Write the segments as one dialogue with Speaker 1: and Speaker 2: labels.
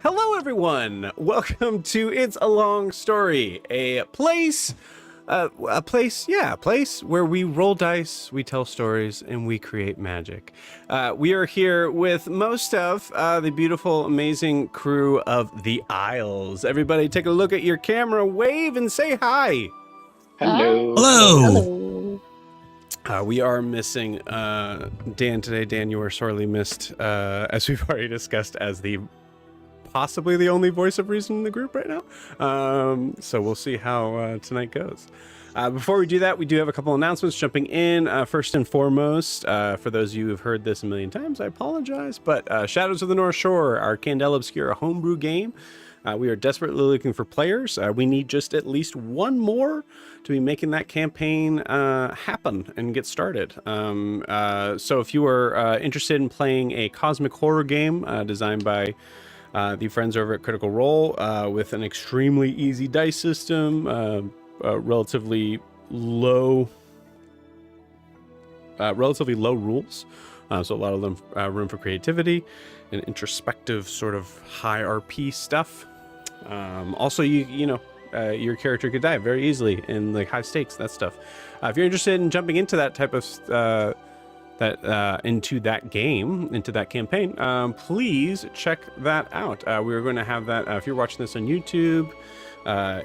Speaker 1: Hello, everyone. Welcome to It's a Long Story, a place where we roll dice, we tell stories, and we create magic. We are here with most of the beautiful, amazing crew of the Isles. Everybody, take a look at your camera, wave, and say hi.
Speaker 2: Hello.
Speaker 3: Hello.
Speaker 1: We are missing Dan today. Dan, you are sorely missed, as we've already discussed, as the possibly the only voice of reason in the group right now. So we'll see how tonight goes. Before we do that, we do have a couple announcements jumping in. First and foremost, for those of you who've heard this a million times, I apologize, but Shadows of the North Shore, our Candela Obscura homebrew game. We are desperately looking for players. We need just at least one more to be making that campaign happen and get started. So if you are interested in playing a cosmic horror game designed by the friends over at Critical Role, with an extremely easy dice system, relatively low rules, so a lot of them room for creativity and introspective sort of high RP stuff. Also, your character could die very easily in like high stakes, that stuff. If you're interested in jumping into that type of into that game, into that campaign, please check that out. We're going to have that, if you're watching this on YouTube,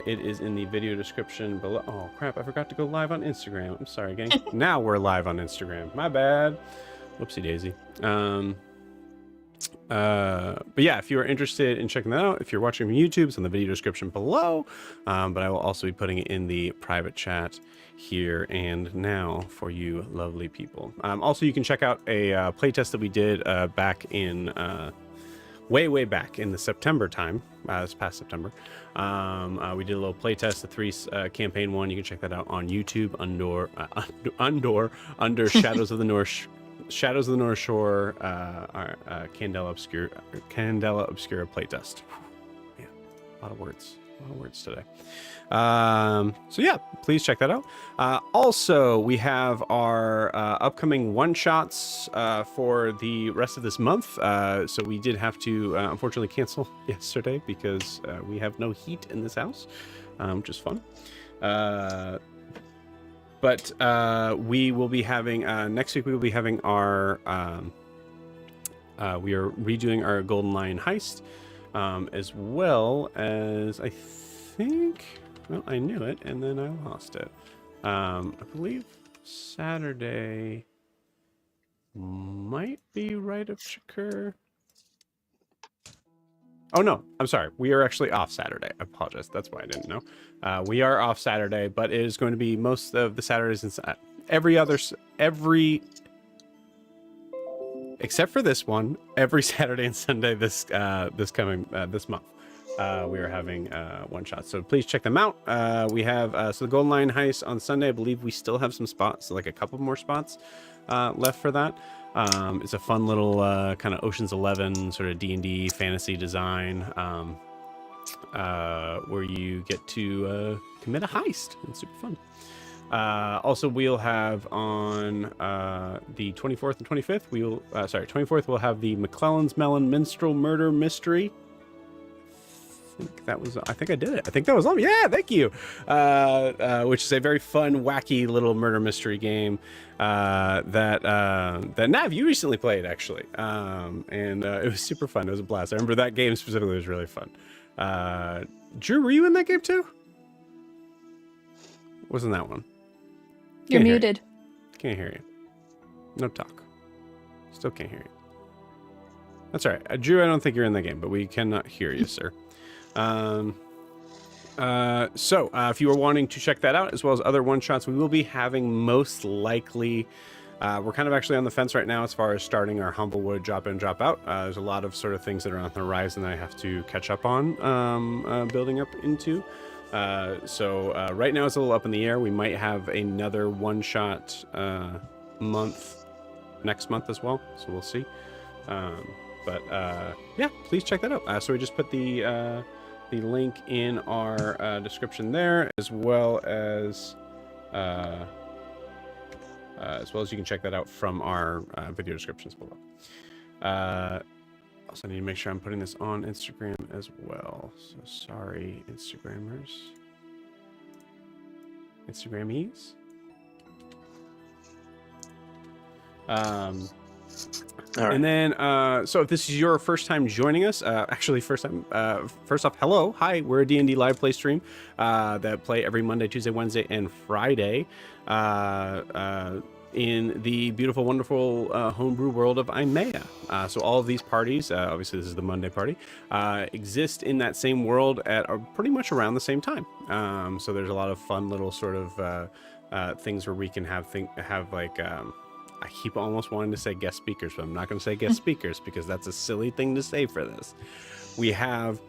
Speaker 1: it is in the video description below. Oh crap, I forgot to go live on Instagram. I'm sorry, gang. Now we're live on Instagram. My bad. Whoopsie daisy. But yeah, if you are interested in checking that out, if you're watching from YouTube, it's in the video description below. But I will also be putting it in the private chat here and now for you lovely people. Also, you can check out a playtest that we did back in way back in the September time, this past September. We did a little playtest, the 3 campaign 1. You can check that out on YouTube under Shadows of the North Shore, our Candela Obscura playtest. Yeah, a lot of words today. So yeah, please check that out. Also, we have our upcoming one-shots for the rest of this month. So we did have to unfortunately cancel yesterday because we have no heat in this house, which is fun. But we will be having next week. We will be having our we are redoing our Golden Lion heist, as well as I think. Well, I knew it and then I lost it. I believe Saturday might be Rite of Shakur. Oh no, I'm sorry. We are actually off Saturday. I apologize. That's why I didn't know. We are off Saturday, but it is going to be most of the Saturdays and except for this one, every Saturday and Sunday this month. We are having one shot, so please check them out. We have so the Golden Lion heist on Sunday. I believe we still have some spots, so like a couple more spots left for that. It's a fun little kind of Ocean's 11 sort of D&D fantasy design, where you get to commit a heist. It's super fun. Also, we'll have on the 24th and 25th. 24th we'll have the McClellan's Melon Minstrel Murder Mystery. I think I did it. I think that was on. Yeah, thank you. Which is a very fun, wacky little murder mystery game that Nav, you recently played actually, and it was super fun. It was a blast. I remember that game specifically was really fun. Drew, were you in that game too? Wasn't that one?
Speaker 3: You're muted.
Speaker 1: Can't hear you. No talk. Still can't hear you. That's all right. Drew, I don't think you're in the game, but we cannot hear you, sir. So if you are wanting to check that out, as well as other one-shots, we will be having most likely, we're kind of actually on the fence right now as far as starting our Humblewood drop in, drop out. There's a lot of sort of things that are on the horizon that I have to catch up on, building up into. So right now it's a little up in the air. We might have another one-shot month next month as well, so we'll see. But yeah, please check that out. So we just put the link in our description there, as well as you can check that out from our video descriptions below. Also, I need to make sure I'm putting this on Instagram as well. So sorry, Instagrammers. Instagrammies.
Speaker 2: All right.
Speaker 1: And then, so if this is your first time joining us, actually first time, first off, hello, hi, we're a D&D live play stream that play every Monday, Tuesday, Wednesday, and Friday in the beautiful, wonderful homebrew world of Imea. So all of these parties, obviously this is the Monday party, exist in that same world at pretty much around the same time. So there's a lot of fun little sort of things where we can have like, I keep almost wanting to say guest speakers, but I'm not going to say guest speakers because that's a silly thing to say for this. We have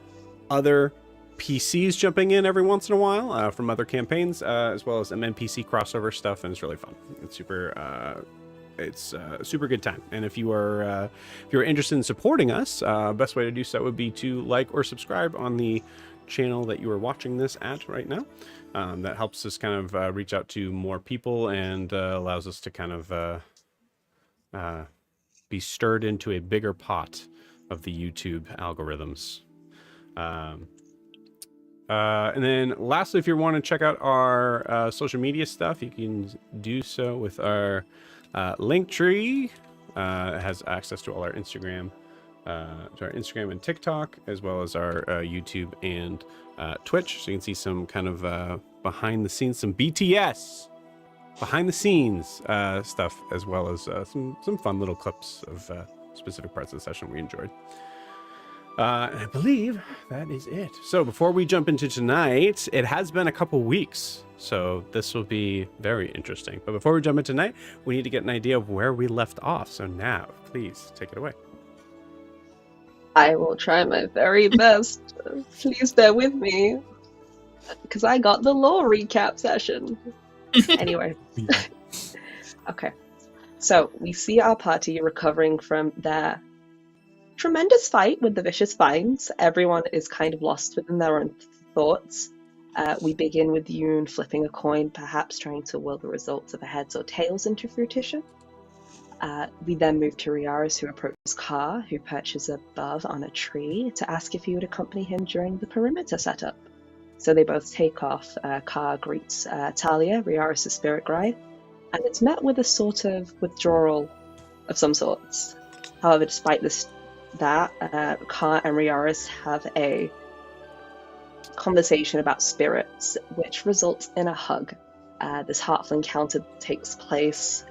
Speaker 1: other PCs jumping in every once in a while from other campaigns, as well as MNPC crossover stuff, and it's really fun. It's a super good time. And if you're interested in supporting us, best way to do so would be to like or subscribe on the channel that you are watching this at right now. That helps us kind of reach out to more people and allows us to kind of be stirred into a bigger pot of the YouTube algorithms. And then lastly, if you want to check out our social media stuff, you can do so with our link tree. It has access to all our Instagram, and TikTok, as well as our YouTube and Twitch. So you can see some kind of behind the scenes, some BTS behind the scenes stuff, as well as some fun little clips of specific parts of the session we enjoyed. And I believe that is it. So before we jump into tonight, it has been a couple weeks, so this will be very interesting. But before we jump into tonight, we need to get an idea of where we left off. So now, please take it away.
Speaker 3: I will try my very best. Please bear with me, because I got the lore recap session. Anyway. Okay. So we see our party recovering from their tremendous fight with the vicious vines. Everyone is kind of lost within their own thoughts. We begin with Yoon flipping a coin, perhaps trying to will the results of a heads or tails into fruition. We then move to Riaris, who approaches Car, who perches above on a tree, to ask if he would accompany him during the perimeter setup. So they both take off. Car greets Talia, Riaris' spirit guide, and it's met with a sort of withdrawal of some sorts. However, despite that, Car and Riaris have a conversation about spirits, which results in a hug. This heartful encounter takes place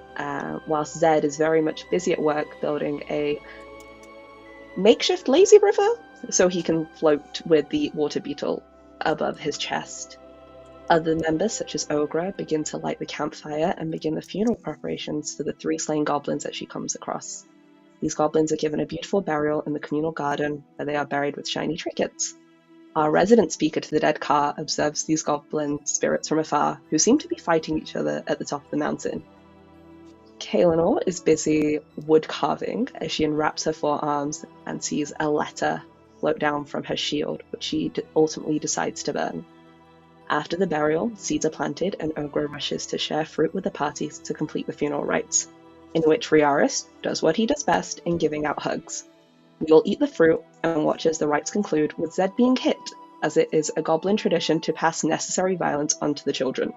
Speaker 3: whilst Zed is very much busy at work building a makeshift lazy river so he can float with the water beetle above his chest. Other members, such as Ogra, begin to light the campfire and begin the funeral preparations for the 3 slain goblins that she comes across. These goblins are given a beautiful burial in the communal garden, where they are buried with shiny trinkets. Our resident speaker to the dead Car observes these goblin spirits from afar, who seem to be fighting each other at the top of the mountain. Kaelinor is busy wood carving as she unwraps her forearms and sees a letter float down from her shield, which she ultimately decides to burn. After the burial, seeds are planted and Ogra rushes to share fruit with the party to complete the funeral rites, in which Riaris does what he does best in giving out hugs. We all eat the fruit and watch as the rites conclude with Zed being hit, as it is a goblin tradition to pass necessary violence onto the children.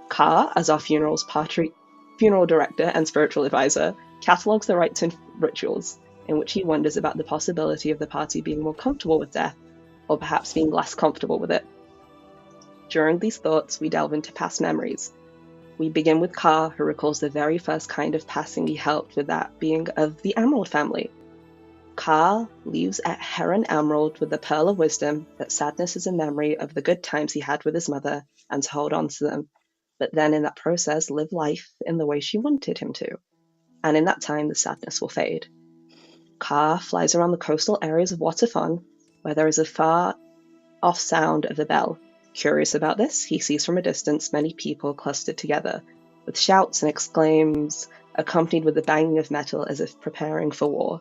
Speaker 3: Car, as our funeral director and spiritual advisor, catalogues the rites and rituals, in which he wonders about the possibility of the party being more comfortable with death, or perhaps being less comfortable with it. During these thoughts, we delve into past memories. We begin with Car, who recalls the very first kind of passing he helped with, that being of the Emerald family. Car leaves at Heron Emerald with the Pearl of Wisdom that sadness is a memory of the good times he had with his mother and to hold on to them, but then in that process live life in the way she wanted him to. And in that time, the sadness will fade. Car flies around the coastal areas of Watafon, where there is a far-off sound of a bell. Curious about this, he sees from a distance many people clustered together, with shouts and exclaims accompanied with the banging of metal as if preparing for war.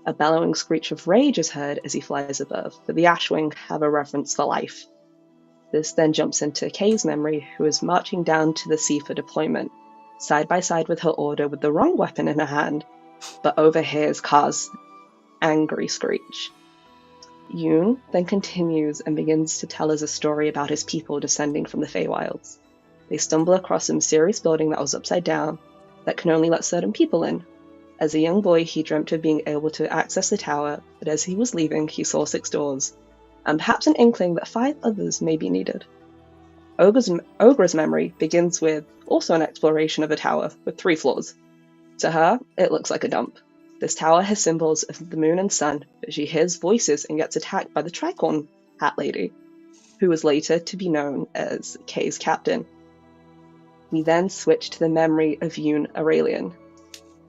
Speaker 3: A bellowing screech of rage is heard as he flies above, for the Ashwing have a reverence for life. This then jumps into Kay's memory, who is marching down to the sea for deployment, side by side with her order with the wrong weapon in her hand, but overhears Car's angry screech. Yoon then continues and begins to tell us a story about his people descending from the Feywilds. They stumble across a mysterious building that was upside down that can only let certain people in. As a young boy, he dreamt of being able to access the tower, but as he was leaving, he saw 6 doors, and perhaps an inkling that 5 others may be needed. Ogra's memory begins with also an exploration of a tower with 3 floors. To her, it looks like a dump. This tower has symbols of the moon and sun, but she hears voices and gets attacked by the tricorn hat lady, who was later to be known as Kay's captain. We then switch to the memory of Yoon Aurelian,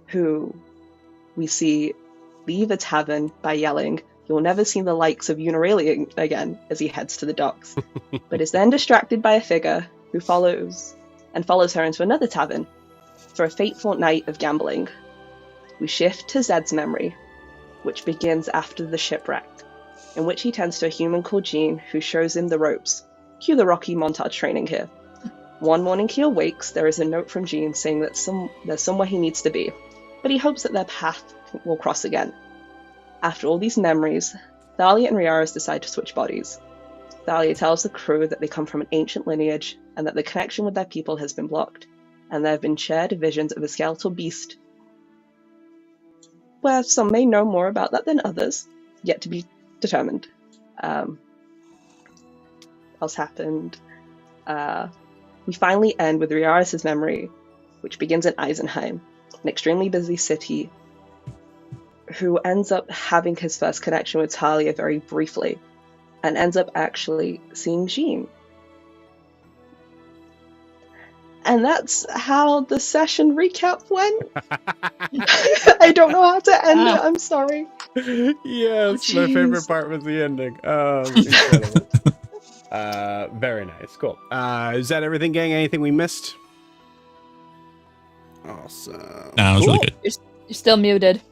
Speaker 3: who we see leave a tavern by yelling, "You'll never see the likes of Yoon Aurelian again," as he heads to the docks, but is then distracted by a figure who follows her into another tavern for a fateful night of gambling. We shift to Zed's memory, which begins after the shipwreck, in which he tends to a human called Jean, who shows him the ropes. Cue the Rocky montage training here. One morning he awakes, there is a note from Jean saying that there's somewhere he needs to be, but he hopes that their path will cross again. After all these memories, Thalia and Riaris decide to switch bodies. Thalia tells the crew that they come from an ancient lineage and that the connection with their people has been blocked, and there have been shared visions of a skeletal beast, where some may know more about that than others, yet to be determined. Else happened. We finally end with Riaris' memory, which begins in Eisenheim, an extremely busy city, who ends up having his first connection with Talia very briefly, and ends up actually seeing Jean. And that's how the session recap went. I don't know how to end it, I'm sorry.
Speaker 1: Yes, my favorite part was the ending. Incredible. Very nice, cool. Is that everything, gang? Anything we missed? Awesome.
Speaker 2: No, it was really good.
Speaker 4: You're still muted.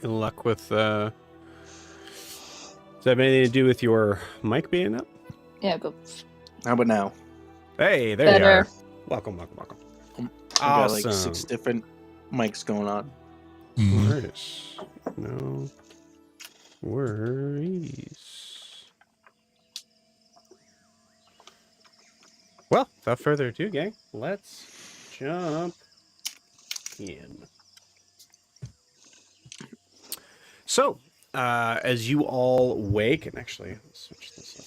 Speaker 1: Good luck with. Does that have anything to do with your mic being up?
Speaker 4: Yeah, go.
Speaker 5: How about now?
Speaker 1: Hey, there
Speaker 4: Better.
Speaker 1: you are. Welcome.
Speaker 5: I got like 6 different mics going on.
Speaker 2: Mhm.
Speaker 1: Nice. No worries. Well, without further ado, gang, let's jump in. So, as you all wake, and actually, let's switch this up.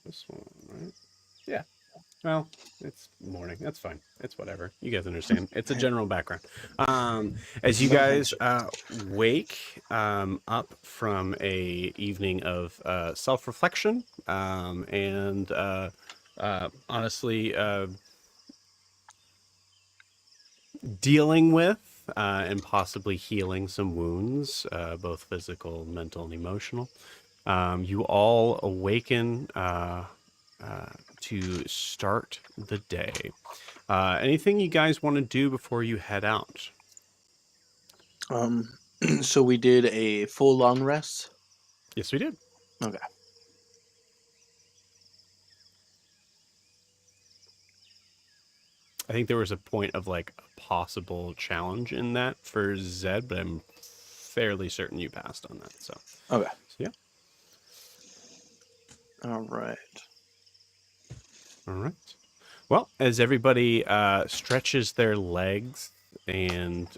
Speaker 1: This one, right? Yeah. Well, it's morning. That's fine. It's whatever. You guys understand. It's a general background. As you guys wake up from a evening of self-reflection and honestly dealing with and possibly healing some wounds, both physical, mental, and emotional, you all awaken to start the day. Anything you guys want to do before you head out?
Speaker 5: So we did a full long rest.
Speaker 1: Yes, we did.
Speaker 5: Okay.
Speaker 1: I think there was a point of like a possible challenge in that for Zed, but I'm fairly certain you passed on that. So
Speaker 5: Okay.
Speaker 1: yeah.
Speaker 5: All right.
Speaker 1: All right. Well, as everybody stretches their legs and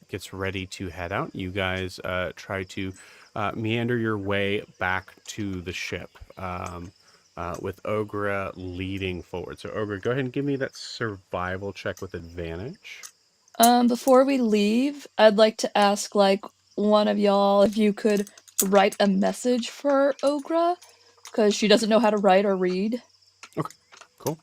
Speaker 1: gets ready to head out, you guys try to meander your way back to the ship with Ogra leading forward. So, Ogra, go ahead and give me that survival check with advantage.
Speaker 4: Before we leave, I'd like to ask, like, one of y'all if you could write a message for Ogra, because she doesn't know how to write or read.
Speaker 1: Okay, cool.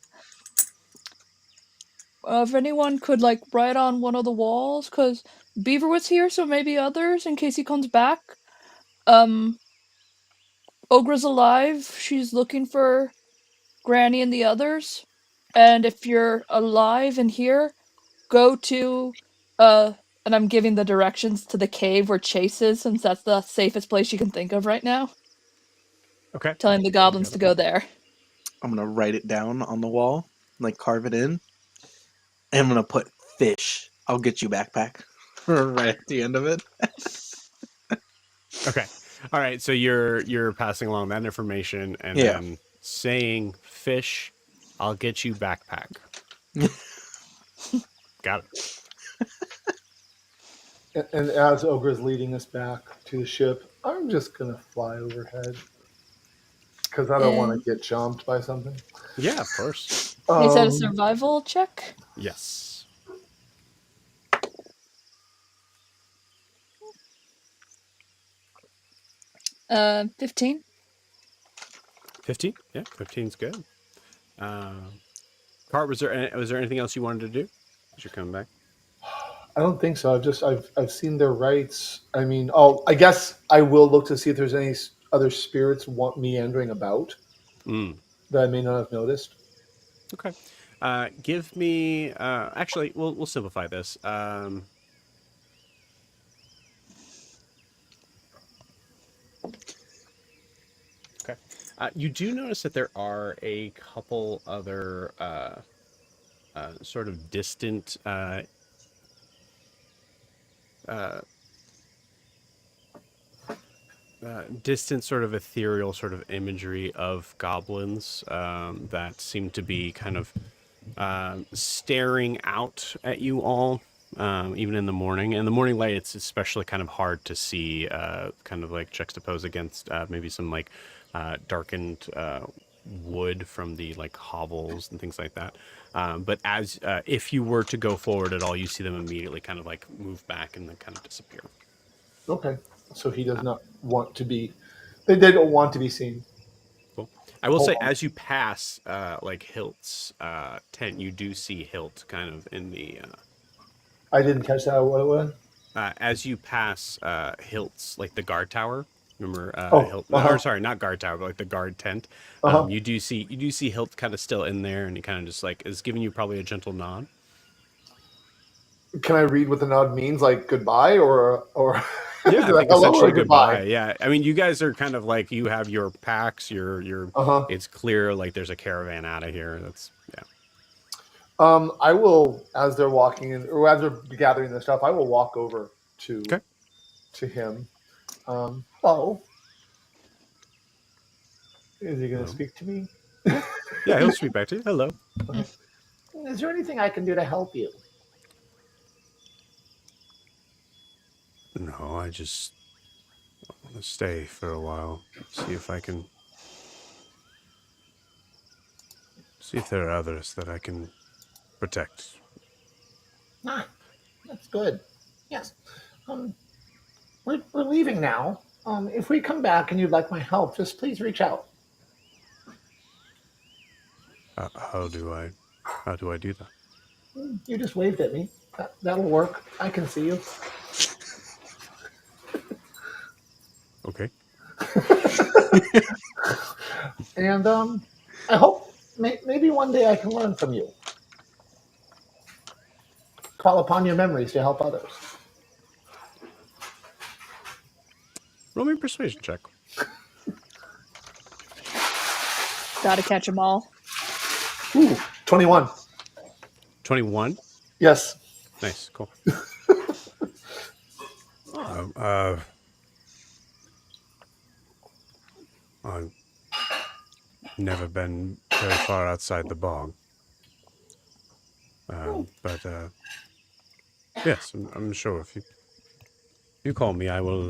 Speaker 4: If anyone could, like, write on one of the walls, because Beaver was here, so maybe others, in case he comes back. Ogra's alive. She's looking for Granny and the others. And if you're alive and here, go to, and I'm giving the directions to the cave where Chase is, since that's the safest place you can think of right now.
Speaker 1: Okay.
Speaker 4: Telling the goblins to go there.
Speaker 5: I'm gonna write it down on the wall, like carve it in, and I'm gonna put fish I'll get you backpack right at the end of it.
Speaker 1: Okay. All right. So you're passing along that information and
Speaker 5: Yeah.
Speaker 1: then saying, "Fish, I'll get you backpack." Got it.
Speaker 2: And as Ogre's leading us back to the ship, I'm just gonna fly overhead because I don't want
Speaker 4: And
Speaker 2: to get jumped by something.
Speaker 1: Yeah, of course.
Speaker 4: is that a
Speaker 2: Um,
Speaker 4: survival check?
Speaker 1: Yes.
Speaker 4: 15.
Speaker 1: 15. Yeah, 15's good. Cart, was there anything else you wanted to do as you're coming back?
Speaker 2: I don't think so. I've seen their rights. I mean, I guess I will look to see if there's any other spirits meandering about
Speaker 1: Mm.
Speaker 2: that I may not have noticed.
Speaker 1: Okay. Give me. Actually, we'll simplify this. Okay. You do notice that there are a couple other sort of distant uh, distant sort of ethereal sort of imagery of goblins that seem to be kind of staring out at you all, even in the morning. In the morning light, it's especially kind of hard to see, kind of like juxtaposed against maybe some like darkened wood from the like hovels and things like that. But as if you were to go forward at all, you see them immediately kind of like move back and then kind of disappear.
Speaker 2: Okay, so he does not want to be. They don't want to be seen.
Speaker 1: Cool. I will
Speaker 2: Hold
Speaker 1: say,
Speaker 2: on.
Speaker 1: as you pass, like Hilt's tent, you do see Hilt kind of in the.
Speaker 2: I didn't catch that. What?
Speaker 1: As you pass Hilt's, like the guard tower. Remember
Speaker 2: Oh,
Speaker 1: Hilt?
Speaker 2: uh-huh.
Speaker 1: Or sorry, not guard tower, but like the guard tent.
Speaker 2: Uh-huh.
Speaker 1: You do see Hilt kind of still in there, and he kind of just like is giving you probably a gentle nod.
Speaker 2: Can I read what the nod means? Like goodbye, or
Speaker 1: Yeah,
Speaker 2: is
Speaker 1: I
Speaker 2: it
Speaker 1: think
Speaker 2: hello or
Speaker 1: essentially goodbye. Yeah, I mean, you guys are kind of like you have your packs. Your.
Speaker 2: Uh-huh.
Speaker 1: It's clear like there's a caravan out of here. That's yeah.
Speaker 2: I will, as they're walking in, or as they're gathering the stuff, I will walk over
Speaker 1: Okay.
Speaker 2: to him. Hello. Is he going to
Speaker 1: Hello.
Speaker 2: speak to me?
Speaker 1: Yeah, he'll speak back to you. Hello.
Speaker 2: Okay. Is there anything I can do to help you?
Speaker 1: No, I just want to stay for a while. See if I can. See if there are others that I can protect.
Speaker 2: Ah, that's good. Yes. We're leaving now. If we come back and you'd like my help, just please reach out.
Speaker 1: How do I do that?
Speaker 2: You just waved at me. That'll work. I can see you.
Speaker 1: Okay.
Speaker 2: And I hope maybe one day I can learn from you. Call upon your memories to help others.
Speaker 1: Roll me a persuasion check.
Speaker 4: Gotta catch them all.
Speaker 2: Ooh, 21.
Speaker 1: 21.
Speaker 2: Yes.
Speaker 1: Nice. Cool. I've never been very far outside the bog. But yes, I'm sure if you call me, I will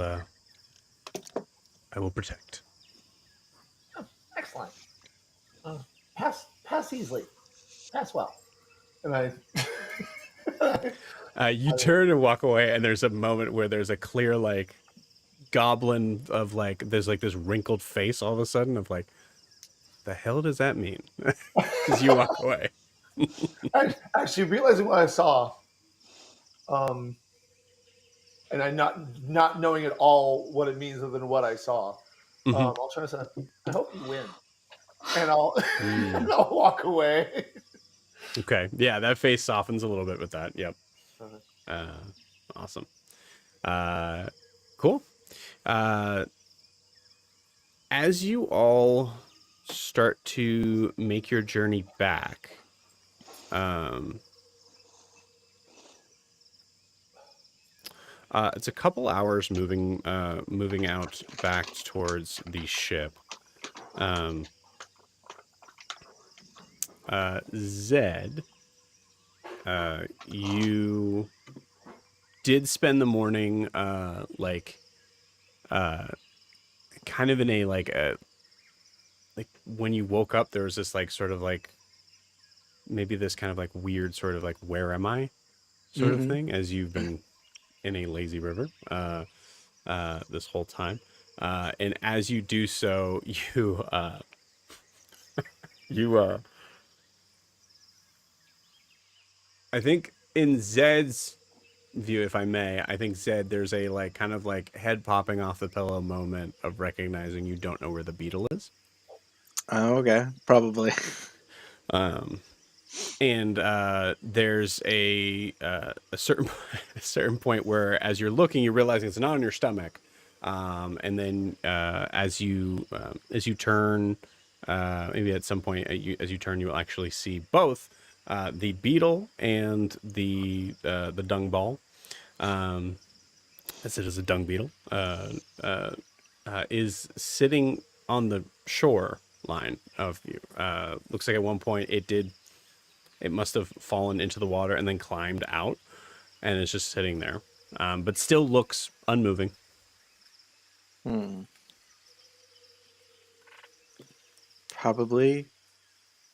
Speaker 1: protect.
Speaker 2: Oh, excellent. Pass easily. Pass well. And
Speaker 1: You turn and walk away, and there's a moment where there's a clear like goblin of like there's like this wrinkled face all of a sudden of like, the hell does that mean? As you walk away.
Speaker 2: I actually realizing what I saw, and I not knowing at all what it means other than what I saw. I'll try to say, I hope you win, and and I'll walk away.
Speaker 1: Okay. Yeah, that face softens a little bit with that. Yep. Awesome. Cool. As you all start to make your journey back, It's a couple hours moving out back towards the ship. Zed, you did spend the morning kind of in a like when you woke up there was this like sort of like maybe this kind of like weird sort of like where am I sort of thing, as you've been in a lazy river this whole time, and as you do so you I think in Zed's view, if I may, I think Zed, there's a like kind of like head popping off the pillow moment of recognizing you don't know where the beetle is.
Speaker 5: Oh, okay, probably.
Speaker 1: And there's a certain point where, as you're looking, you're realizing it's not on your stomach, and then as you turn, maybe at some point as you turn, you'll actually see both the beetle and the dung ball. As it is a dung beetle, is sitting on the shore line of you. Looks like at one point it must have fallen into the water and then climbed out, and it's just sitting there, but still looks unmoving.
Speaker 5: Probably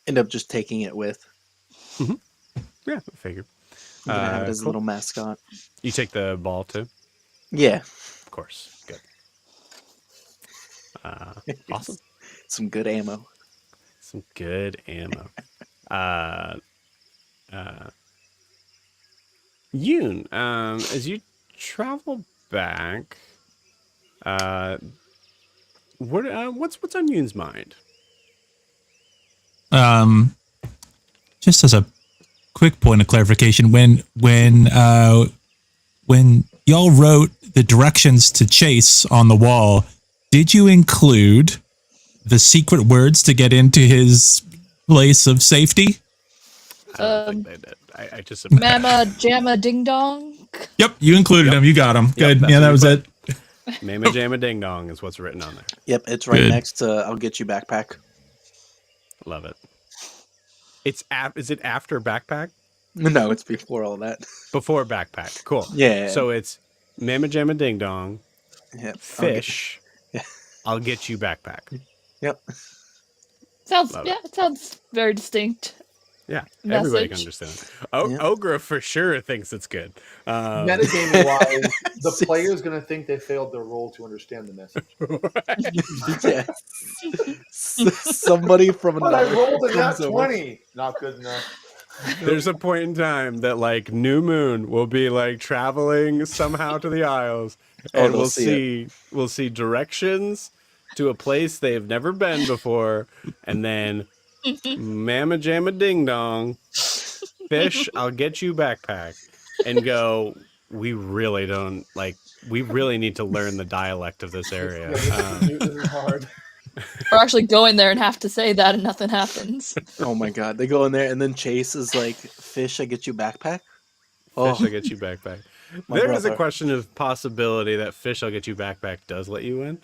Speaker 5: end up just taking it with.
Speaker 1: Yeah, I figured.
Speaker 5: I'm gonna have it as a
Speaker 1: Cool.
Speaker 5: little mascot.
Speaker 1: You take the ball too?
Speaker 5: Yeah.
Speaker 1: Of course. Good. Awesome.
Speaker 5: Some good ammo.
Speaker 1: Some good ammo. Yoon, as you travel back, what's on Yoon's mind?
Speaker 6: Just as a quick point of clarification, when y'all wrote the directions to Chase on the wall, did you include the secret words to get into his place of safety?
Speaker 1: I don't think they did. I just
Speaker 4: Mama Jamma Ding Dong.
Speaker 6: Yep, you included them. You got them. Good. Yeah, that was it.
Speaker 1: Mama Jamma Ding Dong is what's written on there.
Speaker 5: Yep, it's right
Speaker 6: Good.
Speaker 5: next to I'll get you backpack.
Speaker 1: Love it. Is it after backpack?
Speaker 5: No, it's before all that.
Speaker 1: Before backpack. Cool.
Speaker 5: Yeah.
Speaker 1: So it's Mama Jamma Ding Dong,
Speaker 5: Yep.
Speaker 1: fish, I'll get you backpack.
Speaker 5: Yep.
Speaker 4: It sounds very distinct.
Speaker 1: Yeah, everybody can
Speaker 4: Message.
Speaker 1: understand.
Speaker 5: Yeah.
Speaker 1: Ogra for sure thinks it's good.
Speaker 2: Metagaming wise, the player's going to think they failed their role to understand the message.
Speaker 5: Yeah. Somebody from
Speaker 2: But I
Speaker 5: another
Speaker 2: rolled a nat
Speaker 5: comes over.
Speaker 2: 20. Not good enough.
Speaker 1: There's a point in time that like New Moon will be like traveling somehow to the Isles, and
Speaker 5: they'll see
Speaker 1: we'll see directions to a place they've never been before, and then Mama Jamma Ding Dong, fish, I'll get you backpack, and go. We really need to learn the dialect of this area.
Speaker 2: This is hard.
Speaker 4: Or actually go in there and have to say that and nothing happens.
Speaker 5: Oh my god. They go in there and then Chase is like, fish, I get you backpack?
Speaker 1: Fish, I'll get you backpack.
Speaker 5: My
Speaker 1: There is a
Speaker 5: brother.
Speaker 1: question of possibility that Fish, I'll get you backpack does let you in.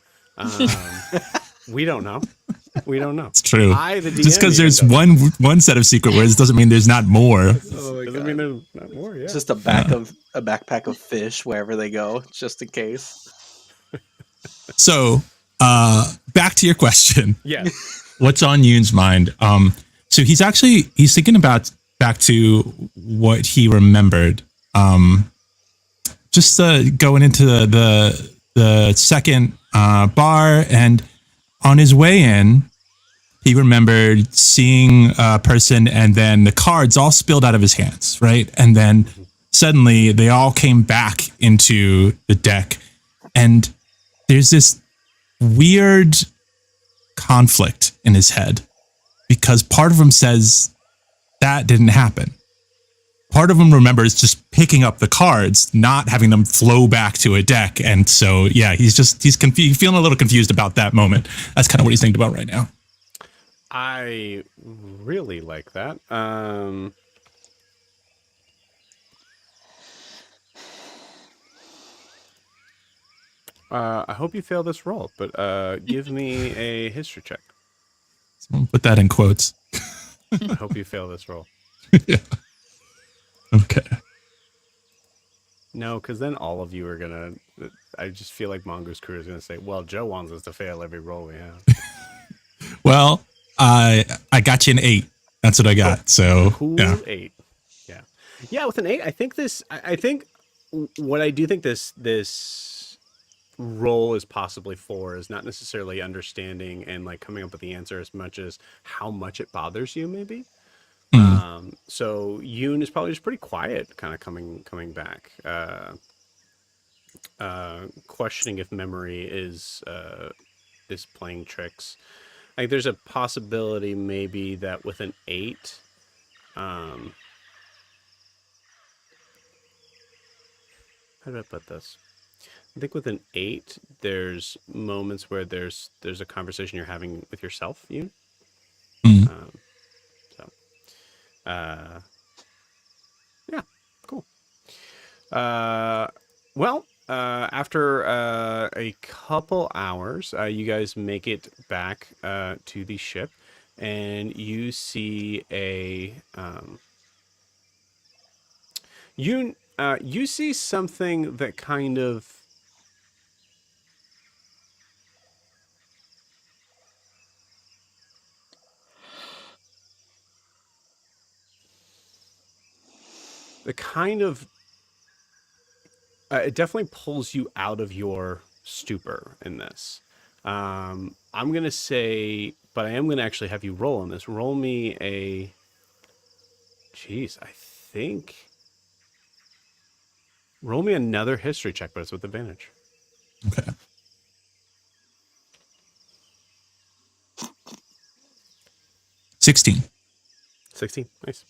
Speaker 1: We don't know. We don't know.
Speaker 6: It's true.
Speaker 1: The
Speaker 6: Just
Speaker 1: DM
Speaker 6: because there's
Speaker 1: even doesn't.
Speaker 6: one set of secret words doesn't mean there's not more.
Speaker 1: Doesn't mean there's not more. Yeah.
Speaker 5: It's just a backpack of fish wherever they go, just in case.
Speaker 6: So, back to your question.
Speaker 1: Yeah.
Speaker 6: What's on Yoon's mind? So he's thinking about back to what he remembered. Just going into the second bar, and on his way in, he remembered seeing a person, and then the cards all spilled out of his hands, right? And then suddenly they all came back into the deck, and there's this weird conflict in his head because part of him says that didn't happen. Part of him remembers just picking up the cards, not having them flow back to a deck. And so, yeah, he's confused, feeling a little confused about that moment. That's kind of what he's thinking about right now.
Speaker 1: I really like that. I hope you fail this roll, but give me a history check.
Speaker 6: Someone put that in quotes.
Speaker 1: I hope you fail this roll.
Speaker 6: Yeah. Okay.
Speaker 1: No, because then all of you are gonna. I just feel like Mongoose Crew is gonna say, "Well, Joe wants us to fail every roll we have."
Speaker 6: Well, I got you an 8. That's what I got. So
Speaker 1: Cool
Speaker 6: yeah.
Speaker 1: 8. Yeah. With an 8, I think this. I think what I do think this role is possibly for is not necessarily understanding and like coming up with the answer as much as how much it bothers you, maybe. So Yoon is probably just pretty quiet, kind of coming back, questioning if memory is playing tricks. Like there's a possibility maybe that with an 8, how do I put this? I think with an 8, there's moments where there's a conversation you're having with yourself, you. So, yeah, cool. Well, after a couple hours, you guys make it back to the ship, and you see you see something that kind of it definitely pulls you out of your stupor in this. I'm gonna say, but I am gonna actually have you roll on this. Roll me a. Jeez, I think. Roll me another history check, but it's with advantage.
Speaker 6: Okay. 16.
Speaker 1: 16. Nice.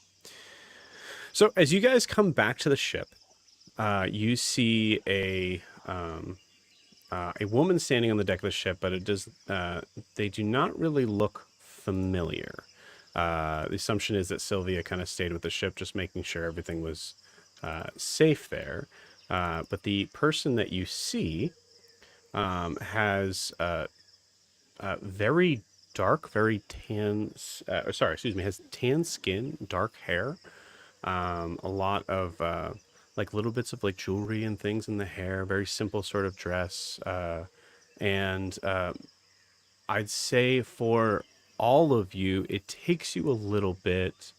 Speaker 1: So as you guys come back to the ship, you see a woman standing on the deck of the ship, but they do not really look familiar. The assumption is that Sylvia kind of stayed with the ship, just making sure everything was safe there. But the person that you see has very dark, very tan. Has tan skin, dark hair. A lot of like little bits of like jewelry and things in the hair. Very simple sort of dress. And I'd say for all of you, it takes you a little bit.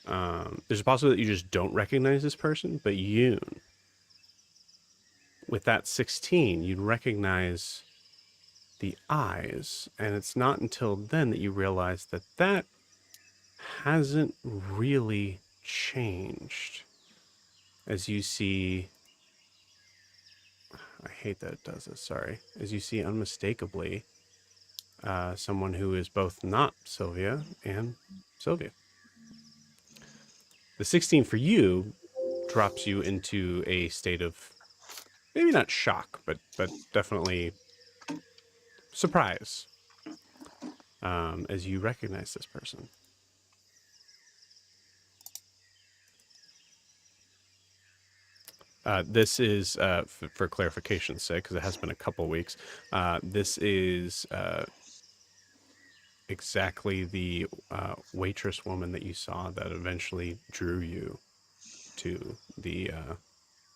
Speaker 1: There's a possibility that you just don't recognize this person, but Yoon, with that 16, you'd recognize the eyes, and it's not until then that you realize that that hasn't really changed. As you see, I hate that it does this, sorry. As you see unmistakably someone who is both not Sylvia and Sylvia. The 16 for you drops you into a state of maybe not shock, but definitely surprise as you recognize this person. This is, for clarification's sake, because it has been a couple weeks, this is exactly the waitress woman that you saw that eventually drew you to the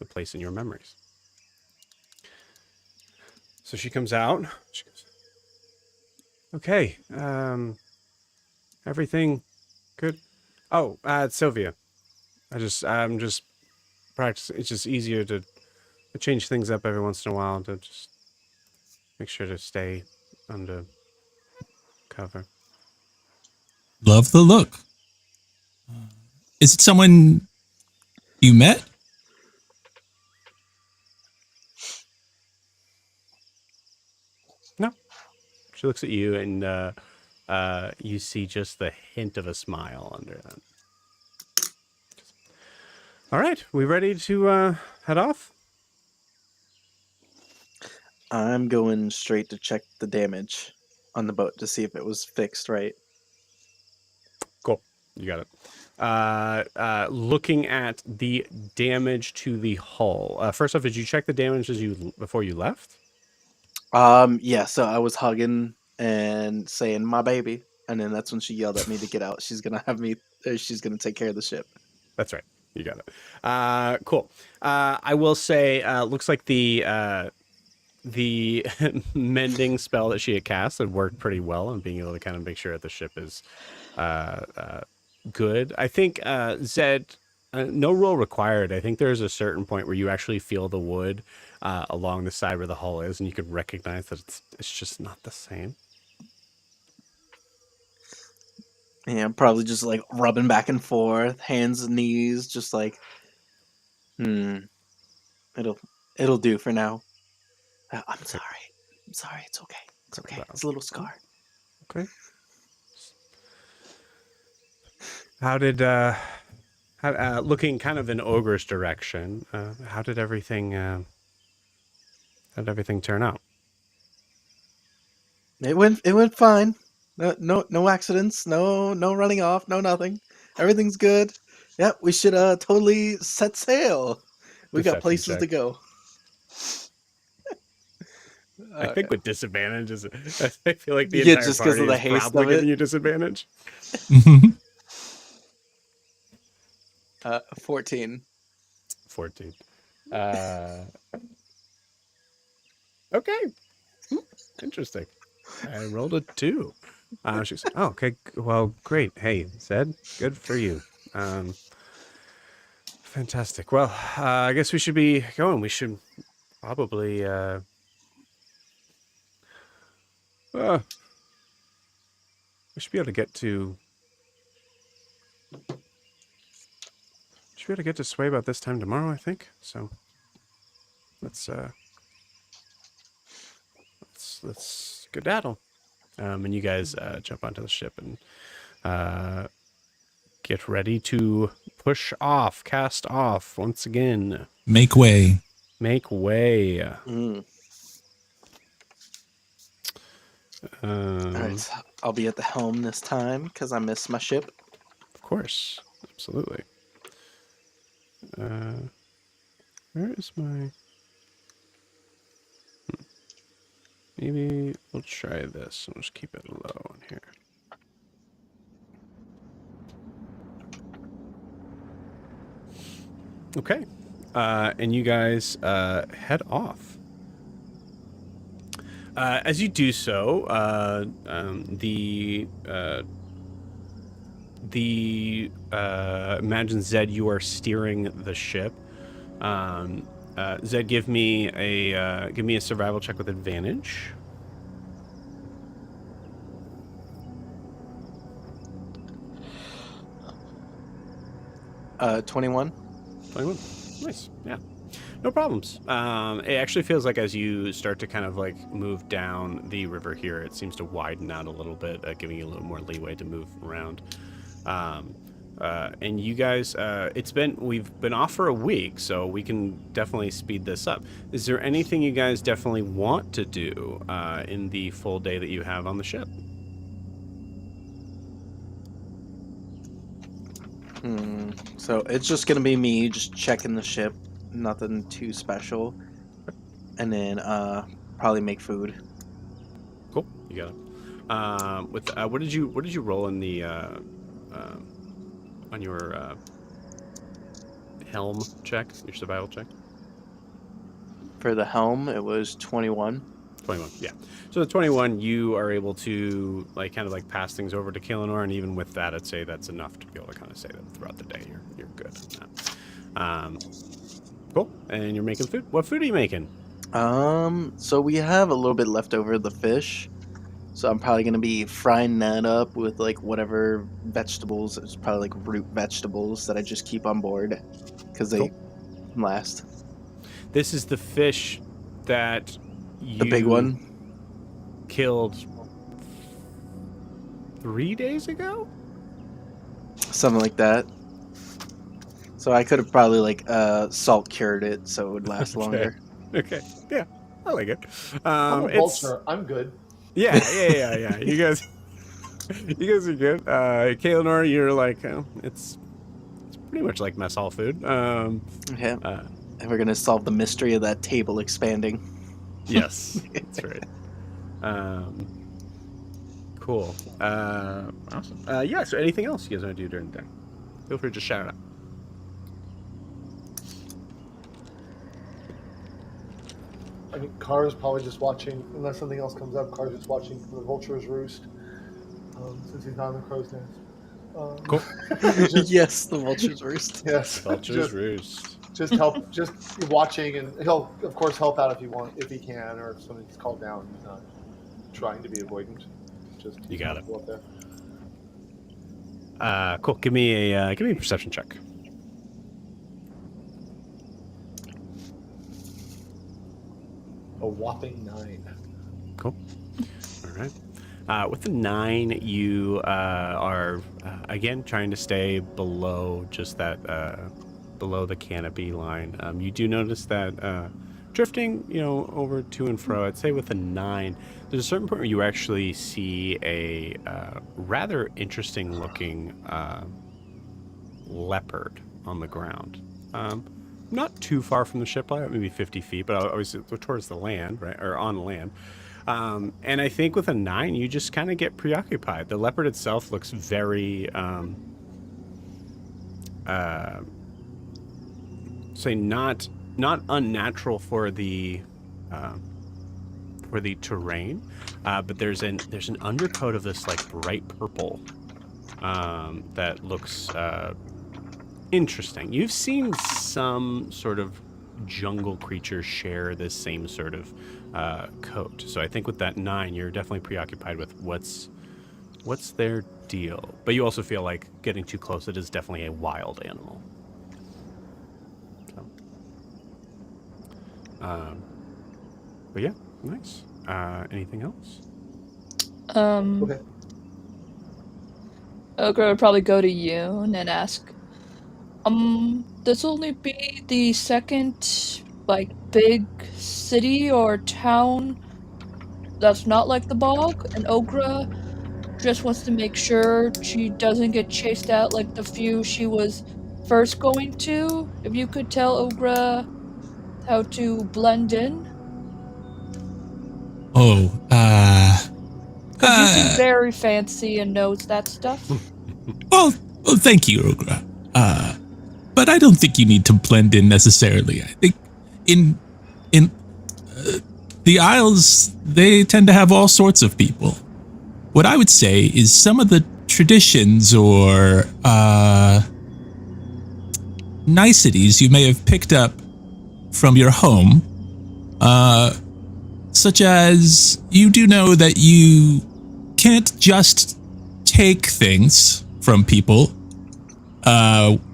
Speaker 1: place in your memories. So she comes out. She goes, "Okay, everything good? Oh, it's Sylvia. I'm just practicing. It's just easier to change things up every once in a while to just make sure to stay under cover."
Speaker 6: Love the look. Is it someone you met?
Speaker 1: No. She looks at you, and you see just the hint of a smile under that. All right, we ready to head off?
Speaker 5: I'm going straight to check the damage on the boat to see if it was fixed right.
Speaker 1: Cool. You got it. looking at the damage to the hull. First off, did you check the damage before you left?
Speaker 5: Yeah, so I was hugging and saying my baby, and then that's when she yelled at me to get out. She's gonna take care of the ship.
Speaker 1: That's right. You got it. Cool. I will say, looks like the mending spell that she had cast had worked pretty well and being able to kind of make sure that the ship is good. I think Zed, no roll required. I think there's a certain point where you actually feel the wood along the side where the hull is, and you can recognize that it's just not the same.
Speaker 5: Yeah, I'm probably just like rubbing back and forth, hands and knees, just like, it'll do for now. I'm sorry. It's okay. It's okay. It's a little scar.
Speaker 1: Okay. How did looking kind of in Ogre's direction? How did everything turn out?
Speaker 5: It went fine. No accidents. No running off. No nothing. Everything's good. Yep, we should totally set sail. We got
Speaker 1: Deception
Speaker 5: places
Speaker 1: check.
Speaker 5: to go.
Speaker 1: I think with disadvantages, I feel like the
Speaker 5: Yeah,
Speaker 1: entire
Speaker 5: just 'cause
Speaker 1: party
Speaker 5: of the
Speaker 1: is
Speaker 5: haste
Speaker 1: probably
Speaker 5: of it.
Speaker 1: giving you disadvantage.
Speaker 5: 14.
Speaker 1: 14. Okay. Interesting. I rolled a 2. She's like, oh, okay. Well, great. Hey, Zed, good for you. Fantastic. Well, I guess we should be going. We should probably we should be able to get to Sway about this time tomorrow, I think. So let's skedaddle. And you guys jump onto the ship and get ready to push off, cast off once again.
Speaker 6: Make way.
Speaker 1: Make way.
Speaker 5: All right, so I'll be at the helm this time because I missed my ship.
Speaker 1: Of course, absolutely. Where is my? Maybe we'll try this. I'll just keep it low on here. Okay, and you guys head off. As you do so, imagine Zed, you are steering the ship. Zed, give me a survival check with advantage.
Speaker 5: Uh, 21.
Speaker 1: 21. Nice. Yeah. No problems. It actually feels like as you start to kind of like move down the river here, it seems to widen out a little bit, giving you a little more leeway to move around. And you guys, we've been off for a week, so we can definitely speed this up. Is there anything you guys definitely want to do in the full day that you have on the ship?
Speaker 5: So it's just gonna be me just checking the ship, nothing too special, and then probably make food.
Speaker 1: Cool, you got it. What did you roll in the on your helm check, your survival check?
Speaker 5: For the helm, it was 21.
Speaker 1: 21, yeah. So the 21, you are able to kind of pass things over to Kaelinor, and even with that, I'd say that's enough to be able to kind of say that throughout the day you're good on that. Cool. And you're making food. What food are you making?
Speaker 5: So we have a little bit left over of the fish, so I'm probably gonna be frying that up with whatever vegetables. It's probably root vegetables that I just keep on board because they last.
Speaker 1: This is the fish that
Speaker 5: The big one
Speaker 1: killed 3 days ago?
Speaker 5: Something like that. So I could have probably salt cured it so it would last longer.
Speaker 1: Okay. Yeah. I like it.
Speaker 2: I'm a vulture. I'm good.
Speaker 1: Yeah. You guys You guys are good. Kaelinor, you're like, it's pretty much like mess hall food.
Speaker 5: Yeah. And we're gonna solve the mystery of that table expanding.
Speaker 1: Yes, that's right. Cool. Awesome. Yeah. So, anything else you guys want to do during the day? Feel free to just shout it out.
Speaker 2: I mean, Car's probably just watching, unless something else comes up. Car's just watching the vultures roost, since he's not in the crow's nest.
Speaker 1: Cool.
Speaker 5: Yes, the vultures roost.
Speaker 2: Yes,
Speaker 1: Vultures roost.
Speaker 2: just watching, and he'll of course help out if he can, or if somebody's called down. He's not trying to be avoidant. Just
Speaker 1: You got it.
Speaker 2: go up there.
Speaker 1: Cool. Give me a perception check.
Speaker 2: A whopping 9.
Speaker 1: Cool. All right. With the 9, you are again trying to stay below just that below the canopy line. You do notice that drifting, over to and fro. I'd say with a 9, there's a certain point where you actually see a rather interesting looking leopard on the ground. Not too far from the ship, maybe 50 feet, but obviously towards the land, right, or on land. And I think with a 9, you just kind of get preoccupied. The leopard itself looks very, say not unnatural for the terrain, but there's an undercoat of this like bright purple that looks interesting. You've seen some sort of jungle creatures share this same sort of coat. So I think with that 9, you're definitely preoccupied with what's their deal. But you also feel like getting too close, it is definitely a wild animal. So, but yeah, nice. Anything else?
Speaker 2: Okay.
Speaker 4: Ogre would probably go to Yoon and ask, this will only be the second, big city or town that's not like the bog, and Ogre just wants to make sure she doesn't get chased out like the few she was first going to. If you could tell Ogre how to blend in.
Speaker 6: Oh,
Speaker 4: Because you seem very fancy and knows that stuff.
Speaker 6: well, thank you, Ogre. But I don't think you need to blend in necessarily. I think in the Isles, they tend to have all sorts of people. What I would say is some of the traditions or niceties you may have picked up from your home, such as you do know that you can't just take things from people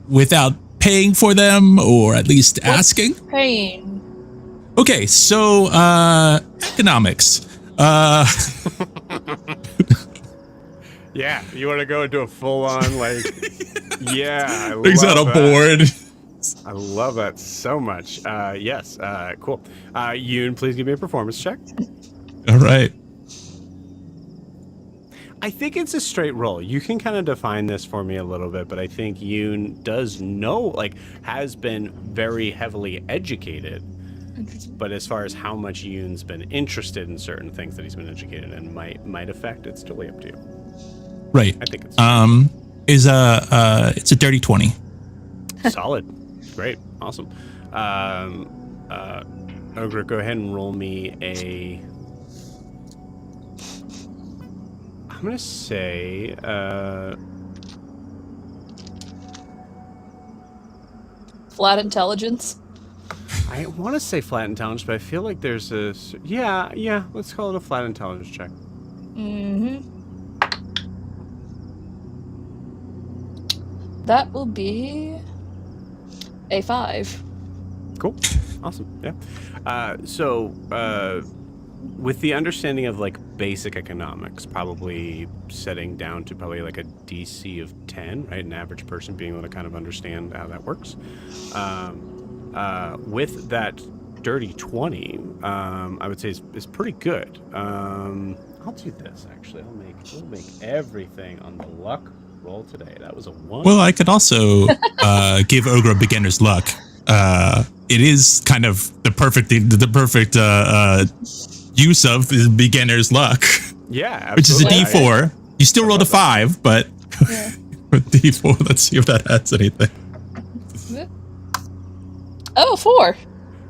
Speaker 6: without paying for them, or at least asking.
Speaker 4: Paying.
Speaker 6: Okay, so economics.
Speaker 1: Yeah, you want to go into a full-on yeah.
Speaker 6: Brings out a board.
Speaker 1: I love that so much. Yes, cool. Yoon, please give me a performance check.
Speaker 6: All right.
Speaker 1: I think it's a straight roll. You can kind of define this for me a little bit, but I think Yoon does know, has been very heavily educated. But as far as how much Yoon's been interested in certain things that he's been educated in might affect, it's totally up to you.
Speaker 6: Right.
Speaker 1: I think it's
Speaker 6: it's a dirty 20.
Speaker 1: solid. Great. Awesome. Ogre, go ahead and roll me a... I'm going to say...
Speaker 4: Flat intelligence.
Speaker 1: I want to say flat intelligence, but I feel like there's a... Yeah, let's call it a flat intelligence check.
Speaker 4: Mm-hmm. That will be a 5.
Speaker 1: Cool. Awesome. Yeah. So, with the understanding of basic economics, probably setting down to probably a DC of 10, right? An average person being able to kind of understand how that works. With that dirty 20, I would say is pretty good. I'll do this actually. We'll make everything on the luck roll today. That was a 1.
Speaker 6: Well, I could also give Ogre beginner's luck. It is kind of the perfect use of the beginner's luck.
Speaker 1: Yeah,
Speaker 6: which is a
Speaker 1: absolutely.
Speaker 6: D4. You still rolled a 5, but D4. Let's see if that adds anything.
Speaker 4: Oh, 4.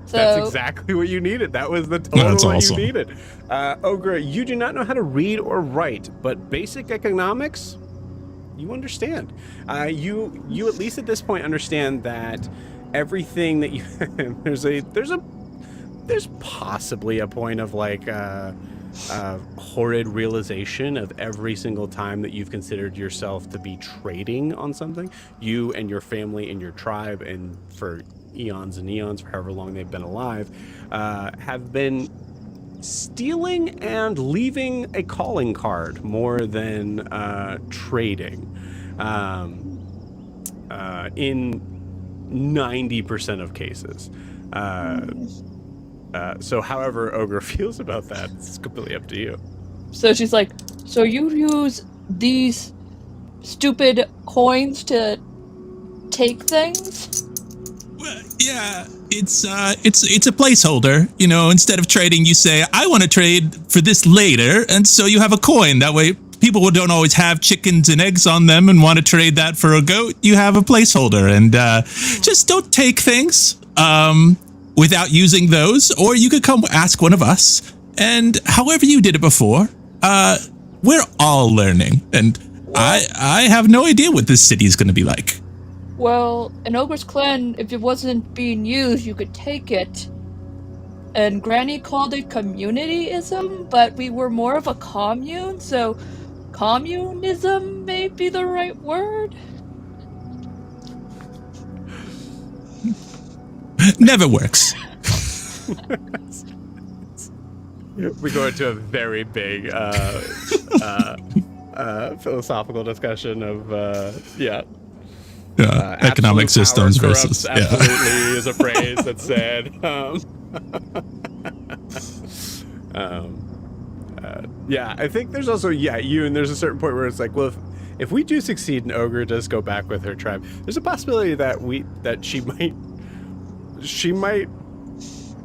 Speaker 4: So
Speaker 1: That's exactly what you needed. That was the total
Speaker 6: That's
Speaker 1: what
Speaker 6: awesome.
Speaker 1: you needed. Ogre, you do not know how to read or write, but basic economics, you understand. You at least at this point understand that everything that you there's possibly a point of like horrid realization of every single time that you've considered yourself to be trading on something, you and your family and your tribe, and for eons and eons, for however long they've been alive, have been stealing and leaving a calling card more than trading in 90% of cases. So however Ogre feels about that, it's completely up to you.
Speaker 4: So she's like, so you use these stupid coins to take things?
Speaker 6: Well, yeah, it's a placeholder. You know, instead of trading, you say, I want to trade for this later, and so you have a coin. That way, people who don't always have chickens and eggs on them and want to trade that for a goat, you have a placeholder. And just don't take things without using those, or you could come ask one of us. And however you did it before, we're all learning. And I have no idea what this city is going to be like.
Speaker 4: Well, in Ogre's clan, if it wasn't being used, you could take it. And Granny called it communityism, but we were more of a commune, so communism may be the right word?
Speaker 6: Never works.
Speaker 1: We go into a very big philosophical discussion of
Speaker 6: economic
Speaker 1: absolute
Speaker 6: systems
Speaker 1: power
Speaker 6: versus
Speaker 1: corrupts absolutely is a phrase that's said. I think there's also and there's a certain point where it's like, well, if we do succeed and Ogre does go back with her tribe, there's a possibility that she might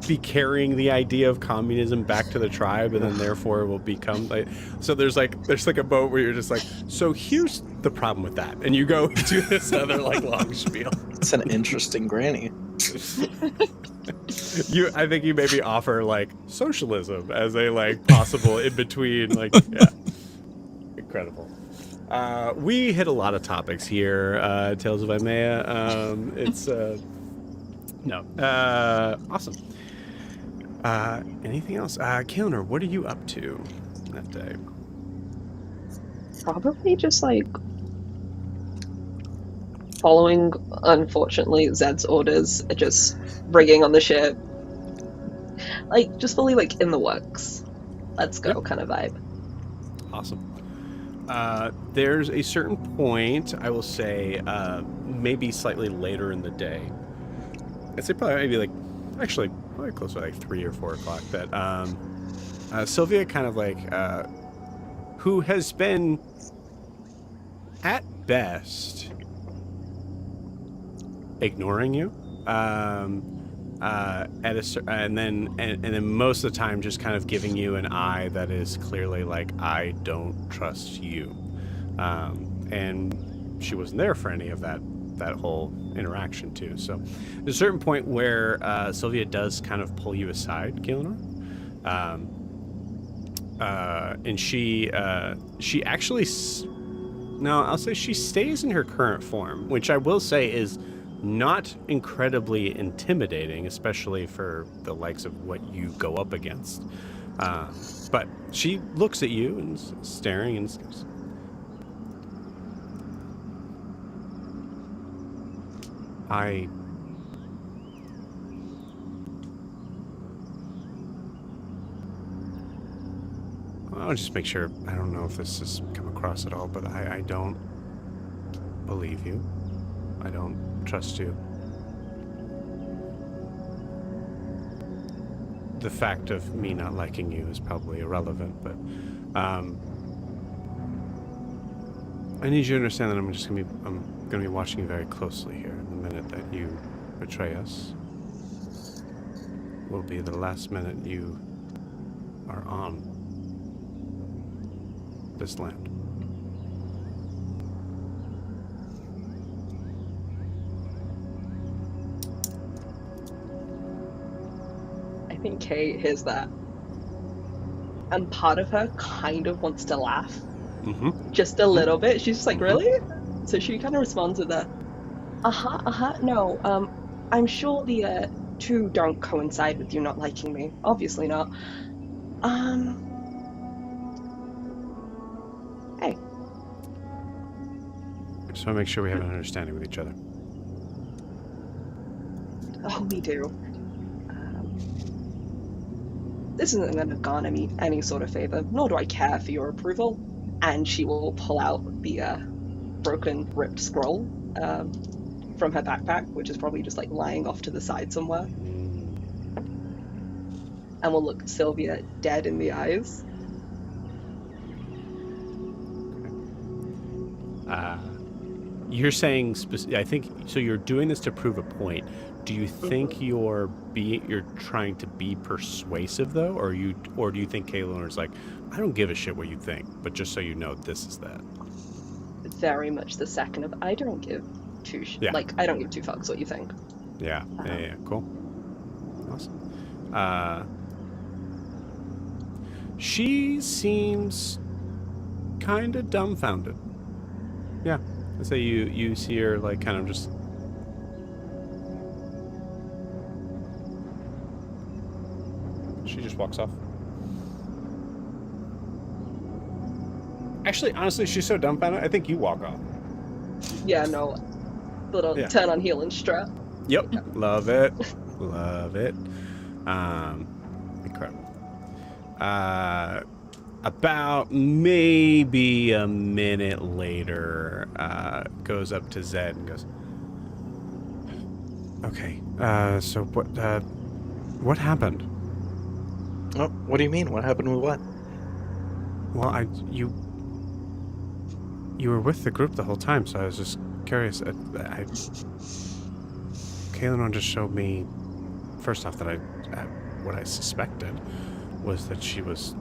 Speaker 1: be carrying the idea of communism back to the tribe, and then therefore will become like, so there's like a boat where you're just like, so here's the problem with that, and you go do this other like long spiel.
Speaker 5: It's an interesting granny.
Speaker 1: I think you maybe offer like socialism as a like possible in between, like, incredible. We hit a lot of topics here, Tales of Imea. Awesome. Anything else? Kilner, what are you up to that day?
Speaker 3: Probably just like following, unfortunately, Zed's orders, just rigging on the ship. Like, just fully like in the works. Let's go kind of vibe.
Speaker 1: Awesome. There's a certain point, I will say, maybe slightly later in the day. I'd say probably maybe like, actually, probably close to like 3 or 4 o'clock, that Sylvia kind of like, who has been at best ignoring you, and then most of the time just kind of giving you an eye that is clearly like, I don't trust you, and she wasn't there for any of that whole interaction too. So there's a certain point where Sylvia does kind of pull you aside, Gilnor, and she actually I'll say she stays in her current form, which I will say is not incredibly intimidating, especially for the likes of what you go up against. But she looks at you and is staring and says, I'll just make sure, I don't know if this has come across at all, but I don't believe you. I don't trust you. the fact of me not liking you is probably irrelevant, but I need you to understand that I'm gonna be watching you very closely here. The minute that you betray us will be the last minute you are on this land.
Speaker 3: I think Kate hears that. And part of her kind of wants to laugh. Just a little bit. She's just like, really? So she kind of responds with a, no, I'm sure the two don't coincide with you not liking me. Obviously not. Hey.
Speaker 1: Just want to make sure we have an understanding with each other.
Speaker 3: Oh, we do. This isn't going to garner me any sort of favor, nor do I care for your approval. And she will pull out the broken, ripped scroll from her backpack, which is probably just like lying off to the side somewhere. And will look Sylvia dead in the eyes.
Speaker 1: You're saying, I think, so you're doing this to prove a point. Do you think you're trying to be persuasive though, or do you think Kaylanor's like, I don't give a shit what you think, but just so you know, this is that.
Speaker 3: Very much the second of I don't give two I don't give two fucks what you think.
Speaker 1: Yeah. Yeah. Cool. Awesome. She seems kind of dumbfounded. Yeah. I say you see her like kind of just. She just walks off. Actually, honestly, she's so dumbfounded, I think you walk off.
Speaker 3: Yeah, no. Little turn on heel and strut.
Speaker 1: Yep. Yeah. Love it. Love it. Incredible. About maybe a minute later, goes up to Zed and goes, okay, so what happened?
Speaker 5: Oh, what do you mean? What happened with what?
Speaker 1: Well, you were with the group the whole time, so I was just curious. Kaylanor just showed me, first off, that what I suspected was that she was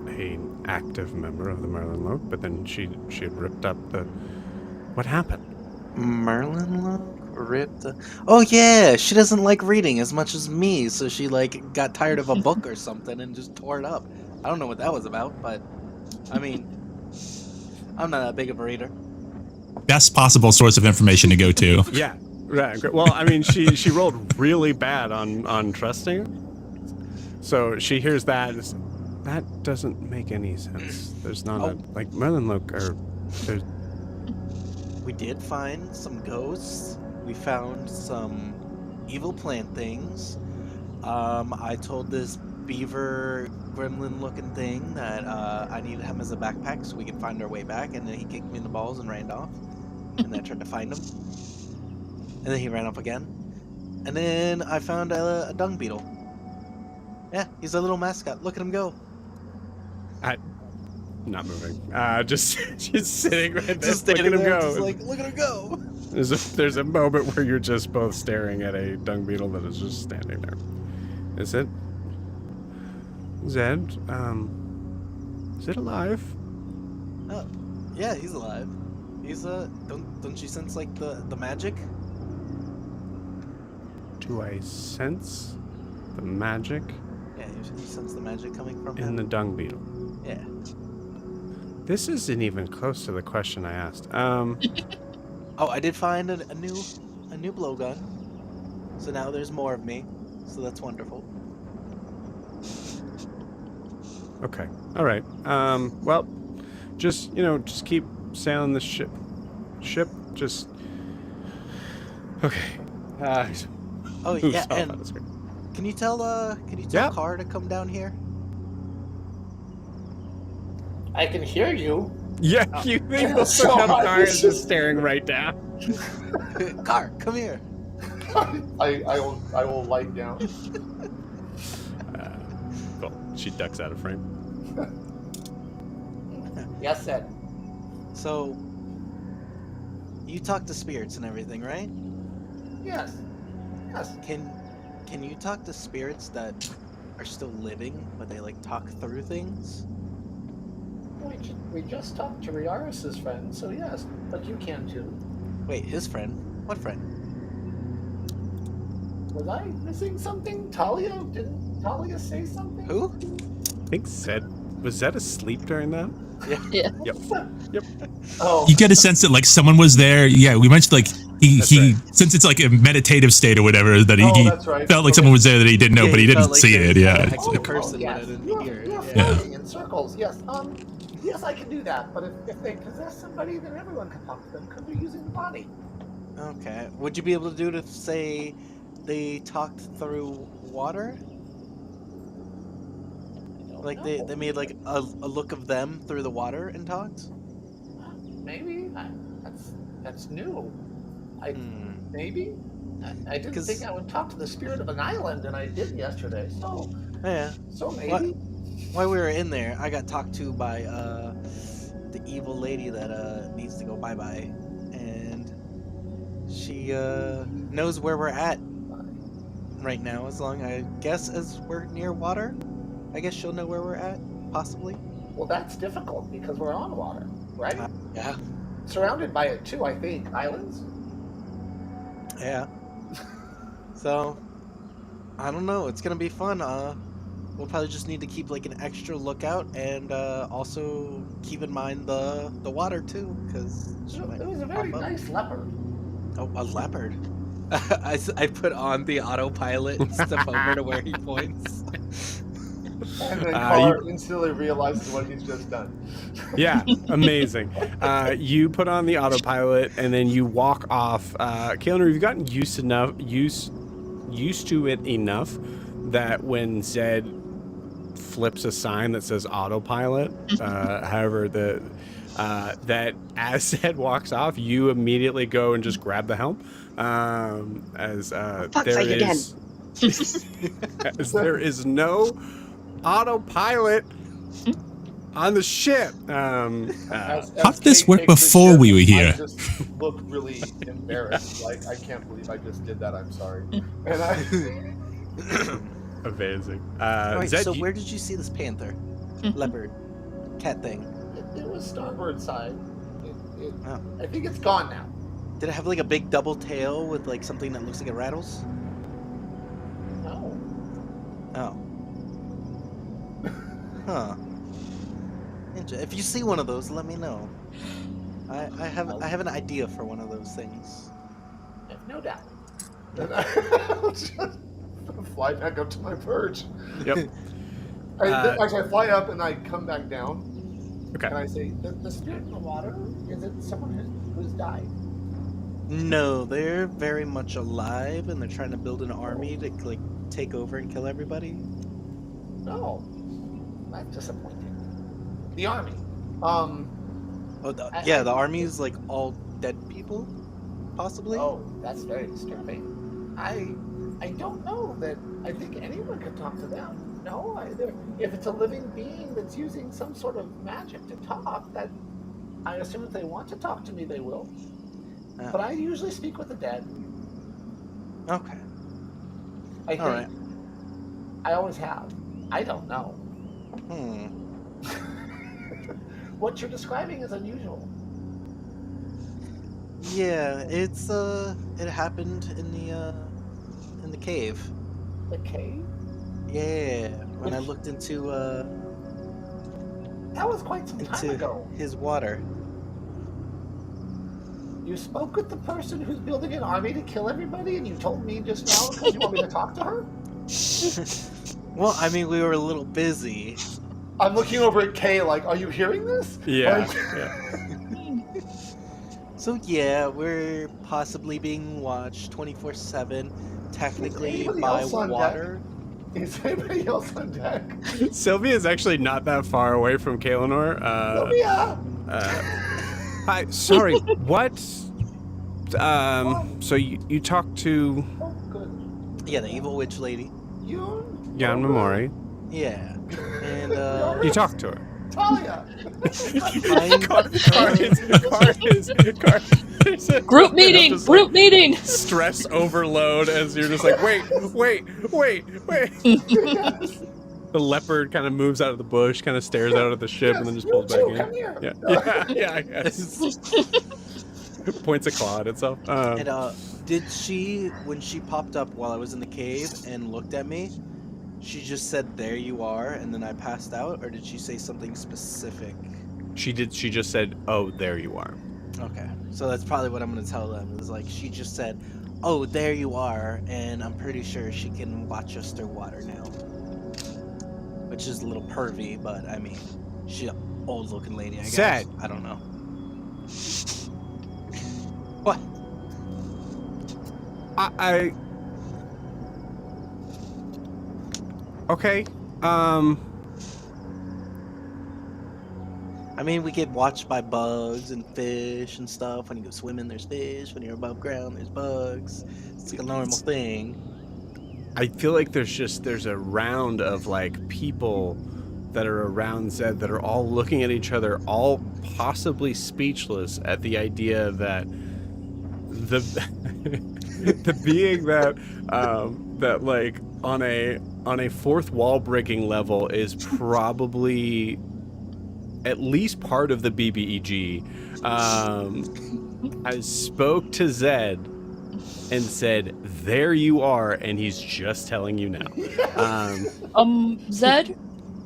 Speaker 1: an active member of the Merlin Loke, but then she had ripped up the... What happened?
Speaker 5: Merlin Loke? Ripped? Oh yeah, she doesn't like reading as much as me, so she like got tired of a book or something and just tore it up. I don't know what that was about, but I mean, I'm not that big of a reader.
Speaker 6: Best possible source of information to go to.
Speaker 1: Yeah, right. Well, I mean, she rolled really bad on trusting, so she hears that. That doesn't make any sense. There's not like Merlin Loke or there's.
Speaker 5: We did find some ghosts. We found some evil plant things. I told this beaver gremlin looking thing that I needed him as a backpack so we could find our way back, and then he kicked me in the balls and ran off. And then I tried to find him. And then he ran off again. And then I found a dung beetle. Yeah, he's a little mascot. Look at him go.
Speaker 1: Not moving. Just sitting right there.
Speaker 5: Just
Speaker 1: Look at him go.
Speaker 5: Just like, look at him go.
Speaker 1: There's a moment where you're just both staring at a dung beetle that is just standing there. Is it? Zed? Is it alive?
Speaker 5: Oh, yeah, he's alive. He's don't you sense like the magic?
Speaker 1: Do I sense the magic?
Speaker 5: Yeah, you sense the magic coming from him?
Speaker 1: In the dung beetle.
Speaker 5: Yeah.
Speaker 1: This isn't even close to the question I asked.
Speaker 5: Oh, I did find a new blowgun. So now there's more of me. So that's wonderful.
Speaker 1: Okay. All right. Well, just keep sailing the ship. Just. Okay.
Speaker 5: Oh yeah, and can you tell Car to come down here?
Speaker 2: I can hear you.
Speaker 1: Yeah, you think the Car is just staring right down?
Speaker 5: Car, come here.
Speaker 2: I will light down.
Speaker 1: Cool. She ducks out of frame.
Speaker 2: Yes, Zed.
Speaker 5: So, you talk to spirits and everything, right?
Speaker 2: Yes. Yes.
Speaker 5: Can you talk to spirits that are still living, but they like talk through things?
Speaker 2: We just talked to Riaris's friend, so yes, but you can too.
Speaker 5: Wait, his friend? What friend?
Speaker 2: Was I missing something? Talia? Didn't Talia say something?
Speaker 5: Who?
Speaker 1: I think was Zed asleep during that?
Speaker 4: Yeah.
Speaker 1: Yep.
Speaker 2: Oh.
Speaker 6: You get a sense that like someone was there. Yeah, we mentioned like he since it's like a meditative state or whatever that he
Speaker 2: that's right.
Speaker 6: felt like someone was there that he didn't know,
Speaker 5: Yeah,
Speaker 6: but he
Speaker 5: he
Speaker 6: didn't
Speaker 5: felt like
Speaker 6: see
Speaker 5: there
Speaker 6: it.
Speaker 5: was
Speaker 6: Yeah.
Speaker 5: an
Speaker 6: It's
Speaker 5: actual
Speaker 6: like-
Speaker 5: person,
Speaker 2: yes.
Speaker 5: but I didn't
Speaker 2: You're
Speaker 5: hear it.
Speaker 2: you're
Speaker 5: Yeah.
Speaker 2: floating in circles. Yes. Yes, I can do that. But if they possess somebody, then everyone can talk to them because they're using the body.
Speaker 5: Okay. Would you be able to do it if, say, they talked through water? Like they made like a look of them through the water and talked?
Speaker 2: Maybe that's new. Maybe I didn't
Speaker 5: 'Cause-
Speaker 2: think I would talk to the spirit of an island, and I did yesterday. So
Speaker 5: Yeah.
Speaker 2: maybe.
Speaker 5: While we were in there, I got talked to by the evil lady that needs to go bye-bye, and she knows where we're at right now. As long I guess as we're near water, I guess she'll know where we're at, possibly.
Speaker 2: Well, that's difficult because we're on water, right?
Speaker 5: Yeah.
Speaker 2: Surrounded by it too, I think. Islands.
Speaker 5: Yeah. So, I don't know. It's gonna be fun. We'll probably just need to keep like an extra lookout, and also keep in mind the water too, because
Speaker 2: It was a very nice leopard.
Speaker 5: Oh, a leopard. I put on the autopilot and step over to where he points.
Speaker 2: And then Carr instantly realizes what he's just done.
Speaker 1: Yeah, amazing. You put on the autopilot and then you walk off. Kaelner, you've gotten used to it enough that when Zed flips a sign that says autopilot, however, that as Zed walks off, you immediately go and just grab the helm. As there is no autopilot on the ship.
Speaker 6: How did this work before we were here?
Speaker 2: I just look really embarrassed. Like, I can't believe I just did that. I'm sorry. And
Speaker 1: Amazing.
Speaker 5: Alright,
Speaker 1: Zed,
Speaker 5: so where did you see this panther? Leopard? Cat thing?
Speaker 2: it was starboard side.
Speaker 5: Oh.
Speaker 2: I think it's gone now.
Speaker 5: Did it have like a big double tail with like something that looks like it rattles?
Speaker 2: No.
Speaker 5: Oh. Huh. If you see one of those, let me know. I have an idea for one of those things.
Speaker 2: I have no doubt. And I'll just fly back up to my perch.
Speaker 1: Yep.
Speaker 2: Actually, I fly up and I come back down.
Speaker 1: Okay.
Speaker 2: And I say, the spirit in the water, is it someone who's died?
Speaker 5: No, they're very much alive, and they're trying to build an army to like take over and kill everybody.
Speaker 2: No. That's disappointing. The army.
Speaker 5: The army's like all dead people, possibly.
Speaker 2: Oh, that's very disturbing. I don't know that. I think anyone could talk to them. No, if it's a living being that's using some sort of magic to talk, that I assume if they want to talk to me, they will. But I usually speak with the dead.
Speaker 5: Okay.
Speaker 2: I think.
Speaker 5: All right.
Speaker 2: I always have. I don't know. What you're describing is unusual.
Speaker 5: Yeah, it's it happened in the cave.
Speaker 2: The cave?
Speaker 5: Yeah, when I looked into
Speaker 2: That was quite some time ago.
Speaker 5: his water.
Speaker 2: You spoke with the person who's building an army to kill everybody, and you told me just now because you want me to talk to her?
Speaker 5: Well, I mean, we were a little busy.
Speaker 2: I'm looking over at Kay like, are you hearing this?
Speaker 1: Yeah.
Speaker 2: Like,
Speaker 5: So yeah, we're possibly being watched 24/7, technically
Speaker 2: anybody
Speaker 5: by
Speaker 2: else on
Speaker 5: water.
Speaker 2: is anybody else on deck?
Speaker 1: Sylvia is actually not that far away from Kaelenor.
Speaker 2: Sylvia!
Speaker 1: Hi, sorry, what? So you talked to
Speaker 2: Oh, good.
Speaker 5: Yeah, the evil witch lady.
Speaker 2: You?
Speaker 1: Jan Memori.
Speaker 5: Yeah. And
Speaker 1: You talk to her.
Speaker 2: Talia!
Speaker 4: Group meeting! Group meeting!
Speaker 1: Stress overload as you're just like, wait.
Speaker 2: Yes.
Speaker 1: The leopard kind of moves out of the bush, kind of stares out at the ship, and then just pulls back in.
Speaker 2: Come here.
Speaker 1: Yeah, I guess. Points a claw at itself.
Speaker 5: And did she, when she popped up while I was in the cave and looked at me, she just said, "There you are," and then I passed out, or did she say something specific?
Speaker 1: She just said, "Oh, there you are."
Speaker 5: Okay, so that's probably what I'm gonna tell them. Is like she just said, "Oh, there you are," and I'm pretty sure she can watch us through water now, which is a little pervy, but I mean, she's an old-looking lady. I guess.
Speaker 1: Zed.
Speaker 5: I don't know. What?
Speaker 1: I okay.
Speaker 5: I mean, we get watched by bugs and fish and stuff. When you go swimming, there's fish. When you're above ground, there's bugs. It's like a normal thing.
Speaker 1: I feel like there's a round of like people that are around Zed that are all looking at each other, all possibly speechless at the idea that the the being that that like on a fourth wall breaking level is probably at least part of the BBEG has spoke to Zed and said, "There you are," and he's just telling you now.
Speaker 4: Zed,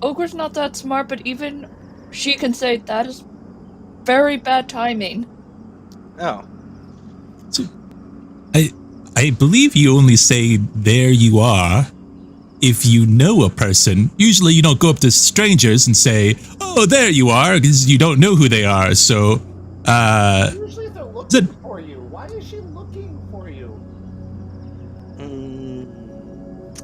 Speaker 4: Ogre's not that smart, but even she can say that is very bad timing.
Speaker 5: Oh.
Speaker 6: So, I believe you only say "there you are" if you know a person. Usually you don't go up to strangers and say, "Oh, there you are," because you don't know who they are. So,
Speaker 2: Usually they're looking for you. Why is she looking for you?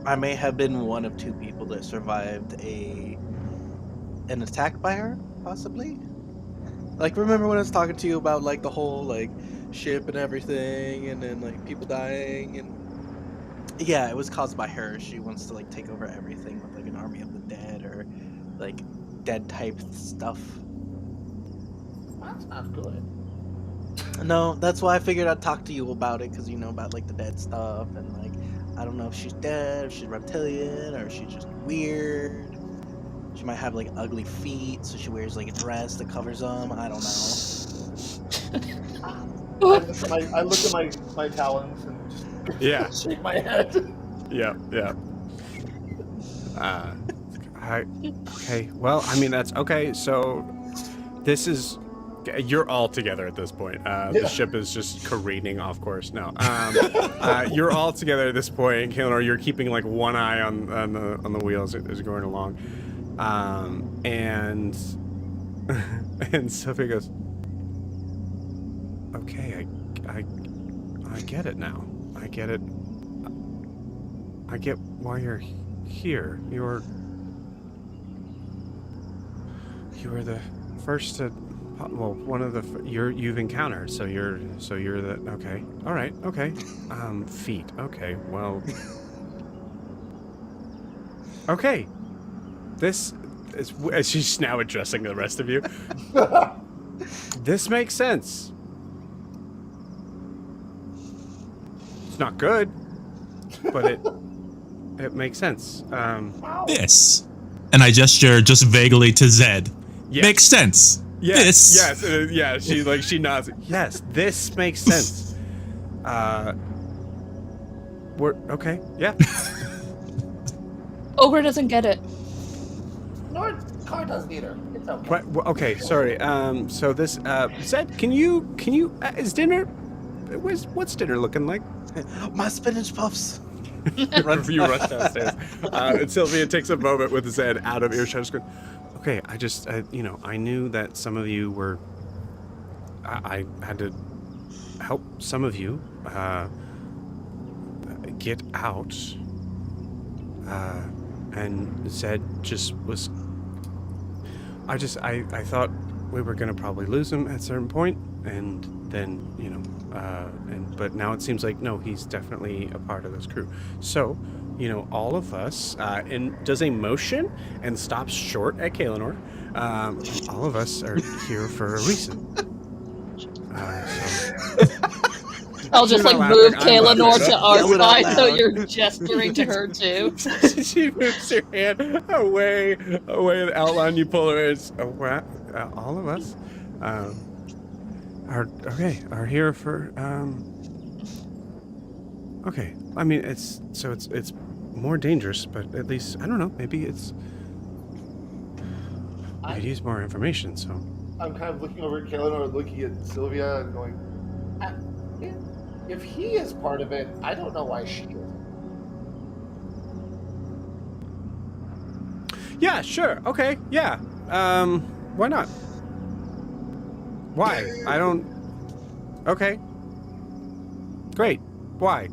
Speaker 5: I may have been one of two people that survived an attack by her, possibly. Like, remember when I was talking to you about like the whole like ship and everything, and then like people dying, and yeah, it was caused by her. She wants to like take over everything with like an army of the dead or like dead type stuff.
Speaker 2: That's not good.
Speaker 5: No, that's why I figured I'd talk to you about it, because you know about like the dead stuff, and like I don't know if she's dead, if she's reptilian, or if she's just weird. She might have like ugly feet, so she wears like a dress that covers them. I don't know.
Speaker 2: I look at my talons and just shake my head.
Speaker 1: Yeah. Okay. Well, I mean that's okay. So this is you're all together at this point. The ship is just careening off course now. You're all together at this point, Kaelinor. You're keeping like one eye on the wheels as you're going along, and Sophie goes, "Okay, I get it now. I get it. I get why you're here. You were the first to, well, one of the you've encountered. So you're the okay. All right. Okay. Feet. Okay. Well. Okay. This is as she's now addressing the rest of you. This makes sense. It's not good, but it makes sense.
Speaker 6: This, and I gesture just vaguely to Zed.
Speaker 1: Yes.
Speaker 6: Makes sense.
Speaker 1: Yes.
Speaker 6: This.
Speaker 1: Yes. She nods. Yes, this makes sense. We're okay. Yeah.
Speaker 4: Ogre doesn't get it.
Speaker 2: Nor Car doesn't either. It's okay.
Speaker 1: Right, well, okay. Sorry. So this Zed, can you is dinner? What's dinner looking like?
Speaker 5: My spinach puffs.
Speaker 1: You rush downstairs. And Sylvia takes a moment with Zed out of earshot. Just going, okay, I just, I knew that some of you were. I had to help some of you get out. And Zed just was. I thought we were gonna probably lose him at a certain point, and then but now it seems like no, he's definitely a part of this crew. So, all of us, and does a motion and stops short at Kaelinor. All of us are here for a reason.
Speaker 4: I'll just
Speaker 1: You're
Speaker 4: like
Speaker 1: not
Speaker 4: move
Speaker 1: laughing, I'm
Speaker 4: Kaelinor
Speaker 1: laughing.
Speaker 4: to our
Speaker 5: Yell it out
Speaker 4: side so
Speaker 5: loud.
Speaker 4: you're gesturing to her too.
Speaker 1: She moves her hand away the outline. You pull her. It's all of us are here for okay. I mean, it's more dangerous, but at least I don't know. Maybe I could use more information. So
Speaker 2: I'm kind of looking over at Kaelinor, looking at Sylvia, and going, if he is part of it, I don't know why she is.
Speaker 1: yeah, sure, okay, yeah. Why not? Why? I don't. Okay. Great. Why?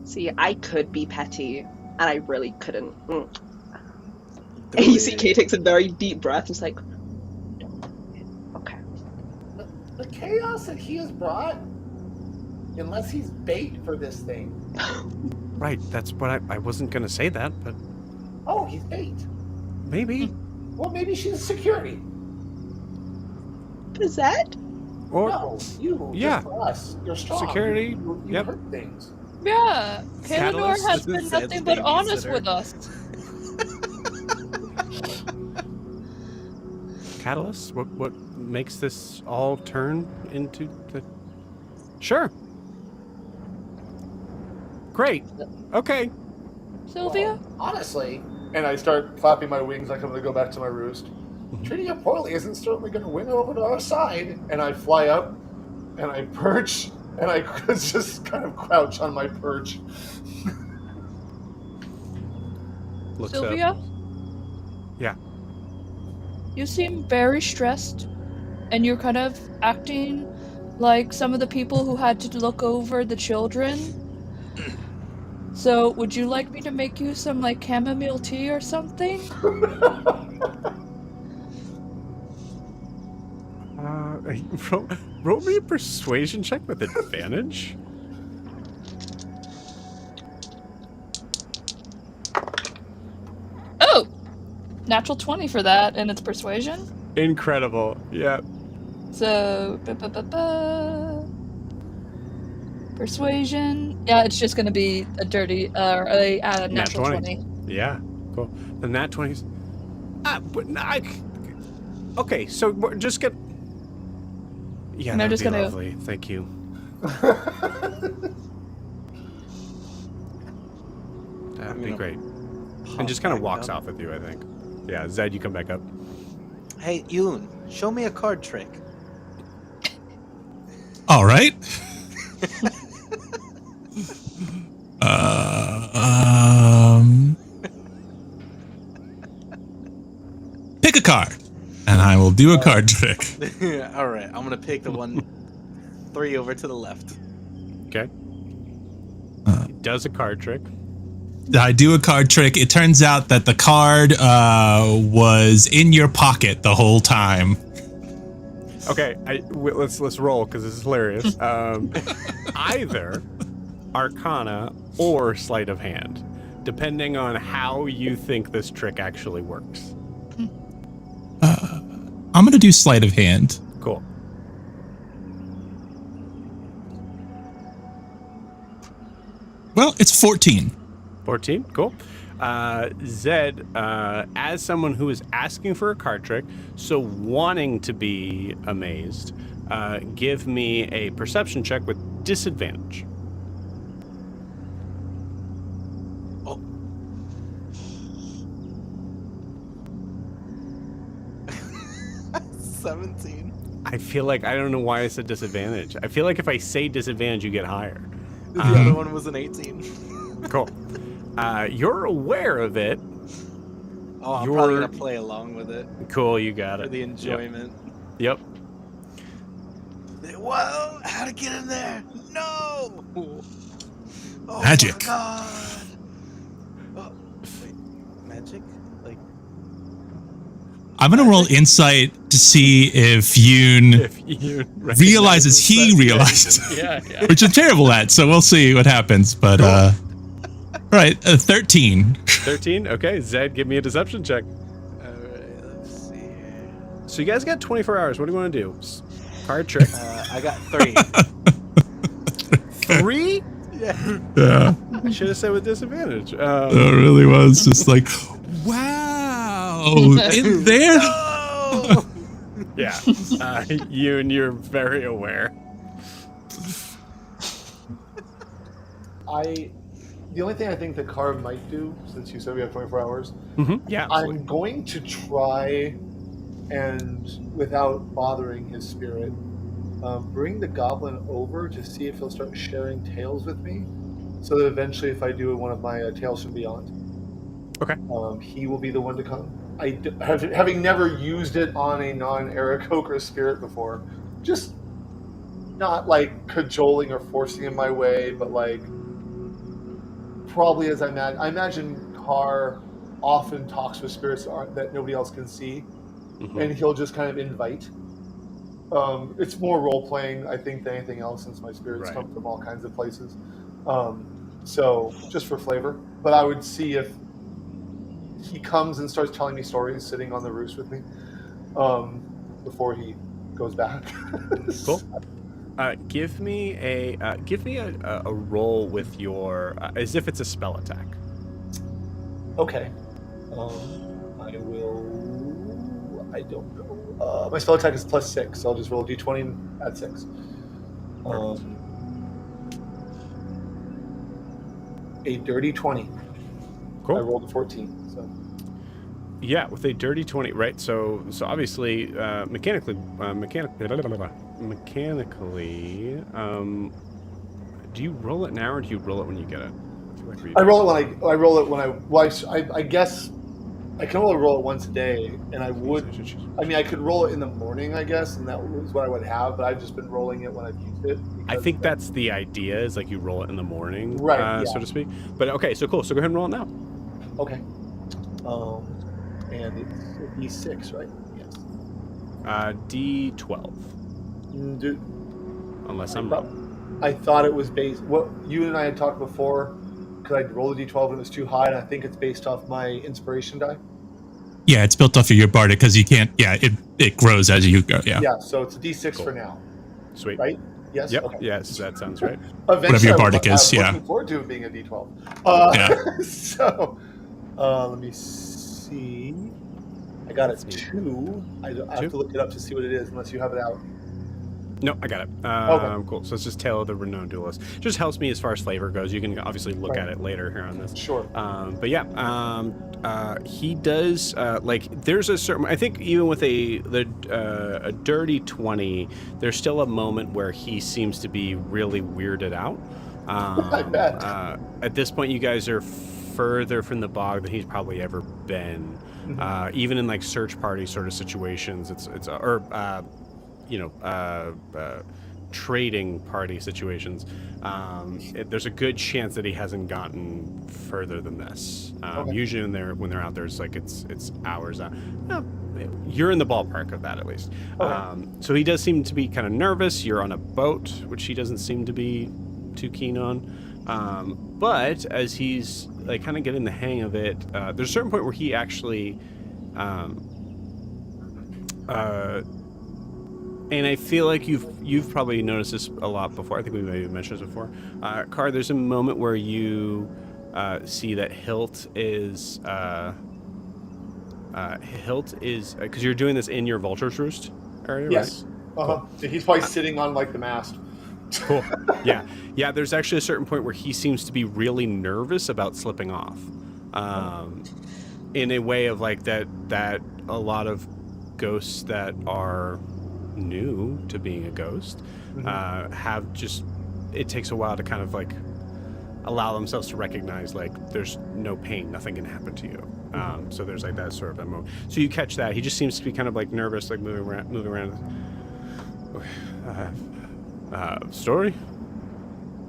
Speaker 3: See, I could be petty, and I really couldn't. And you see Kay takes a very deep breath and is like, okay.
Speaker 2: The chaos that he has brought, unless he's bait for this thing.
Speaker 1: Right, that's what I wasn't gonna say that, but
Speaker 2: Oh, he's bait.
Speaker 1: maybe.
Speaker 2: Well, maybe she's security.
Speaker 3: Is that?
Speaker 1: Or
Speaker 2: No, you.
Speaker 1: Yeah.
Speaker 2: Just for us. You're strong.
Speaker 1: Security,
Speaker 2: You
Speaker 1: yep.
Speaker 2: hurt things.
Speaker 4: Yeah, Kaelinor
Speaker 5: Catalyst
Speaker 4: has
Speaker 5: is
Speaker 4: been
Speaker 5: Zed's
Speaker 4: nothing but honest
Speaker 5: babysitter.
Speaker 4: with us.
Speaker 1: catalyst? What makes this all turn into the... Sure. Great. Okay.
Speaker 4: Sylvia?
Speaker 2: Well, honestly, and I start flapping my wings like I'm going to go back to my roost. Treating you poorly isn't certainly going to win over to our side. And I fly up, and I perch, and I just kind of crouch on my perch.
Speaker 1: Looks
Speaker 4: Sylvia?
Speaker 1: up. Yeah.
Speaker 4: You seem very stressed, and you're kind of acting like some of the people who had to look over the children. So, would you like me to make you some, like, chamomile tea or something?
Speaker 1: Roll me a persuasion check with advantage.
Speaker 4: Oh! Natural 20 for that, and it's persuasion.
Speaker 1: Incredible. Yeah.
Speaker 4: So, persuasion. Yeah, it's just gonna be a dirty, a natural 20.
Speaker 1: Yeah. Cool. The nat 20s. Okay, so we're just get. Yeah,
Speaker 4: And they're
Speaker 1: that'd
Speaker 4: just
Speaker 1: be
Speaker 4: gonna-
Speaker 1: lovely. Thank you. That'd be great. And just kind of walks off with you, I think. Yeah, Zed, you come back up.
Speaker 5: Hey, Yoon, show me a card trick.
Speaker 6: All right. Pick a card, and I will do a card trick.
Speaker 5: All right, I'm gonna pick the one 3 over to the left.
Speaker 1: Okay. He does a card trick.
Speaker 6: I do a card trick. It turns out that the card was in your pocket the whole time.
Speaker 1: Okay, let's roll because this is hilarious. Either Arcana or Sleight of Hand, depending on how you think this trick actually works.
Speaker 6: I'm gonna do sleight of hand.
Speaker 1: Cool.
Speaker 6: Well, it's 14.
Speaker 1: 14, cool. Zed, as someone who is asking for a card trick, so wanting to be amazed, give me a perception check with disadvantage.
Speaker 5: Oh. $17.
Speaker 1: I feel like, I don't know why it's a disadvantage. I feel like if I say disadvantage, you get higher.
Speaker 5: The other one was an 18.
Speaker 1: Cool. You're aware of it.
Speaker 5: Oh, I'm probably gonna play along with it
Speaker 1: Cool, you got
Speaker 5: for
Speaker 1: it.
Speaker 5: the enjoyment.
Speaker 1: Yep.
Speaker 5: Whoa! How to get in there? No! Oh
Speaker 6: Magic.
Speaker 5: My God. Oh, wait, magic? Like
Speaker 6: I'm gonna roll insight to see if Yoon
Speaker 1: If you
Speaker 6: realizes he realizes,
Speaker 1: Yeah, yeah.
Speaker 6: which I'm terrible at. So we'll see what happens. But all right, 13.
Speaker 1: 13. Okay, Zed, give me a deception check.
Speaker 5: All right, let's see.
Speaker 1: So you guys got 24 hours. What do you want to do? Card trick.
Speaker 5: I got 3.
Speaker 1: 3?
Speaker 6: Yeah,
Speaker 1: I should have said with disadvantage.
Speaker 6: it really was just like, wow, in there.
Speaker 1: Yeah, you and you're very aware.
Speaker 7: The only thing I think that Carr might do, since you said we have 24 hours,
Speaker 1: Yeah, absolutely.
Speaker 7: I'm going to try and, without bothering his spirit, bring the goblin over to see if he'll start sharing tales with me, so that eventually, if I do one of my Tales from Beyond,
Speaker 1: Okay.
Speaker 7: He will be the one to come. Having never used it on a non-Aarakocra spirit before, just not like cajoling or forcing him my way, but like probably as I imagine Carr often talks with spirits that nobody else can see, and he'll just kind of invite. It's more role playing, I think, than anything else, since my spirits come from all kinds of places. So just for flavor, but I would see if he comes and starts telling me stories sitting on the roost with me before he goes back.
Speaker 1: Cool. Give me a roll with your as if it's a spell attack.
Speaker 7: Okay. I will. I don't know. My spell attack is +6, so I'll just roll a d20 and add 6. A dirty 20.
Speaker 1: Cool.
Speaker 7: I rolled a 14. So.
Speaker 1: Yeah, with a dirty 20, right? So obviously, mechanically, do you roll it now or do you roll it when you get it?
Speaker 7: I roll it when I guess I can only roll it once a day, and I could roll it in the morning, I guess, and that was what I would have, but I've just been rolling it when I've used it.
Speaker 1: I think that's the idea, is like you roll it in the morning,
Speaker 7: right,
Speaker 1: so to speak. But okay, so cool. So go ahead and roll it now.
Speaker 7: Okay. And it's a D6, right? Yes.
Speaker 1: D12. Unless I'm wrong.
Speaker 7: I thought it was based. What you and I had talked before, because I rolled a D12 and it was too high, and I think it's based off my inspiration die.
Speaker 6: Yeah, it's built off of your bardic because you can't. Yeah, it grows as you go. Yeah.
Speaker 7: Yeah, so it's a D6 for now.
Speaker 1: Sweet.
Speaker 7: Right? Yes.
Speaker 1: Yep.
Speaker 7: Okay.
Speaker 1: Yes, that sounds right.
Speaker 6: Whatever your bardic is.
Speaker 7: I'm
Speaker 6: Yeah.
Speaker 7: looking forward to it being a D12.
Speaker 6: Yeah.
Speaker 7: So, let me see. I got it 2. I have to look it up to see what it is, unless you have it out.
Speaker 1: No, I got it.
Speaker 7: Okay.
Speaker 1: Cool. So it's just Tale of the Renowned Duelist. Just helps me as far as flavor goes. You can obviously look at it later here on this.
Speaker 7: Sure.
Speaker 1: But yeah, he does there's a certain. I think even with a dirty 20, there's still a moment where he seems to be really weirded out.
Speaker 7: I bet.
Speaker 1: At this point, you guys are further from the bog than he's probably ever been. Even in like search party sort of situations, trading party situations, there's a good chance that he hasn't gotten further than this. Usually when they're out there, it's like it's hours out. You're in the ballpark of that at least. So he does seem to be kind of nervous. You're on a boat, which he doesn't seem to be too keen on. But as he's like kind of getting the hang of it, there's a certain point where he actually and I feel like you've probably noticed this a lot before. I think we maybe mentioned this before. Carr, there's a moment where you see that Hilt is because you're doing this in your vulture's roost area,
Speaker 7: Yes.
Speaker 1: right?
Speaker 7: Cool. So he's probably sitting on like the mast.
Speaker 1: Cool. Yeah. There's actually a certain point where he seems to be really nervous about slipping off, in a way of like that a lot of ghosts that are new to being a ghost have just, it takes a while to kind of like allow themselves to recognize like there's no pain, nothing can happen to you. So there's like that sort of a moment. So you catch that he just seems to be kind of like nervous, like moving around. Story.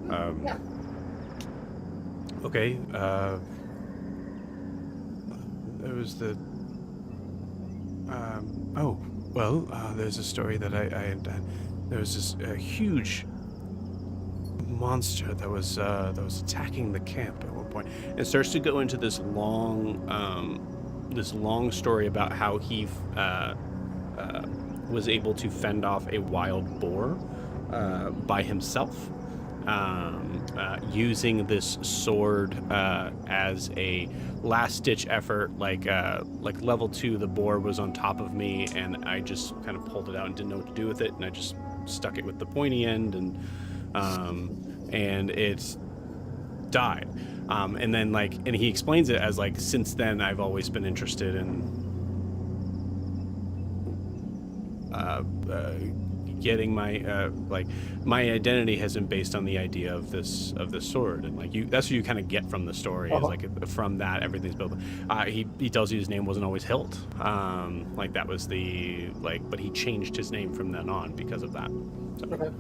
Speaker 7: Yeah.
Speaker 1: Okay. There was the. Well, there's a story that there was this huge monster that was attacking the camp at one point. It starts to go into this long story about how he was able to fend off a wild boar by himself, using this sword as a last-ditch effort. Like level 2, the boar was on top of me, and I just kind of pulled it out and didn't know what to do with it, and I just stuck it with the pointy end, and it died. And then and he explains it as since then I've always been interested in getting my my identity has been based on the idea of this sword, and that's what you kind of get from the story. Is from that everything's built. He tells you his name wasn't always Hilt. That was the but he changed his name from then on because of that. So.
Speaker 7: Okay.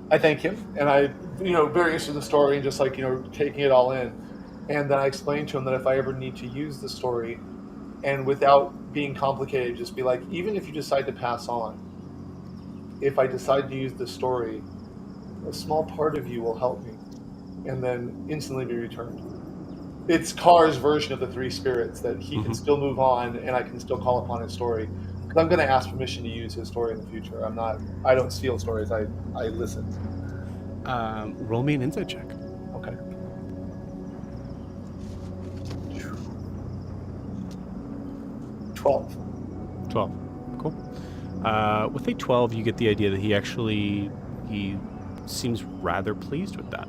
Speaker 7: I thank him, and I very interested in the story and just taking it all in, and then I explained to him that if I ever need to use the story, and without being complicated, just be like, even if you decide to pass on, if I decide to use the story, a small part of you will help me, and then instantly be returned. It's Carr's version of the 3 spirits, that he can still move on, and I can still call upon his story. Because I'm going to ask permission to use his story in the future. I don't steal stories. I listen.
Speaker 1: Roll me an insight check.
Speaker 7: Okay. $12.
Speaker 1: Cool. With a 12, you get the idea that he seems rather pleased with that.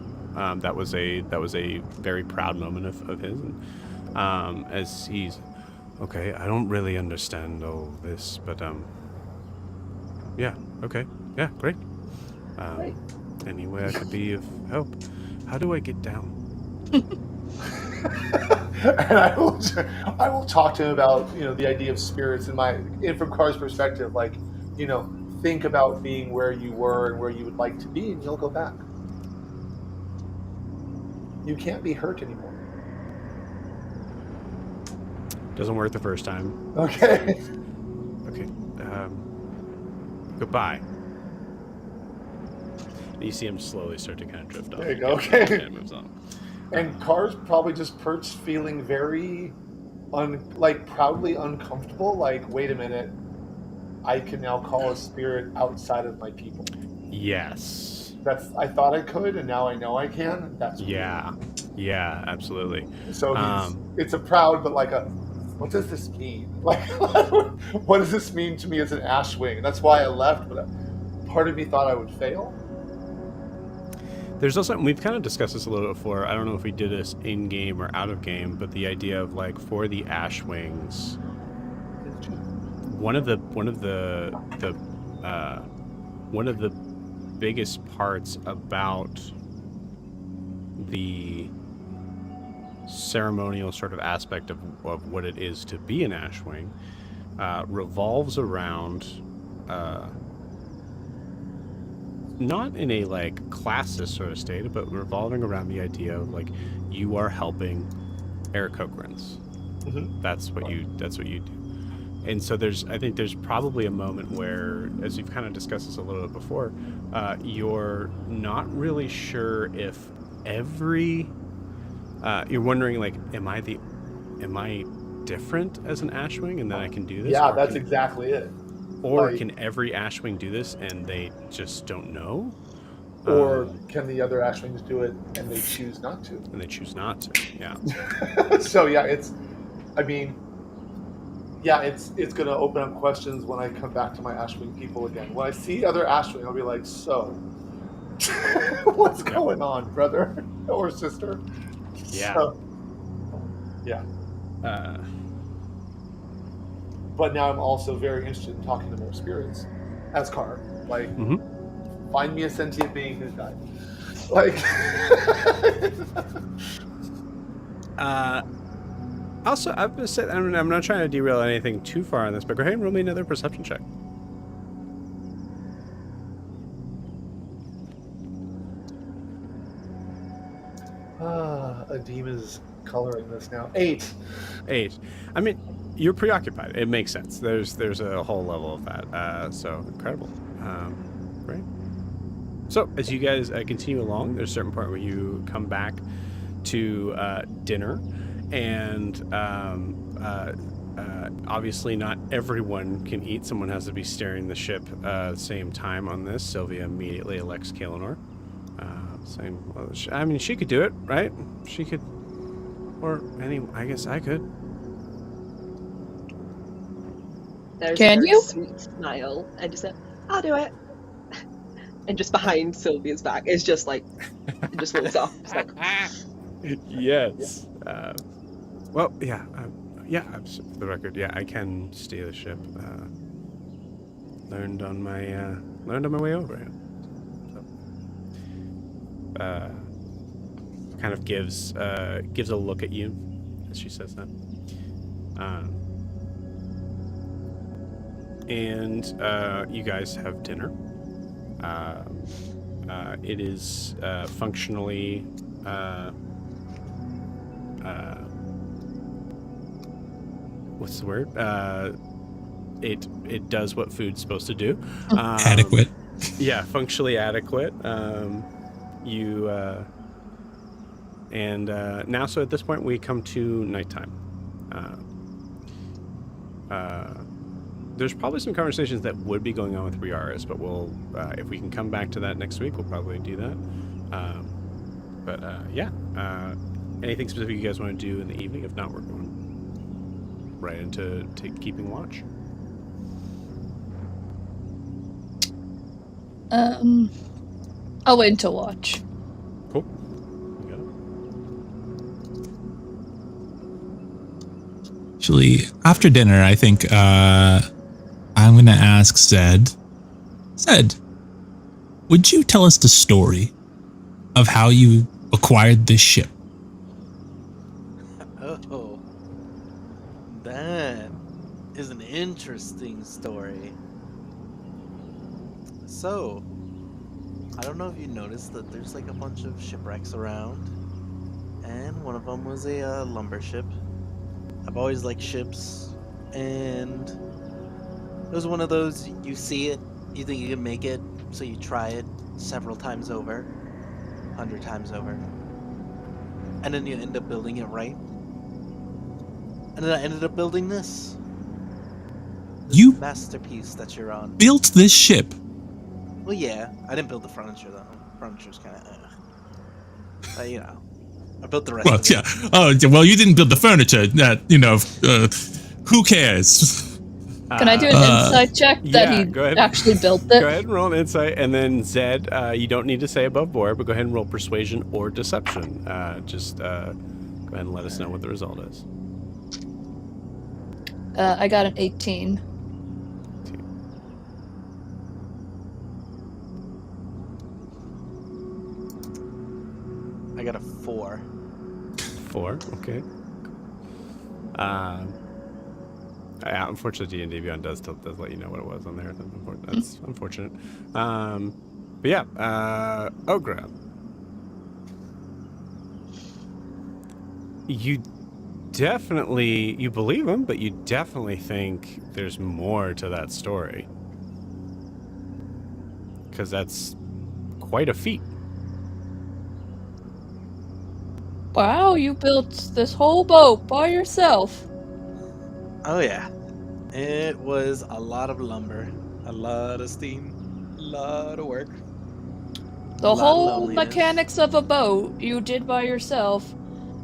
Speaker 1: That was a very proud moment of his, and as he's okay. I don't really understand all this, but yeah, okay, yeah, great.
Speaker 2: Great.
Speaker 1: Any way I could be of help? How do I get down?
Speaker 7: And I will talk to him about the idea of spirits and from Carr's perspective, think about being where you were and where you would like to be, and you'll go back. You can't be hurt anymore.
Speaker 1: Doesn't work the first time.
Speaker 7: Okay.
Speaker 1: Okay. Goodbye. And you see him slowly start to kind of drift off.
Speaker 7: There you go. Okay.
Speaker 1: And moves on.
Speaker 7: And Carr's probably just perched, feeling very, proudly uncomfortable. Wait a minute, I can now call a spirit outside of my people.
Speaker 1: Yes.
Speaker 7: I thought I could, and now I know I can. That's
Speaker 1: yeah, absolutely.
Speaker 7: So it's a proud, but what does this mean? What does this mean to me as an Ashwing? That's why I left, but part of me thought I would fail.
Speaker 1: There's also, and we've kind of discussed this a little before. I don't know if we did this in game or out of game, but the idea of for the Ashwings, one of the biggest parts about the ceremonial sort of aspect of what it is to be an Ashwing revolves around not in a classist sort of state, but revolving around the idea of you are helping Aarakocrans. That's what you do. And so I think there's probably a moment where, as you've kind of discussed this a little bit before, you're not really sure if you're wondering am I different as an Ashwing and then I can do this?
Speaker 7: Yeah, that's exactly it.
Speaker 1: Or can every Ashwing do this and they just don't know?
Speaker 7: Or can the other Ashwings do it and they choose not to?
Speaker 1: And they choose not to, yeah.
Speaker 7: So yeah, it's going to open up questions when I come back to my Ashwing people again. When I see other Ashwing, I'll be like, so, what's going on, brother or sister?
Speaker 1: Yeah.
Speaker 7: So, yeah. But now I'm also very interested in talking to more spirits, as Carr. Find me a sentient being who's died.
Speaker 1: Also, I'm going to say, I'm not trying to derail anything too far on this, but go ahead and roll me another perception check.
Speaker 7: Adema's coloring this now. 8.
Speaker 1: I mean, you're preoccupied. It makes sense. There's a whole level of that. So incredible. Great. So as you guys continue along, there's a certain point where you come back to dinner, and obviously not everyone can eat. Someone has to be steering the ship at the same time on this. Sylvia immediately elects Kaelinor. Saying, well, I mean, she could do it, right? She could, or I guess I could.
Speaker 3: There's
Speaker 4: Can
Speaker 3: a very
Speaker 4: you?
Speaker 3: sweet smile, and just said, "I'll do it." And just behind Sylvia's back is just like, it just walks off. It's like,
Speaker 1: Yes. Well, yeah. Yeah, for the record, yeah, I can steer the ship. Learned on my way over here. So, kind of gives a look at you as she says that. And you guys have dinner. It is functionally what's the word? It does what food's supposed to do.
Speaker 6: Adequate.
Speaker 1: Yeah, functionally adequate. You and now, so at this point, we come to nighttime. There's probably some conversations that would be going on with Riaris, but we'll, if we can come back to that next week, we'll probably do that. Yeah. Anything specific you guys want to do in the evening? If not, we're going right into keeping watch.
Speaker 4: I'll wait until watch.
Speaker 1: Cool. You got it.
Speaker 6: Actually, after dinner, I think I'm going to ask Zed. Zed, would you tell us the story of how you acquired this ship?
Speaker 5: Oh, that is an interesting story. So, I don't know if you noticed that there's like a bunch of shipwrecks around, and one of them was a lumber ship. I've always liked ships, and it was one of those, you see it, you think you can make it, so you try it several times over, 100 times over, and then you end up building it right. And then I ended up building this.
Speaker 6: You
Speaker 5: Masterpiece that you're on.
Speaker 6: built this ship.
Speaker 5: Well, yeah, I didn't build the furniture though. Furniture's kind of, you know, I built the rest
Speaker 6: Well,
Speaker 5: of it.
Speaker 6: yeah. Oh, well, you didn't build the furniture. That, who cares?
Speaker 4: Can I do an insight check that
Speaker 1: yeah,
Speaker 4: he
Speaker 1: go ahead.
Speaker 4: actually built it?
Speaker 1: Go ahead and roll an insight, and then Zed, you don't need to say above board, but go ahead and roll persuasion or deception. Just go ahead and let us know what the result is.
Speaker 4: I got an 18.
Speaker 5: I got a 4.
Speaker 1: 4, okay. Yeah, unfortunately, D&D Beyond does let you know what it was on there. That's unfortunate. But yeah, Ogra. You believe him, but you definitely think there's more to that story. Because that's quite a feat.
Speaker 4: Wow, you built this whole boat by yourself.
Speaker 5: Oh yeah, it was a lot of lumber, a lot of steam, a lot of work.
Speaker 4: The
Speaker 5: A lot of
Speaker 4: whole
Speaker 5: loneliness.
Speaker 4: mechanics of a boat you did by yourself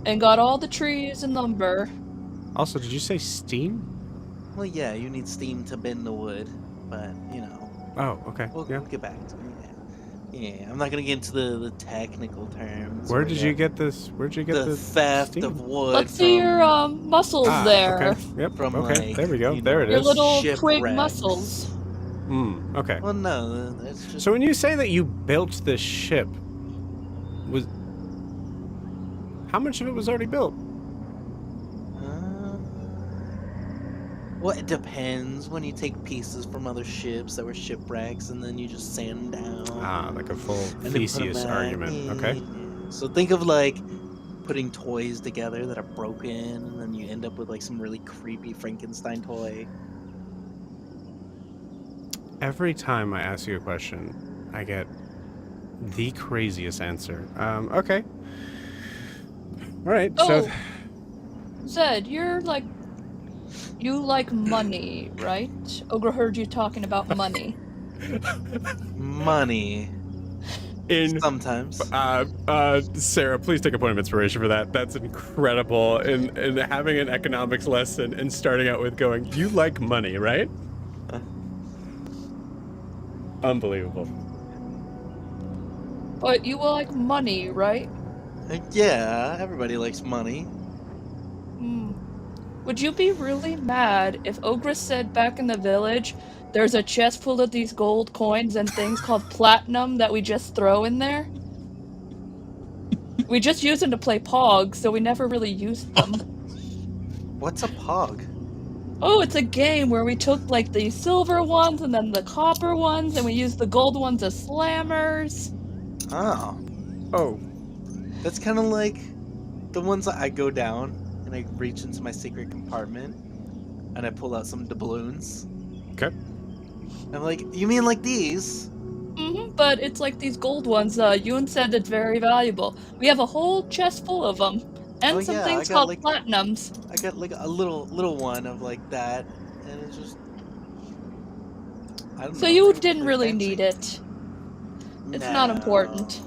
Speaker 4: and got all the trees and lumber.
Speaker 1: Also, did you say steam?
Speaker 5: Well, yeah, you need steam to bend the wood, but you know,
Speaker 1: Oh, okay.
Speaker 5: we'll get back to it. Yeah, I'm not gonna get into the technical terms.
Speaker 1: Where
Speaker 5: or
Speaker 1: did you get this? Where'd you get
Speaker 5: the
Speaker 1: this
Speaker 5: theft
Speaker 1: steam?
Speaker 5: of wood?
Speaker 4: Let's see your muscles there.
Speaker 1: Okay. Yep.
Speaker 5: From,
Speaker 1: okay.
Speaker 5: like,
Speaker 1: There we go.
Speaker 5: you
Speaker 1: There
Speaker 5: know,
Speaker 1: it
Speaker 4: Your
Speaker 1: is.
Speaker 4: little twig
Speaker 5: Shipwrecks.
Speaker 4: muscles.
Speaker 1: Okay.
Speaker 5: Well, no, it's just
Speaker 1: So when you say that you built this ship, was how much of it was already built?
Speaker 5: Well, it depends. When you take pieces from other ships that were shipwrecks, and then you just sand them down.
Speaker 1: Like a full
Speaker 5: and then put 'em
Speaker 1: Theseus
Speaker 5: back.
Speaker 1: argument.
Speaker 5: Yeah,
Speaker 1: Okay.
Speaker 5: yeah. So think of like putting toys together that are broken, and then you end up with like some really creepy Frankenstein toy.
Speaker 1: Every time I ask you a question, I get the craziest answer. Okay. All right.
Speaker 4: Oh,
Speaker 1: So,
Speaker 4: Zed, you like money, right? Ogre heard you talking about money.
Speaker 5: Money.
Speaker 1: in
Speaker 5: Sometimes.
Speaker 1: Sarah, please take a point of inspiration for that. That's incredible. In having an economics lesson and starting out with going, you like money, right? Unbelievable.
Speaker 4: But you like money, right?
Speaker 5: Yeah, everybody likes money.
Speaker 4: Hmm. Would you be really mad if Ogre said back in the village there's a chest full of these gold coins and things called platinum that we just throw in there? We just use them to play Pog, so we never really used them.
Speaker 5: What's a pog?
Speaker 4: Oh, it's a game where we took like the silver ones and then the copper ones and we used the gold ones as slammers.
Speaker 5: Oh.
Speaker 1: Oh,
Speaker 5: That's kind of like the ones that I go down and I reach into my secret compartment and I pull out some doubloons.
Speaker 1: okay.
Speaker 5: I'm like, you mean like these?
Speaker 4: But it's like these gold ones. Yoon said it's very valuable. We have a whole chest full of them. And
Speaker 5: Oh,
Speaker 4: some
Speaker 5: yeah,
Speaker 4: things
Speaker 5: I got,
Speaker 4: called
Speaker 5: like-
Speaker 4: platinums.
Speaker 5: I got like a little one of like that, and it's just. I don't
Speaker 4: So
Speaker 5: know,
Speaker 4: you
Speaker 5: they're-
Speaker 4: didn't
Speaker 5: they're
Speaker 4: really
Speaker 5: fancy.
Speaker 4: need it. It's not important.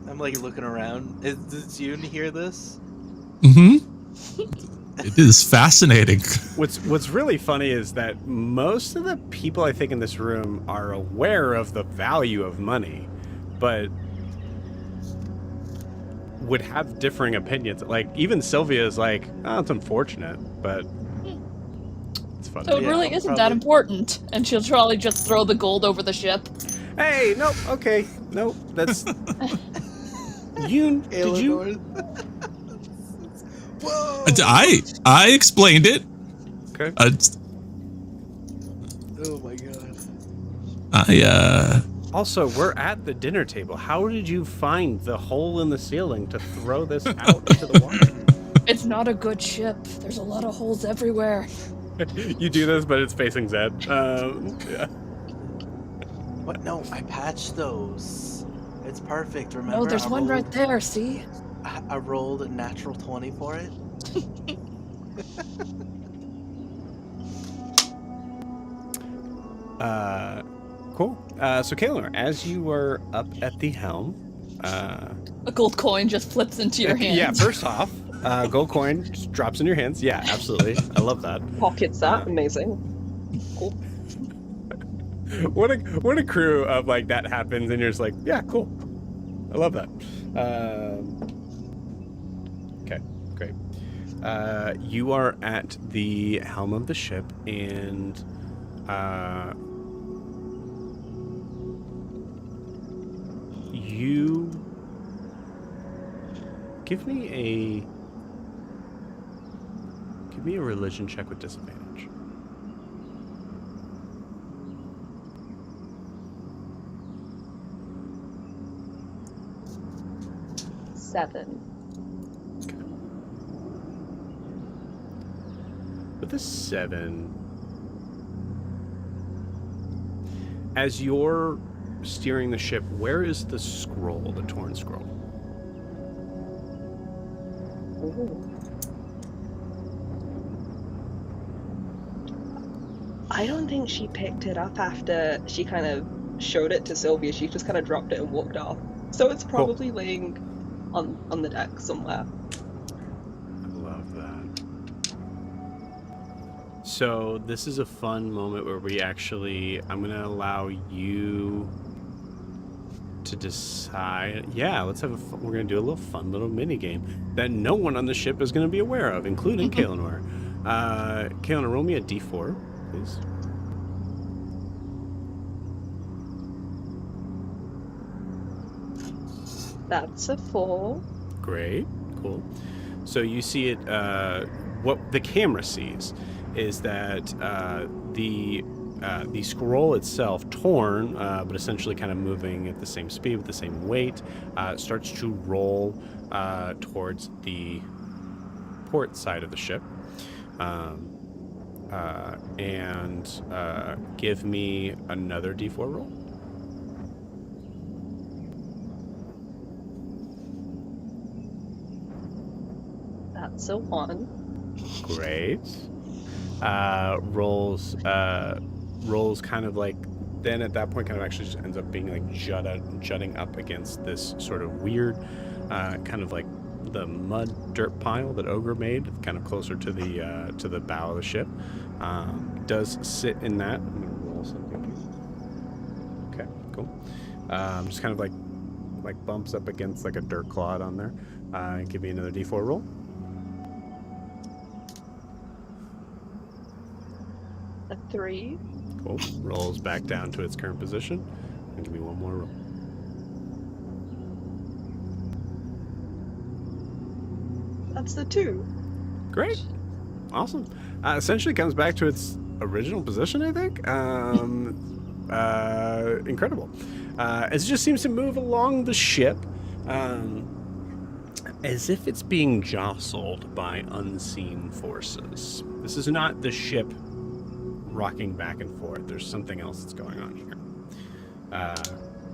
Speaker 5: No. I'm like looking around. Does you hear this?
Speaker 6: It is fascinating.
Speaker 1: What's really funny is that most of the people I think in this room are aware of the value of money, but would have differing opinions. Like even Sylvia is like, oh, it's unfortunate, but it's funny.
Speaker 4: So it
Speaker 5: Yeah,
Speaker 4: really
Speaker 5: I'm
Speaker 4: isn't that
Speaker 5: probably-
Speaker 4: important. And she'll probably just throw the gold over the ship.
Speaker 1: Hey, nope, okay, nope, that's Yoon. Did you?
Speaker 5: Eleanor. Whoa!
Speaker 6: I explained it.
Speaker 1: Okay.
Speaker 5: Oh my god.
Speaker 1: Also, we're at the dinner table. How did you find the hole in the ceiling to throw this out into the water?
Speaker 4: It's not a good ship. There's a lot of holes everywhere.
Speaker 1: You do this, but it's facing Zed. Yeah.
Speaker 5: What? No, I patched those. It's perfect. Remember?
Speaker 4: No, there's
Speaker 5: I
Speaker 4: one right
Speaker 5: rolled-
Speaker 4: there, see?
Speaker 5: I rolled a natural 20 for it.
Speaker 1: Cool. So, Kaelinor, as you were up at the helm,
Speaker 4: A gold coin just flips into your hand.
Speaker 1: yeah, first off, gold coin just drops in your hands. Yeah, absolutely. I love that.
Speaker 3: Pockets that, amazing. Cool.
Speaker 1: What a crew of like that happens, and you're just like, yeah, cool. I love that. Okay, great. You are at the helm of the ship, and you give me a religion check with disadvantage.
Speaker 3: Seven.
Speaker 1: With a 7, as you're steering the ship, where is the scroll, the torn scroll?
Speaker 3: Ooh. I don't think she picked it up after she kind of showed it to Sylvia. She just kind of dropped it and walked off. So it's probably laying on the deck somewhere.
Speaker 1: I love that. So this is a fun moment where we actually, I'm going to allow you to decide. Yeah, let's have we're going to do a little fun little mini game that no one on the ship is going to be aware of, including Kaelinor. Kaelinor, roll me a d4, please.
Speaker 3: That's a 4.
Speaker 1: Great, cool. So you see it, what the camera sees is that the the scroll itself, torn, but essentially kind of moving at the same speed with the same weight, starts to roll towards the port side of the ship. And give me another d4 roll.
Speaker 3: That's a 1.
Speaker 1: Great. Rolls kind of like, then at that point kind of actually just ends up being like jutting up against this sort of weird kind of like the mud dirt pile that Ogre made, kind of closer to the bow of the ship. Does sit in that. I'm gonna roll something. Okay, cool. Just kind of like bumps up against like a dirt clod on there. Give me another d4 roll.
Speaker 3: A 3.
Speaker 1: Cool. Rolls back down to its current position. And give me one more roll.
Speaker 3: That's the 2.
Speaker 1: Great. Awesome. Essentially comes back to its original position, I think. Incredible. As it just seems to move along the ship, as if it's being jostled by unseen forces. This is not the ship rocking back and forth. There's something else that's going on here.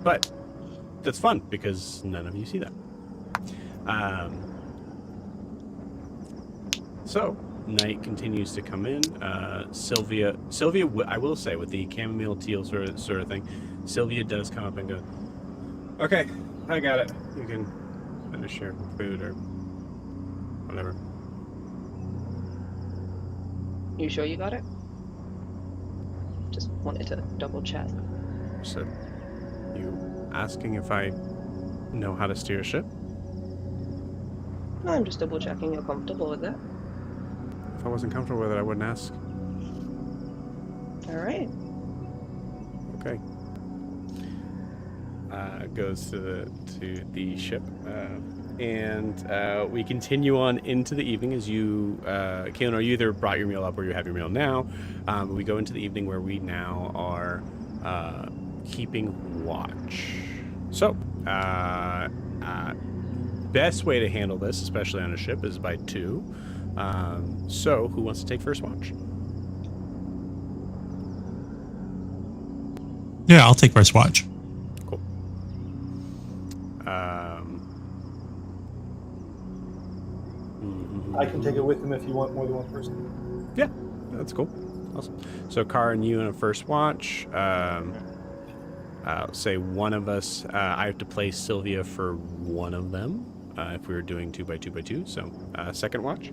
Speaker 1: But that's fun because none of you see that. So night continues to come in. Sylvia, I will say, with the chamomile teal sort of thing, Sylvia does come up and go, "Okay, I got it. You can finish your food or whatever."
Speaker 3: You sure you got it? Just wanted to double check.
Speaker 1: So, you asking if I know how to steer a ship?
Speaker 3: No, I'm just double checking you're comfortable with it.
Speaker 1: If I wasn't comfortable with it, I wouldn't ask.
Speaker 3: All right.
Speaker 1: Okay. Goes to the ship, and we continue on into the evening as you, Kaelan, you either brought your meal up or you have your meal now. We go into the evening where we now are keeping watch. So, best way to handle this, especially on a ship, is by 2. So, who wants to take first watch?
Speaker 6: Yeah, I'll take first watch.
Speaker 1: Cool.
Speaker 7: I can take it with him if you want more than one person.
Speaker 1: Yeah, that's cool. Awesome. So, Car and you in a first watch. Say one of us, I have to play Sylvia for one of them if we were doing 2 by 2 by 2. So, second watch.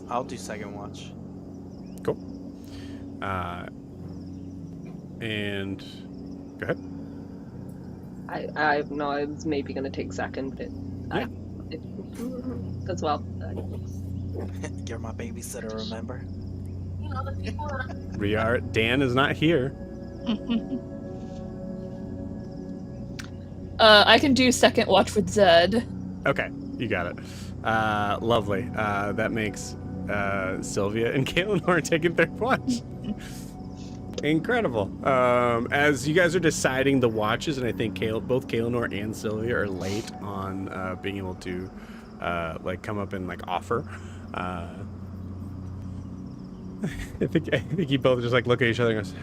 Speaker 5: I'll do second watch.
Speaker 1: Cool. And go ahead.
Speaker 3: I no, I was maybe going to take second, but
Speaker 1: Yeah.
Speaker 3: as well.
Speaker 5: You're my babysitter, remember?
Speaker 1: Dan is not here.
Speaker 4: I can do second watch with Zed.
Speaker 1: Okay, you got it. Lovely. That makes Sylvia and Kaelan are taking third watch. Incredible. As you guys are deciding the watches, and I think both Kaelan and Sylvia are late on being able to come up and offer. I think you both just look at each other and goes,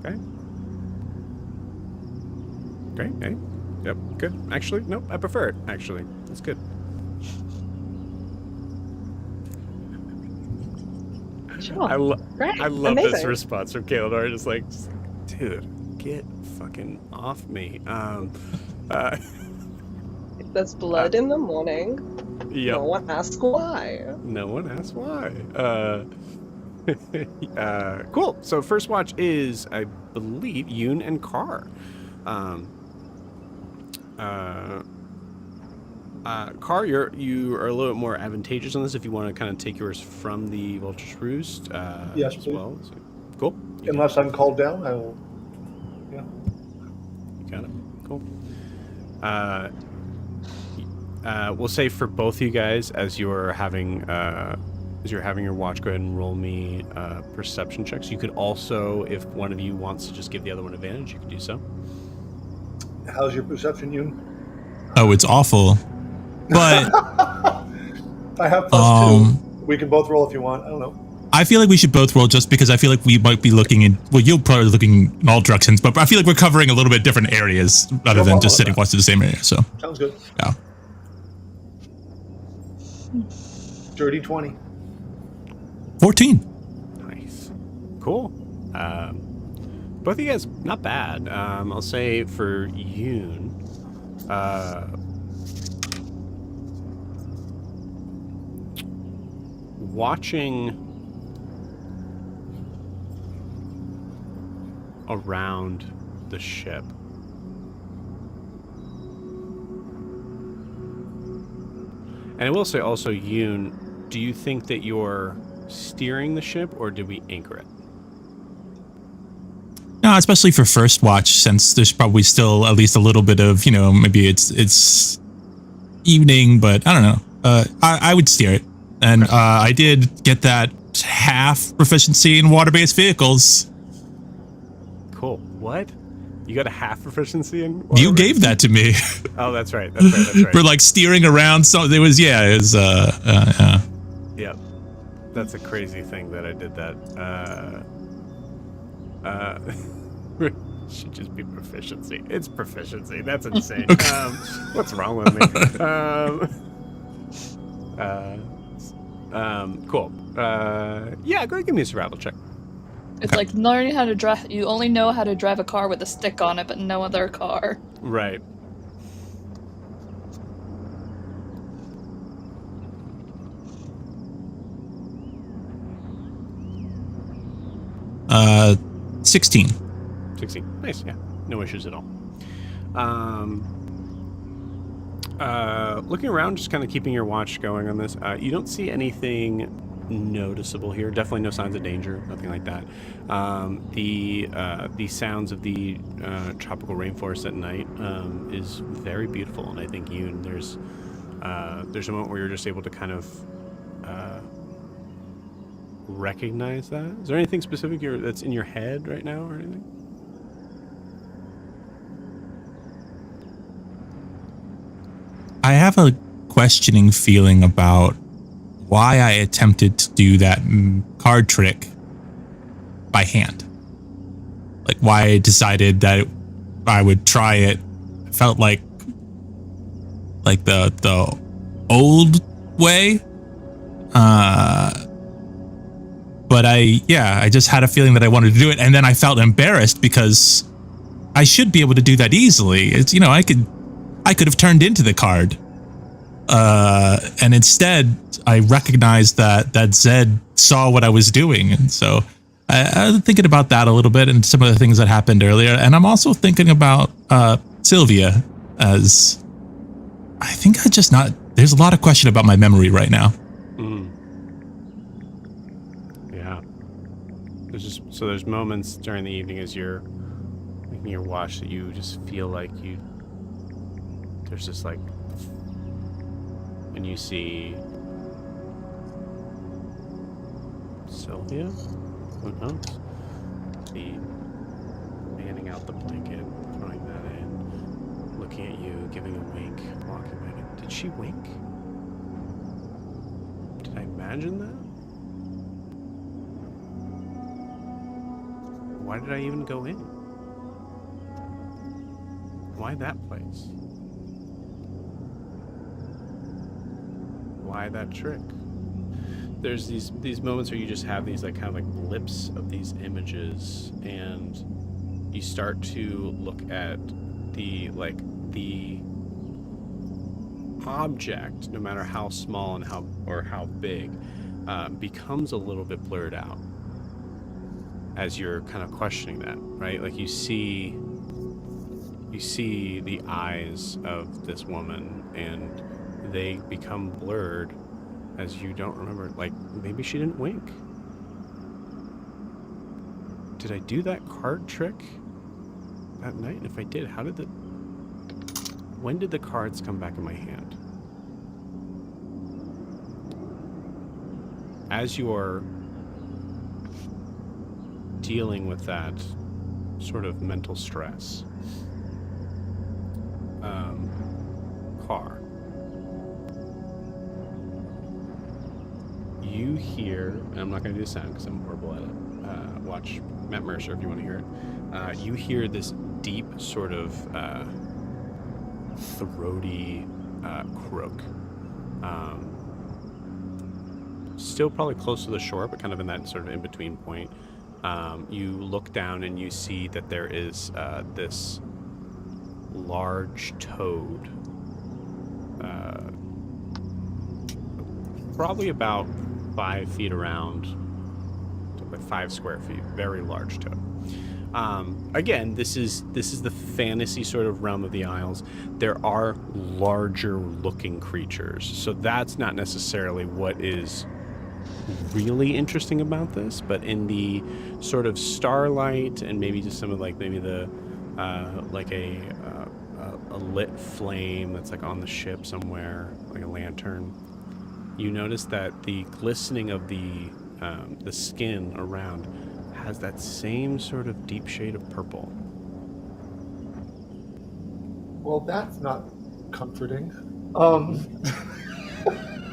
Speaker 1: "Okay, great, hey, yep, good. Actually, no, I prefer it. Actually, it's good."
Speaker 3: Sure.
Speaker 1: I love
Speaker 3: Amazing.
Speaker 1: this response from Kaelan. Just dude, get fucking off me.
Speaker 3: If there's blood in the morning,
Speaker 1: Yep.
Speaker 3: no one asks why.
Speaker 1: No one asks why. Cool. So first watch is, I believe, Yoon and Car. Car, you are a little bit more advantageous on this if you want to kind of take yours from the Vulture's Roost
Speaker 7: Yes,
Speaker 1: as
Speaker 7: please.
Speaker 1: well. So, cool. You
Speaker 7: Unless I'm called down, I will. Yeah.
Speaker 1: got it. Cool. We'll say for both you guys, as you're having as you're having your watch, go ahead and roll me perception checks. You could also, if one of you wants to just give the other one advantage, you could do so.
Speaker 7: How's your perception, Yoon?
Speaker 6: Oh, it's awful. But
Speaker 7: I have +2. We can both roll if you want. I don't know.
Speaker 6: I feel like we should both roll just because I feel like we might be looking in. Well, you'll probably be looking in all directions, but I feel like we're covering a little bit different areas rather than just sitting close to the same area. So
Speaker 7: sounds good.
Speaker 6: Yeah.
Speaker 7: Dirty 20.
Speaker 6: 14.
Speaker 1: Nice. Cool. Both of you guys, not bad. I'll say for Yoon, watching around the ship, and I will say also, Yoon, do you think that you're steering the ship, or did we anchor it?
Speaker 6: No, especially for first watch, since there's probably still at least a little bit of, maybe it's evening, but I don't know. I would steer it. And I did get that half proficiency in water-based vehicles.
Speaker 1: Cool. What? You got a half proficiency in water-based?
Speaker 6: You gave that to me.
Speaker 1: Oh, that's right. That's right.
Speaker 6: For like steering around. So it was,
Speaker 1: Yep. That's a crazy thing that I did that. Should just be proficiency. It's proficiency. That's insane.
Speaker 6: Okay.
Speaker 1: What's wrong with me? Cool. Yeah, go ahead and give me a survival check.
Speaker 4: It's like learning how to drive. You only know how to drive a car with a stick on it, but no other car.
Speaker 1: Right.
Speaker 6: Uh, 16.
Speaker 1: 16. Nice, yeah. No issues at all. Looking around, just kind of keeping your watch going on this, you don't see anything noticeable here. Definitely no signs of danger, nothing like that. The sounds of the tropical rainforest at night is very beautiful, and I think there's a moment where you're just able to kind of recognize that. Is there anything specific that's in your head right now or anything?
Speaker 6: I have a questioning feeling about why I attempted to do that card trick by hand. Like why I decided that I would try it. It felt like the old way. But I just had a feeling that I wanted to do it, and then I felt embarrassed because I should be able to do that easily. It's I could have turned into the card. And instead I recognized that Zed saw what I was doing. And so I was thinking about that a little bit and some of the things that happened earlier. And I'm also thinking about Sylvia, as I think there's a lot of question about my memory right now.
Speaker 1: Yeah. There's moments during the evening as you're making your watch that you just feel like there's just like, and you see Sylvia? Who knows? See handing out the blanket, throwing that in, looking at you, giving a wink, walking back in. Did she wink? Did I imagine that? Why did I even go in? Why that place? Why that trick? There's these moments where you just have these kind of blips of these images, and you start to look at the object, no matter how small and how big, becomes a little bit blurred out as you're kind of questioning that, right? Like you see the eyes of this woman, and they become blurred as you don't remember. Like, maybe she didn't wink. Did I do that card trick that night? And if I did, when did the cards come back in my hand? as you're dealing with that sort of mental stress, Car, you hear, and I'm not going to do the sound because I'm horrible at it. Watch Matt Mercer if you want to hear it. You hear this deep sort of throaty croak. Still probably close to the shore, but kind of in that sort of in-between point. You look down and you see that there is this large toad, probably about 5 feet around, like 5 square feet, very large toad. Again, this is the fantasy sort of realm of the Isles. There are larger looking creatures, so that's not necessarily what is really interesting about this, but in the sort of starlight and maybe just some of like maybe the like a lit flame that's like on the ship somewhere, like a lantern, you notice that the glistening of the skin around has that same sort of deep shade of purple.
Speaker 7: Well, that's not comforting.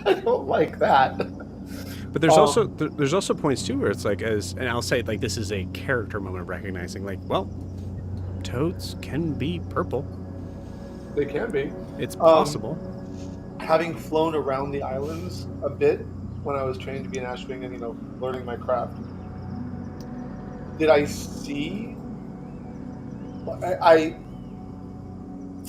Speaker 7: I don't like that.
Speaker 1: But there's also points too where it's like, and I'll say like this is a character moment of recognizing like, well, toads can be purple.
Speaker 7: They can be.
Speaker 1: It's possible.
Speaker 7: Having flown around the islands a bit when I was trained to be an Ashwing and learning my craft, did I see?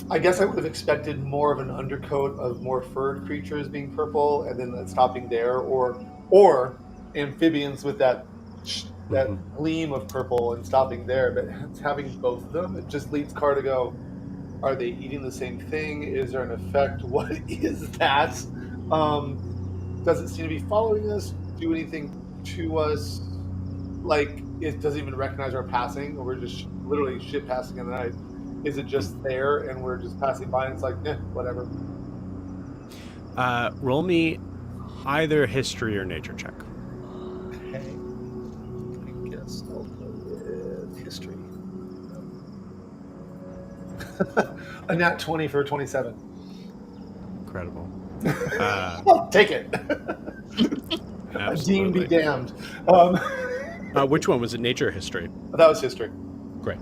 Speaker 7: I guess I would have expected more of an undercoat of more furred creatures being purple, and then stopping there, or amphibians with that gleam of purple and stopping there. But having both of them, it just leads Car to go, are they eating the same thing? Is there an effect? What is that? Does it seem to be following us? Do anything to us? Like, it doesn't even recognize our passing, or we're just literally shit passing in the night. Is it just there and we're just passing by and it's like, whatever?
Speaker 1: Roll me either history or nature check.
Speaker 7: Okay. I guess I'll go with history. A nat 20 for 27.
Speaker 1: Incredible.
Speaker 7: I'll take it. A dean be damned.
Speaker 1: Which one was it? Nature or history?
Speaker 7: That was history.
Speaker 1: Great.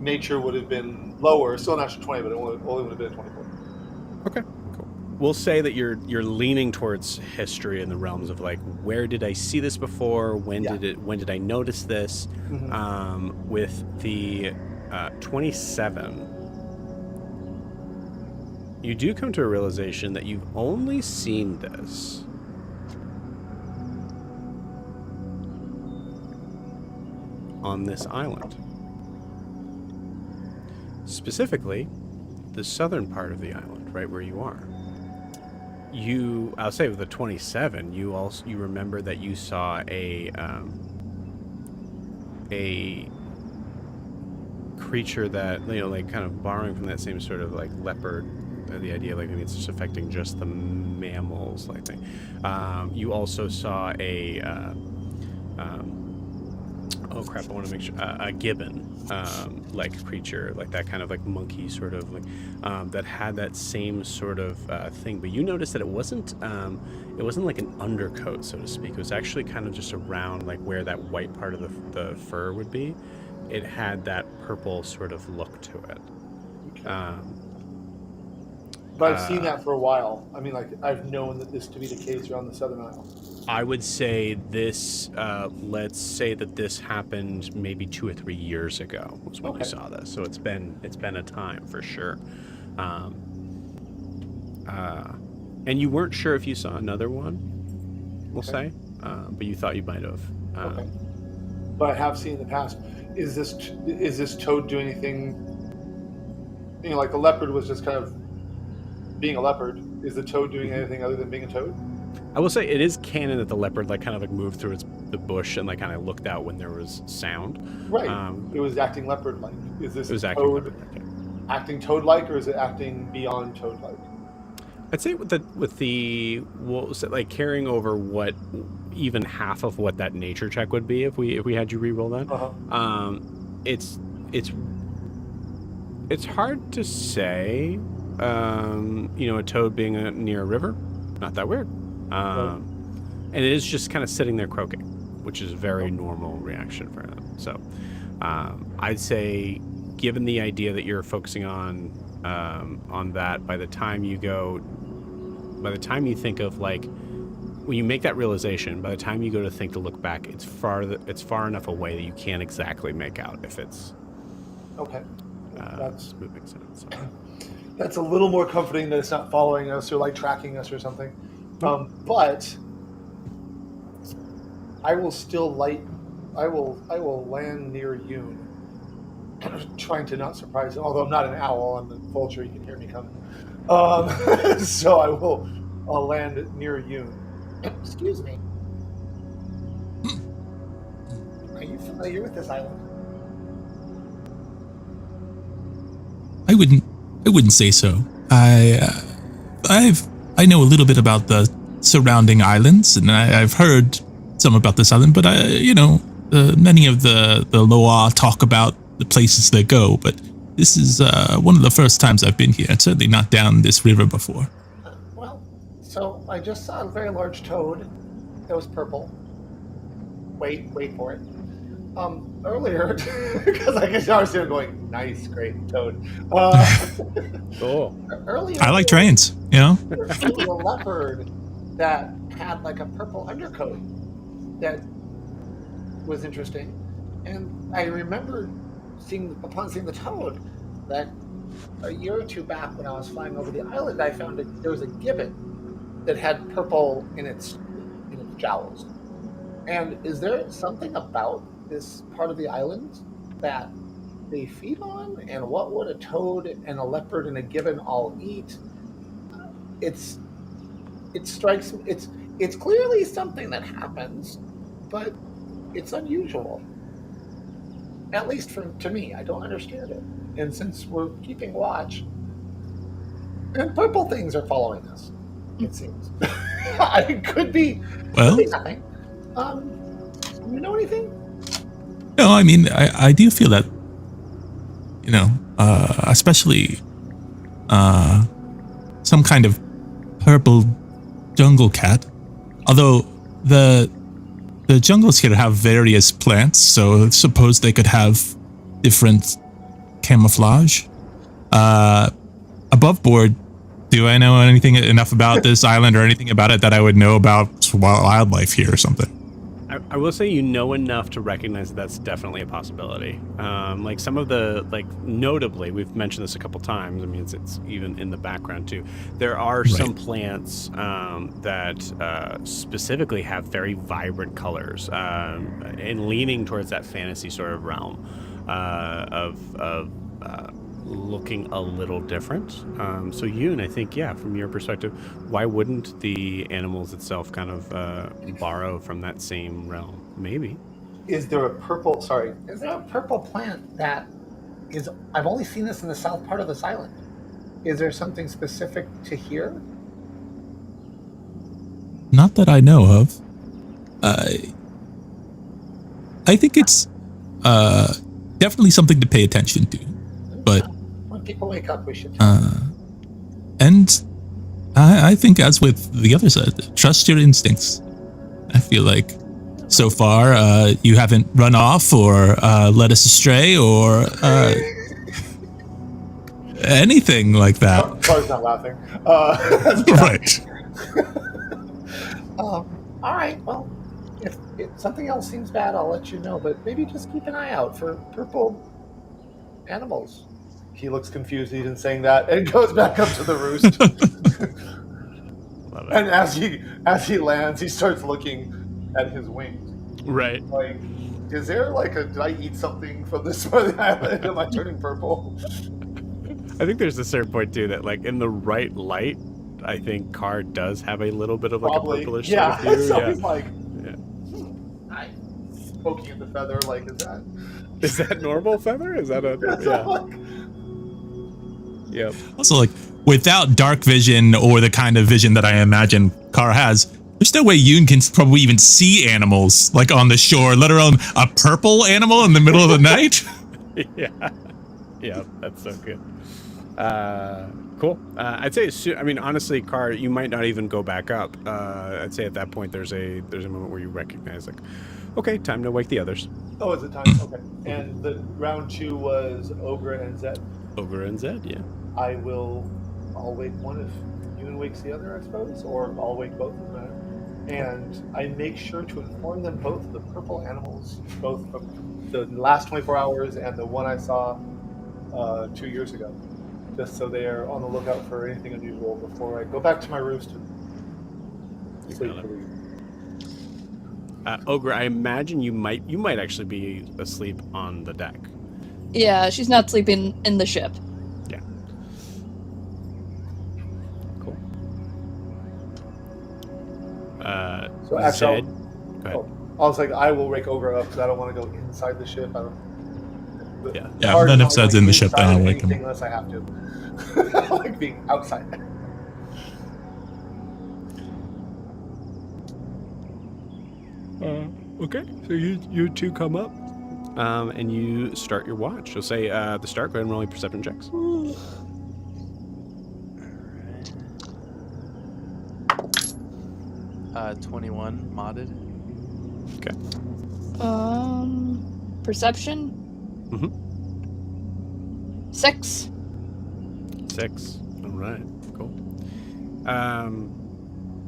Speaker 7: Nature would have been lower, still an actual 20, but it only would have been 24.
Speaker 1: Okay, cool. We'll say that you're leaning towards history in the realms of like, where did I see this before? When did I notice this? Mm-hmm. With the 27, you do come to a realization that you've only seen this on this island. Specifically, the southern part of the island, right where you are. I'll say with the 27, you remember that you saw a creature that, like kind of borrowing from that same sort of like leopard, the idea like maybe it's just affecting just the mammals like thing. You also saw oh crap, I want to make sure, a gibbon like creature, like that kind of like monkey sort of like that had that same sort of thing, but you noticed that it wasn't like an undercoat, so to speak. It was actually kind of just around like where that white part of the fur would be. It had that purple sort of look to it.
Speaker 7: Okay. But I've seen that for a while. I mean, like, I've known that this to be the case around the Southern Isle.
Speaker 1: I would say this, let's say that this happened maybe 2 or 3 years ago was when you saw this. So it's been a time for sure. And you weren't sure if you saw another one, we'll say, but you thought you might have.
Speaker 7: Okay. But I have seen in the past. Is this toad doing anything? Like the leopard was just kind of being a leopard. Is the toad doing anything other than being a toad?
Speaker 1: I will say it is canon that the leopard like kind of like moved through the bush and like kind of looked out when there was sound.
Speaker 7: Right. It was acting leopard-like. Is this
Speaker 1: it was
Speaker 7: toad acting toad-like, or is it acting beyond toad-like?
Speaker 1: I'd say with the what was it, like carrying over what even half of what that nature check would be if we had you re-roll that. It's hard to say. A toad being near a river, not that weird. And it is just kind of sitting there croaking, which is a very normal reaction for them. So I'd say, given the idea that you're focusing on that, by the time you think of, like, when you make that realization, by the time you go to think to look back, it's far enough away that you can't exactly make out if it's
Speaker 7: that's
Speaker 1: moving. So.
Speaker 7: That's a little more comforting that it's not following us or like tracking us or something. But I will still I will land near Yoon, trying to not surprise him. Although I'm not an owl, I'm a vulture. You can hear me coming. So I'll land near Yoon.
Speaker 2: Excuse me. Are you familiar with this island?
Speaker 6: I wouldn't say so. I know a little bit about the surrounding islands, and I've heard some about this island. But many of the Loa talk about the places they go. But this is one of the first times I've been here, and certainly not down this river before.
Speaker 2: Well, so I just saw a very large toad that was purple. Wait for it. Earlier, because I guess I was still going, nice, great toad.
Speaker 1: Cool.
Speaker 2: Earlier,
Speaker 6: I like trains,
Speaker 2: there was a leopard that had like a purple undercoat that was interesting, and I remember upon seeing the toad that a year or two back when I was flying over the island, I found there was a gibbon that had purple in its jowls. And is there something about this part of the island that they feed on? And what would a toad and a leopard and a gibbon all eat? It strikes me. It's clearly something that happens, but it's unusual. At least to me, I don't understand it. And since we're keeping watch, and purple things are following us, it seems. It could be nothing. You know anything?
Speaker 6: No, I mean, I do feel that, especially some kind of purple jungle cat. Although the jungles here have various plants, so suppose they could have different camouflage. Above board, do I know anything enough about this island or anything about it that I would know about wildlife here or something?
Speaker 1: I will say you know enough to recognize that that's definitely a possibility. Like some of the, notably, we've mentioned this a couple times. I mean, it's even in the background too. There are some plants that specifically have very vibrant colors and leaning towards that fantasy sort of realm of looking a little different. So Yoon, I think, from your perspective, why wouldn't the animals itself kind of borrow from that same realm? Maybe.
Speaker 2: Is there a purple plant that is, I've only seen this in the south part of this island. Is there something specific to here?
Speaker 6: Not that I know of. I think it's definitely something to pay attention to. But
Speaker 2: when people wake up, we should.
Speaker 6: And I think, as with the other side, trust your instincts. I feel like so far you haven't run off or led us astray or anything like that.
Speaker 7: Car's not laughing.
Speaker 6: Right.
Speaker 2: All right. Well, if something else seems bad, I'll let you know. But maybe just keep an eye out for purple animals.
Speaker 7: He looks confused even saying that and goes back up to the roost.
Speaker 1: Love it.
Speaker 7: And as he lands, he starts looking at his wings.
Speaker 1: Right.
Speaker 7: Like, is there did I eat something from this part of the island? Am I turning purple?
Speaker 1: I think there's a certain point too that, in the right light, I think Carr does have a little bit of a purplish sort of hue.
Speaker 7: So he's like, poking at the feather, is that
Speaker 1: Is that normal feather? Is that a Yep.
Speaker 6: Also, like, without dark vision or the kind of vision that I imagine Kara has, there's no way Yoon can probably even see animals, like, on the shore, let alone a purple animal in the middle of the night.
Speaker 1: Yeah. Yeah, that's so good. Cool. I'd say, I mean, honestly, Kara, you might not even go back up. I'd say at that point there's a moment where you recognize, like, okay, time to wake the others.
Speaker 7: Oh, is it time? Okay. And the round 2 was Ogre and Zed.
Speaker 1: Ogre and Zed, yeah.
Speaker 7: I'll wake one if Yoon wakes the other, I suppose, or I'll wake both of them. And I make sure to inform them both of the purple animals, both from the last 24 hours and the one I saw 2 years ago, just so they are on the lookout for anything unusual before I go back to my roost and sleep for the evening.
Speaker 1: Ogre, I imagine you might actually be asleep on the deck.
Speaker 4: Yeah, she's not sleeping in the ship.
Speaker 1: Yeah. Cool.
Speaker 7: So actually,
Speaker 1: Zed, go ahead.
Speaker 7: I was like, I will wake Ogre up because I don't want to go inside the ship.
Speaker 1: Yeah.
Speaker 6: Yeah, then if Zed's in the ship, then I'll wake him.
Speaker 7: Unless I have to. I like being outside.
Speaker 1: Okay, so you two come up, and you start your watch. You'll say the start. Go ahead and roll your perception checks.
Speaker 5: Alright. 21 modded.
Speaker 1: Okay.
Speaker 4: Perception?
Speaker 1: Mm-hmm.
Speaker 4: 6.
Speaker 1: 6. All right. Cool.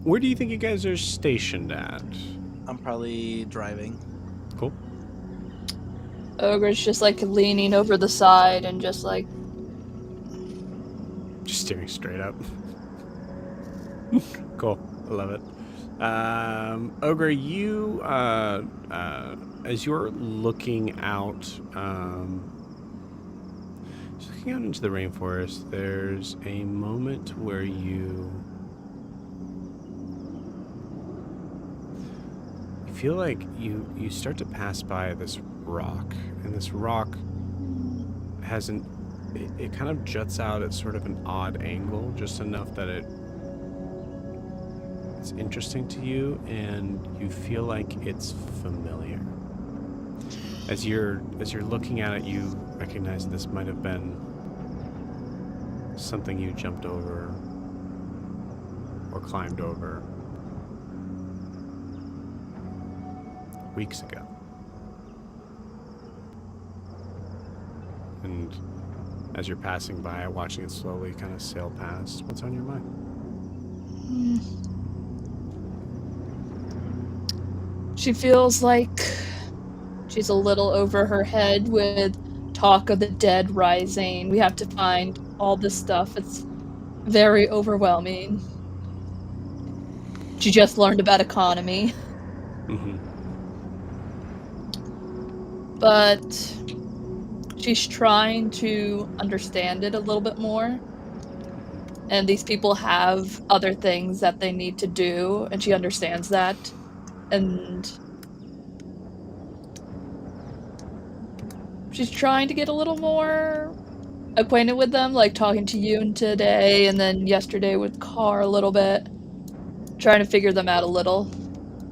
Speaker 1: Where do you think you guys are stationed at?
Speaker 5: I'm probably driving.
Speaker 1: Cool.
Speaker 4: Ogre's just like leaning over the side and just like
Speaker 1: Just staring straight up. Cool. I love it. Ogre, you as you're looking out, just looking out into the rainforest, there's a moment where you feel like you start to pass by this rock, and this rock has it kind of juts out at sort of an odd angle, just enough that it's interesting to you, and you feel like it's familiar. As you're looking at it, you recognize this might have been something you jumped over or climbed over weeks ago. And as you're passing by, watching it slowly kind of sail past, what's on your mind?
Speaker 4: she feels like she's a little over her head with talk of the dead rising. We have to find all this stuff. It's very overwhelming. She just learned about economy.
Speaker 1: Mm-hmm.
Speaker 4: But she's trying to understand it a little bit more. And these people have other things that they need to do, and she understands that. And she's trying to get a little more acquainted with them, like talking to you today, and then yesterday with Carr a little bit. Trying to figure them out a little.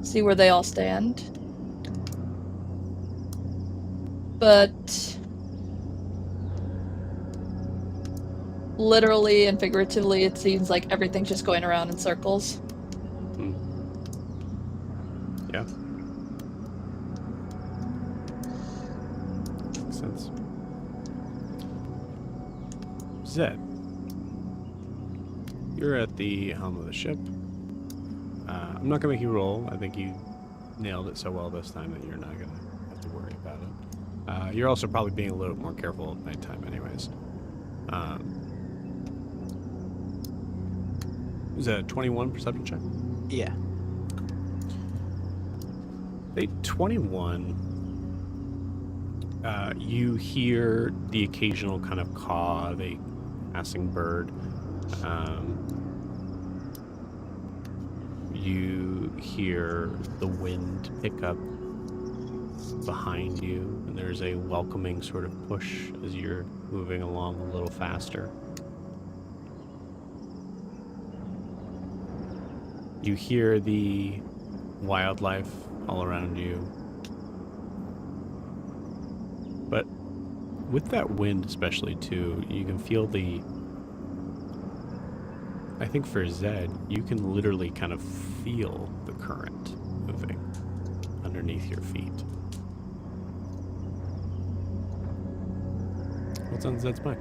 Speaker 4: See where they all stand. But literally and figuratively, it seems like everything's just going around in circles.
Speaker 1: Yeah. Makes sense. Zed, you're at the helm of the ship. I'm not gonna make you roll. I think you nailed it so well this time that you're not gonna have to worry about it. You're also probably being a little more careful at nighttime anyways. Is that a 21 perception check?
Speaker 5: Yeah.
Speaker 1: A 21, you hear the occasional kind of caw of a passing bird. You hear the wind pick up behind you, and there's a welcoming sort of push as you're moving along a little faster. You hear the wildlife all around you. But with that wind especially too, you can feel I think for Zed, you can literally kind of feel the current moving underneath your feet. What's on Zed's mind?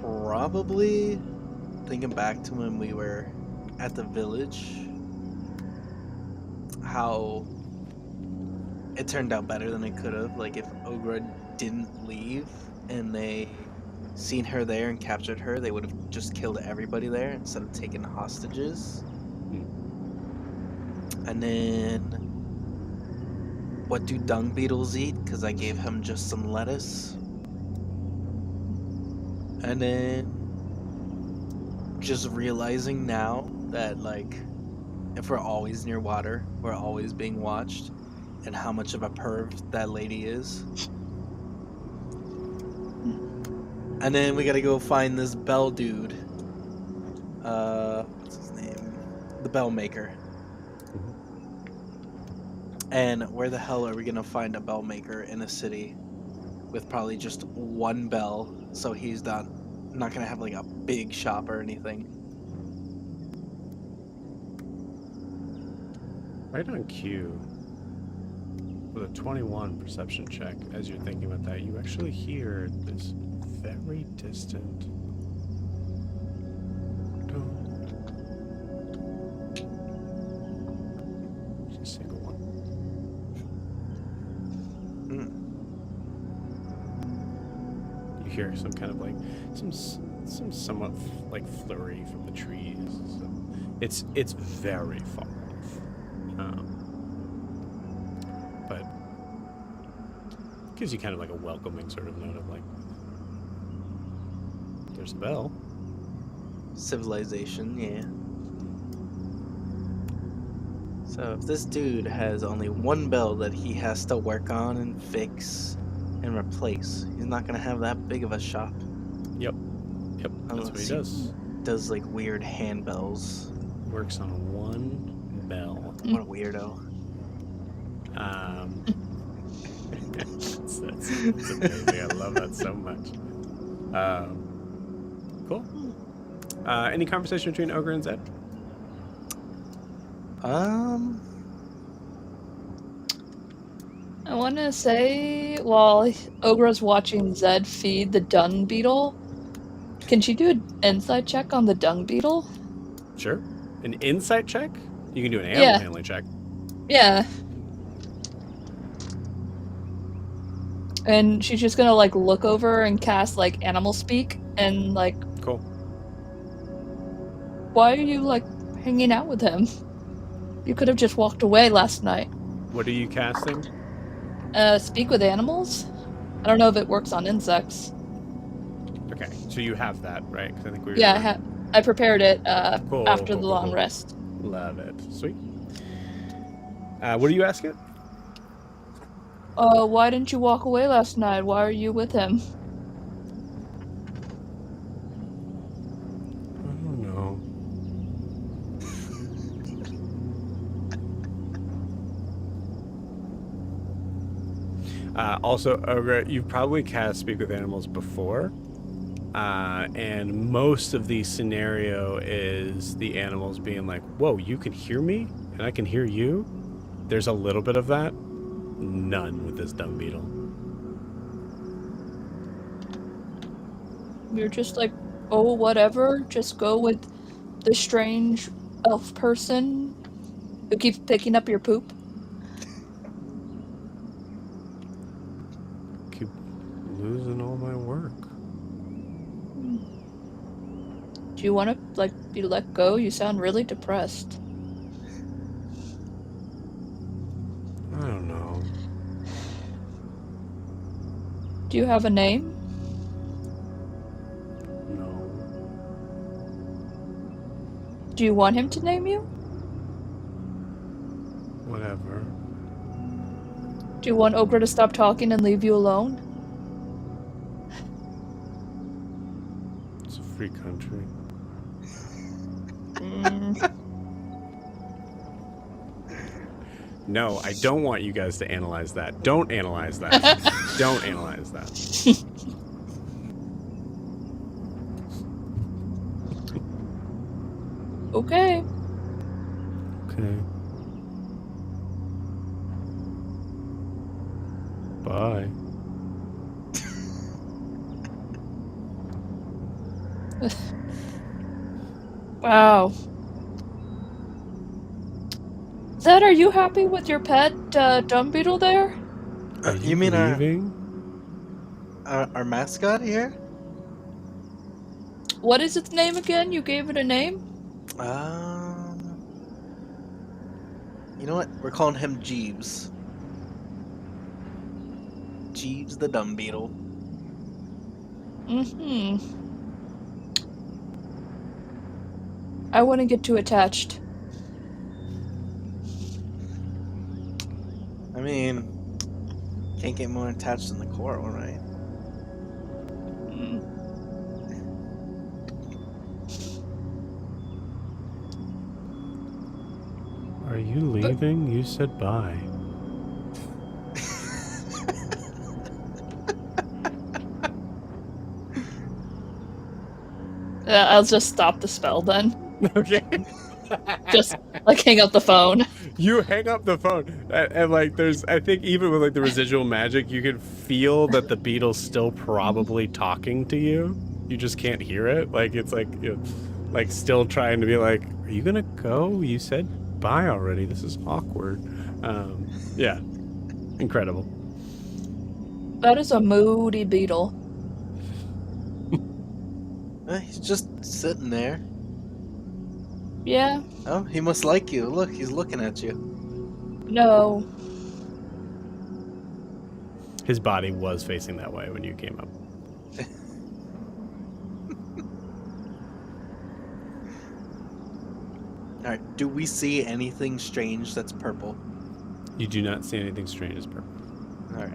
Speaker 5: Probably thinking back to when we were at the village, how it turned out better than it could have. Like if Ogra didn't leave and they seen her there and captured her, they would have just killed everybody there instead of taking hostages. And then, what do dung beetles eat? Because I gave him just some lettuce. And then, just realizing now that, like, if we're always near water, we're always being watched, and how much of a perv that lady is. And then we gotta go find this bell dude. What's his name? The bell maker. And where the hell are we gonna find a bell maker in a city with probably just one bell, so he's not gonna have like a big shop or anything?
Speaker 1: Right on cue, with a 21 perception check, as you're thinking about that, you actually hear this very distant just a single one. You hear some kind of like some somewhat like flurry from the trees. So it's very far off, but gives you kind of like a welcoming sort of note of like, there's a bell.
Speaker 5: Civilization, yeah. So if this dude has only one bell that he has to work on and fix and replace, he's not gonna have that big of a shop.
Speaker 1: Yep, that's what he does.
Speaker 5: Does like weird handbells.
Speaker 1: Works on one bell.
Speaker 5: What a weirdo.
Speaker 1: That's amazing. I love that so much. Cool. Any conversation between Ogre and Zed?
Speaker 4: I want to say, while Ogra's watching Zed feed the dung beetle, can she do an insight check on the dung beetle?
Speaker 1: Sure. An insight check? You can do an animal handling check.
Speaker 4: Yeah. And she's just gonna like look over and cast like animal speak and like,
Speaker 1: cool.
Speaker 4: Why are you like hanging out with him? You could have just walked away last night.
Speaker 1: What are you casting?
Speaker 4: Speak with animals? I don't know if it works on insects.
Speaker 1: Okay, so you have that, right? 'Cause I think we were...
Speaker 4: Yeah, I prepared it
Speaker 1: cool,
Speaker 4: after the long rest.
Speaker 1: Love it. Sweet. What do you ask it?
Speaker 4: Why didn't you walk away last night? Why are you with him?
Speaker 1: I don't know. Also, Ogre, you've probably cast Speak with Animals before. And most of the scenario is the animals being like, whoa, you can hear me? And I can hear you? There's a little bit of that. None with this dung beetle.
Speaker 4: You're just like, oh, whatever. Just go with the strange elf person who keeps picking up your poop.
Speaker 1: Keep losing all my work.
Speaker 4: Do you want to like be let go? You sound really depressed.
Speaker 1: I don't know.
Speaker 4: Do you have a name?
Speaker 1: No.
Speaker 4: Do you want him to name you?
Speaker 1: Whatever.
Speaker 4: Do you want Ogre to stop talking and leave you alone?
Speaker 1: It's a free country. No, I don't want you guys to analyze that. Don't analyze that. Don't analyze that.
Speaker 4: Okay.
Speaker 1: Okay. Bye.
Speaker 4: Wow. Zed, are you happy with your pet dung beetle there?
Speaker 1: Are
Speaker 5: You mean
Speaker 1: leaving?
Speaker 5: our mascot here?
Speaker 4: What is its name again? You gave it a name?
Speaker 5: You know what? We're calling him Jeeves. Jeeves the dung beetle.
Speaker 4: Mm-hmm. I wouldn't get too attached.
Speaker 5: I mean, can't get more attached than the coral, right?
Speaker 4: Mm.
Speaker 1: Are you leaving? You said bye.
Speaker 4: I'll just stop the spell then.
Speaker 1: Okay.
Speaker 4: Just like hang up the phone.
Speaker 1: You hang up the phone, and like there's, I think even with like the residual magic, you can feel that the beetle's still probably talking to you. You just can't hear it. Like it's like, you know, like still trying to be like, are you gonna go? You said bye already. This is awkward. Yeah, incredible.
Speaker 4: That is a moody beetle.
Speaker 5: He's just sitting there.
Speaker 4: Yeah.
Speaker 5: Oh, he must like you. Look, he's looking at you.
Speaker 4: No.
Speaker 1: His body was facing that way when you came up.
Speaker 5: Alright, do we see anything strange that's purple?
Speaker 1: You do not see anything strange as purple.
Speaker 5: Alright.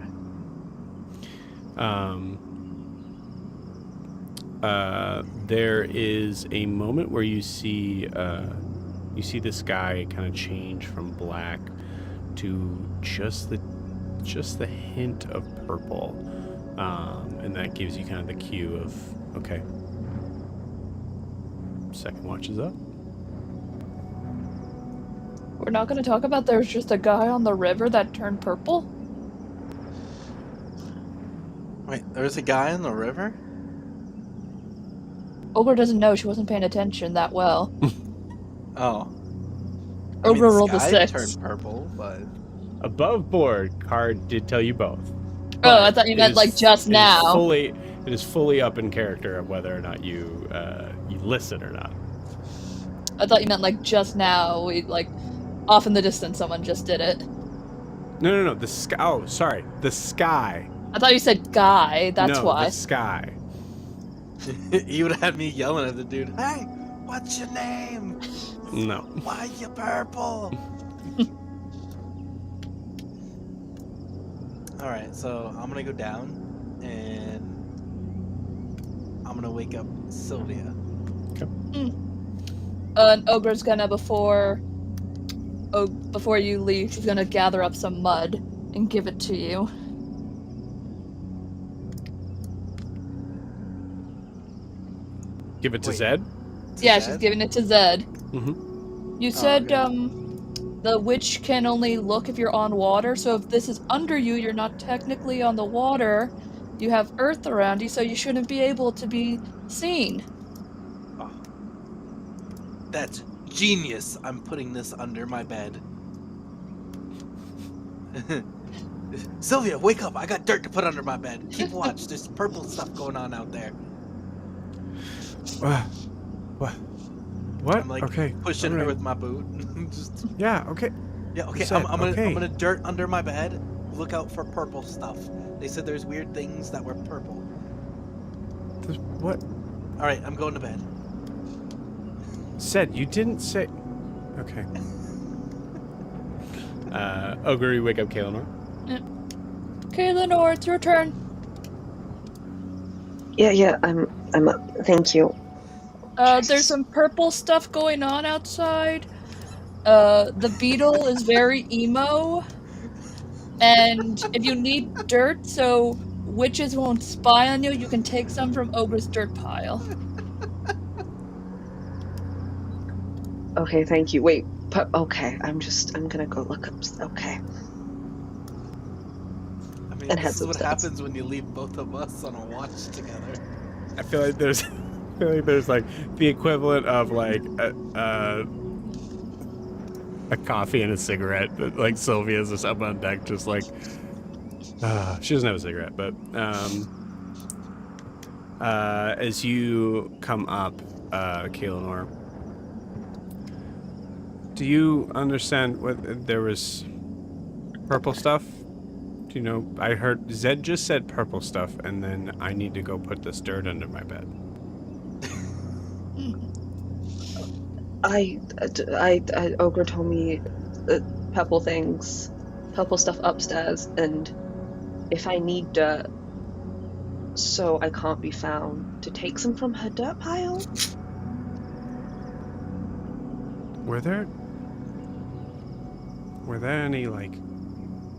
Speaker 1: There is a moment where you see this guy kind of change from black to just the hint of purple, and that gives you kind of the cue of, okay, second watch is up.
Speaker 4: We're not going to talk about there's just a guy on the river that turned purple?
Speaker 5: Wait, there's a guy in the river?
Speaker 4: Ogre doesn't know. She wasn't paying attention that well.
Speaker 5: Oh.
Speaker 4: Ogre rolled a
Speaker 5: sky
Speaker 4: 6.
Speaker 5: turned purple, but...
Speaker 1: Above board card did tell you both.
Speaker 4: Oh, I thought you meant like just now.
Speaker 1: It is fully up in character of whether or not you listen or not.
Speaker 4: I thought you meant like just now. We like off in the distance. Someone just did it.
Speaker 1: No. The sky. Oh, sorry. The sky.
Speaker 4: I thought you said guy. That's why.
Speaker 1: The sky.
Speaker 5: He would have had me yelling at the dude, "Hey, what's your name?
Speaker 1: No.
Speaker 5: Why you purple?" Alright, so I'm gonna go down and I'm gonna wake up Sylvia.
Speaker 1: Okay.
Speaker 4: And Ogre's gonna before you leave, she's gonna gather up some mud and give it to you.
Speaker 1: Give it to
Speaker 5: Wait.
Speaker 1: Zed.
Speaker 4: Yeah,
Speaker 5: Zed?
Speaker 4: she's giving it to Zed.
Speaker 1: Mm-hmm.
Speaker 4: You said
Speaker 5: okay.
Speaker 4: the witch can only look if you're on water, so if this is under you, you're not technically on the water. You have earth around you, so you shouldn't be able to be seen.
Speaker 5: Oh. That's genius. I'm putting this under my bed. Sylvia, wake up. I got dirt to put under my bed. Keep watch. There's purple stuff going on out there.
Speaker 1: What?
Speaker 5: I'm like
Speaker 1: okay.
Speaker 5: pushing
Speaker 1: All
Speaker 5: her
Speaker 1: right.
Speaker 5: with my boot. Just...
Speaker 1: Yeah. Okay.
Speaker 5: Yeah, okay.
Speaker 1: Zed,
Speaker 5: I'm
Speaker 1: okay.
Speaker 5: gonna dirt under my bed. Look out for purple stuff. They said there's weird things that were purple.
Speaker 1: What?
Speaker 5: All right, I'm going to bed.
Speaker 1: Zed, you didn't say. Okay. Ogre, you wake up Kaelinor.
Speaker 4: Okay, Lenore, it's your turn.
Speaker 3: Yeah, I'm up. Thank you.
Speaker 4: There's
Speaker 3: Jesus.
Speaker 4: some purple stuff going on outside. The beetle is very emo. And if you need dirt so witches won't spy on you, you can take some from Ogre's dirt pile.
Speaker 3: Okay, thank you. Wait, okay, I'm gonna go look up. Okay.
Speaker 8: I mean,
Speaker 3: And
Speaker 8: this
Speaker 3: heads
Speaker 8: is what
Speaker 3: upstairs.
Speaker 8: happens when you leave both of us on a watch together.
Speaker 1: I feel like there's like the equivalent of like a coffee and a cigarette that like Sylvia's just up on deck, just like she doesn't have a cigarette, but as you come up, Kaelinor, do you understand what there was purple stuff? Do you know? I heard Zed just said purple stuff, and then I need to go put this dirt under my bed.
Speaker 3: Ogre told me purple things, purple stuff upstairs, and if I need dirt, so I can't be found, to take some from her dirt pile.
Speaker 1: Were there any, like,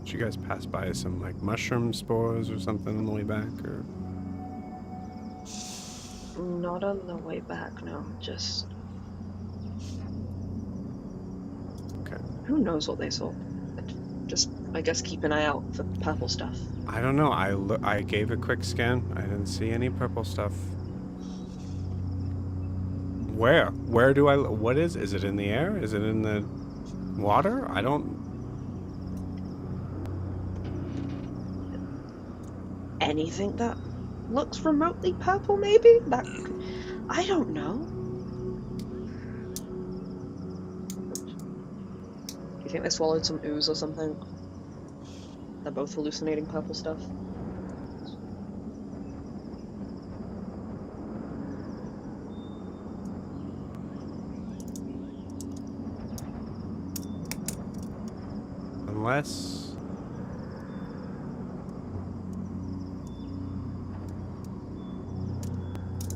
Speaker 1: did you guys pass by some, like, mushroom spores or something on the way back, or?
Speaker 3: Not on the way back, no, just...
Speaker 1: Okay.
Speaker 3: Who knows what they saw? Just, I guess, keep an eye out for purple stuff.
Speaker 1: I don't know, I gave a quick scan, I didn't see any purple stuff. Where do I, what is it in the air? Is it in the water? I don't...
Speaker 3: Anything that looks remotely purple, maybe? That... I don't know. Do you think they swallowed some ooze or something? They're both hallucinating purple stuff.
Speaker 1: Unless...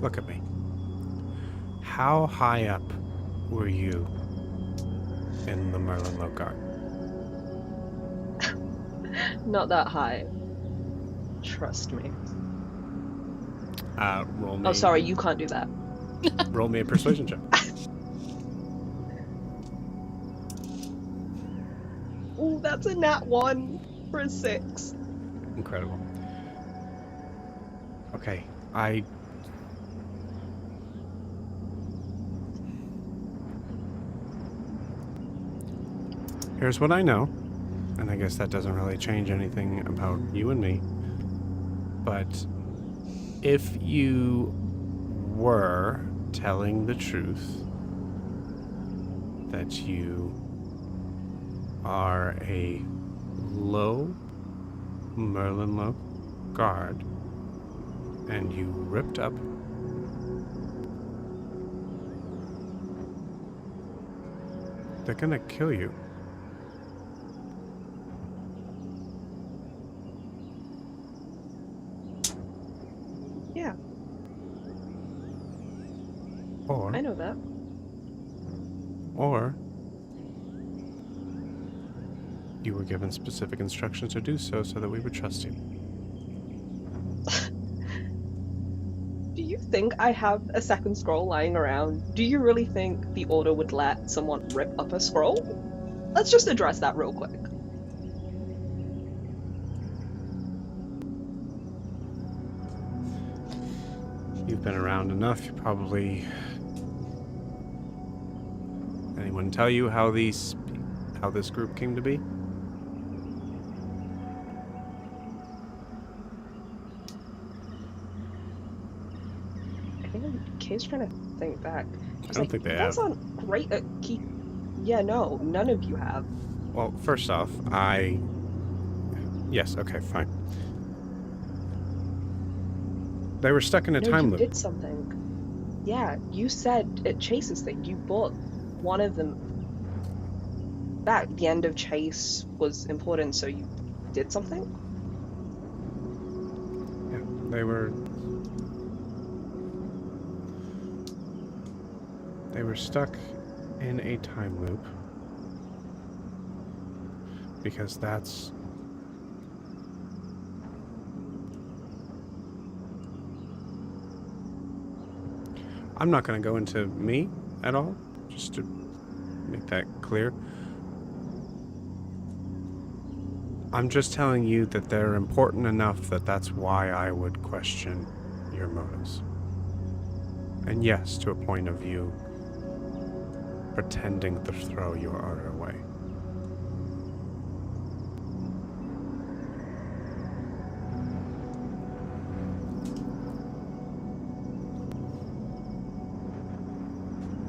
Speaker 1: Look at me. How high up were you in the Merlin Lockhart?
Speaker 3: Not that high. Trust me.
Speaker 1: Roll me...
Speaker 3: Oh, sorry, you can't do that.
Speaker 1: Roll me a persuasion check.
Speaker 3: Ooh, that's a nat 1 for a 6.
Speaker 1: Incredible. Okay, here's what I know, and I guess that doesn't really change anything about you and me, but if you were telling the truth that you are a low Merlin Low guard and you ripped up they're gonna kill you.
Speaker 3: Yeah,
Speaker 1: Or
Speaker 3: I know that.
Speaker 1: Or you were given specific instructions to do so that we would trust you.
Speaker 3: Do you think I have a second scroll lying around? Do you really think the Order would let someone rip up a scroll? Let's just address that real quick.
Speaker 1: You've been around enough, you probably... Anyone tell you how this group came to be?
Speaker 3: I think Kay's trying to think back.
Speaker 1: I don't think they have.
Speaker 3: That's not great. Yeah, no, none of you have.
Speaker 1: Well, first off, Yes, okay, fine. They were stuck in a time loop.
Speaker 3: You did something. Yeah, you said at Chase's thing, you bought one of them back. The end of Chase was important, so you did something?
Speaker 1: They were stuck in a time loop because that's I'm not going to go into me at all, just to make that clear. I'm just telling you that they're important enough that that's why I would question your motives. And yes, to a point of you pretending to throw your art away.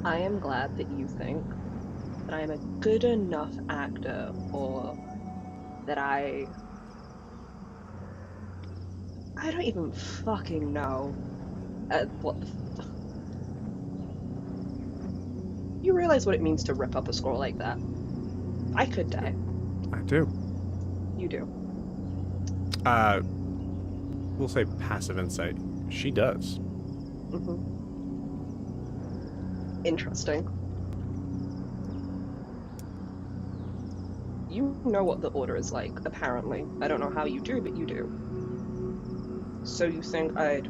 Speaker 3: I am glad that you think that I am a good enough actor, or that I don't even fucking know what the fuck. You realize what it means to rip up a scroll like that? I could die.
Speaker 1: I do.
Speaker 3: You do.
Speaker 1: We'll say passive insight. She does.
Speaker 3: Mm-hmm. Interesting. You know what the order is like, apparently. I don't know how you do, but you do. So you think I'd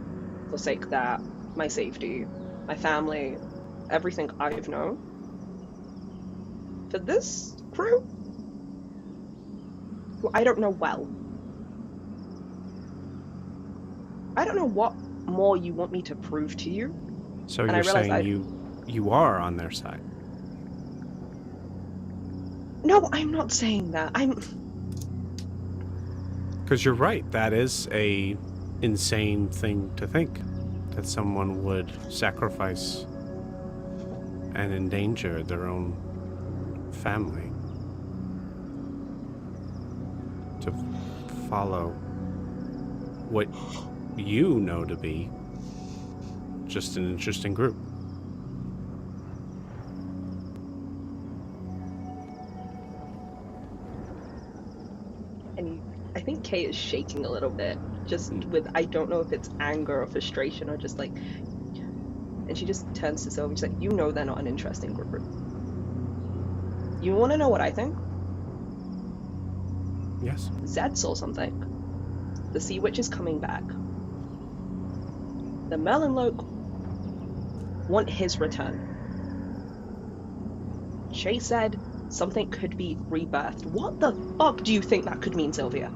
Speaker 3: forsake that, my safety, my family, everything I've known? For this crew? Who I don't know well. I don't know what more you want me to prove to you.
Speaker 1: So you're saying you are on their side?
Speaker 3: No, I'm not saying that.
Speaker 1: Because you're right. That is a insane thing to think, that someone would sacrifice and endanger their own family to follow what you know to be just an interesting group.
Speaker 3: And I think Kay is shaking a little bit, just with, I don't know if it's anger or frustration or just like, and she just turns to Sylvie and she's like, you know they're not an interesting group. You want to know what I think?
Speaker 1: Yes.
Speaker 3: Zed saw something. The Sea Witch is coming back. The Melonloke want his return. Chase said something could be rebirthed. What the fuck do you think that could mean, Sylvia?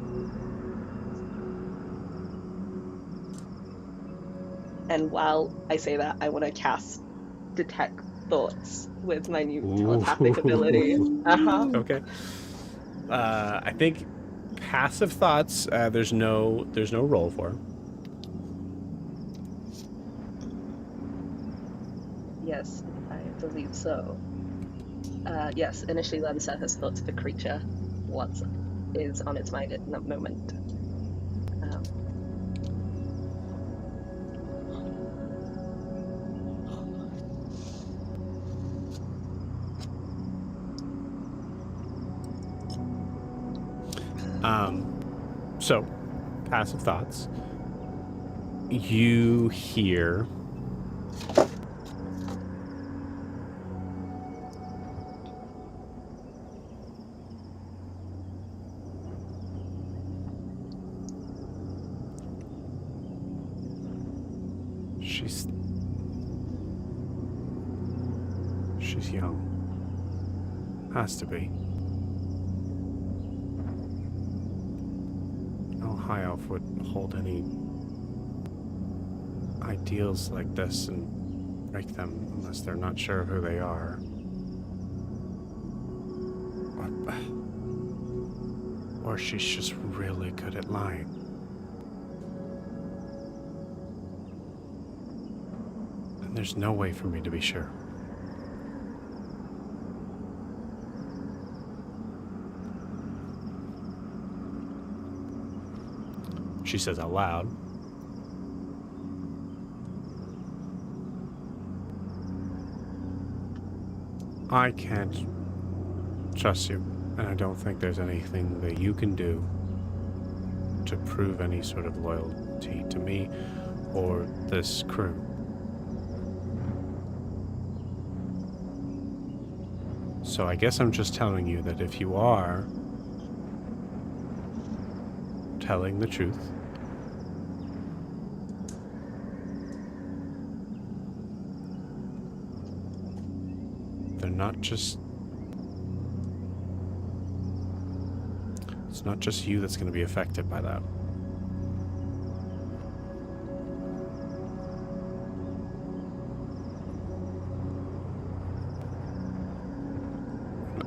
Speaker 3: And while I say that, I want to cast Detect Thoughts with my new telepathic ability.
Speaker 1: Okay. I think passive thoughts, there's no roll for.
Speaker 3: Yes, I believe so. Yes, initially Lancer has thought of a creature. What is on its mind at that moment?
Speaker 1: So, passive thoughts. You hear she's young. Has to be. No high elf would hold any ideals like this and break them unless they're not sure of who they are. Or she's just really good at lying. And there's no way for me to be sure. She says out loud. I can't trust you, and I don't think there's anything that you can do to prove any sort of loyalty to me or this crew. So I guess I'm just telling you that if you are telling the truth, they're not just... It's not just you that's going to be affected by that.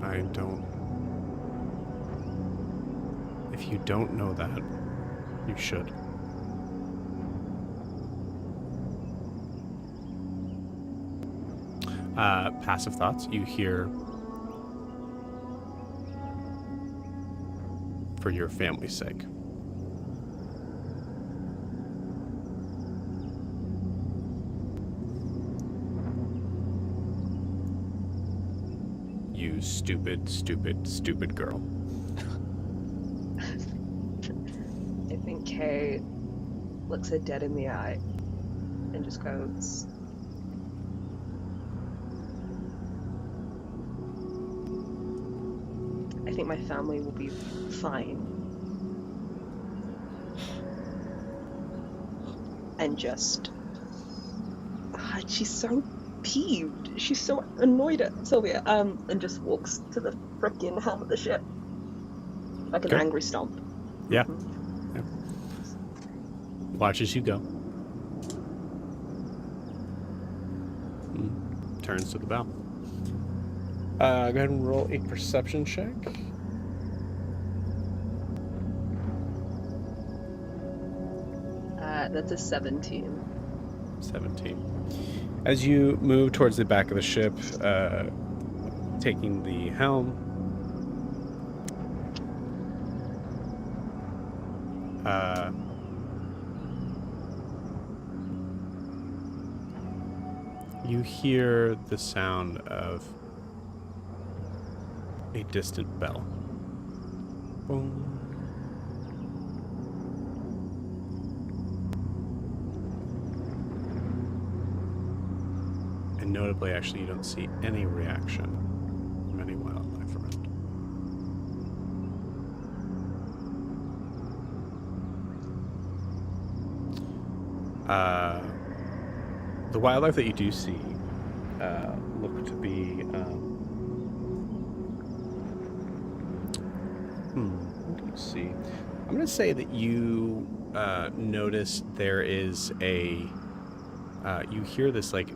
Speaker 1: I don't... If you don't know that, you should. Passive thoughts. You hear... For your family's sake. You stupid, stupid, stupid girl.
Speaker 3: I think Kay looks her dead in the eye and just goes, I think my family will be fine. And just... God, she's so peeved. She's so annoyed at Sylvia. And just walks to the frickin' helm of the ship. Like an angry stomp.
Speaker 1: Yeah. Yeah. Watch as you go. Turns to the bow. Go ahead and roll a perception check.
Speaker 3: That's a 17.
Speaker 1: 17. As you move towards the back of the ship, taking the helm, you hear the sound of a distant bell. Boom. And notably, actually, you don't see any reaction from any wildlife around. The wildlife that you do see look to be... what do you see? I'm going to say that you notice there is a... you hear this, like,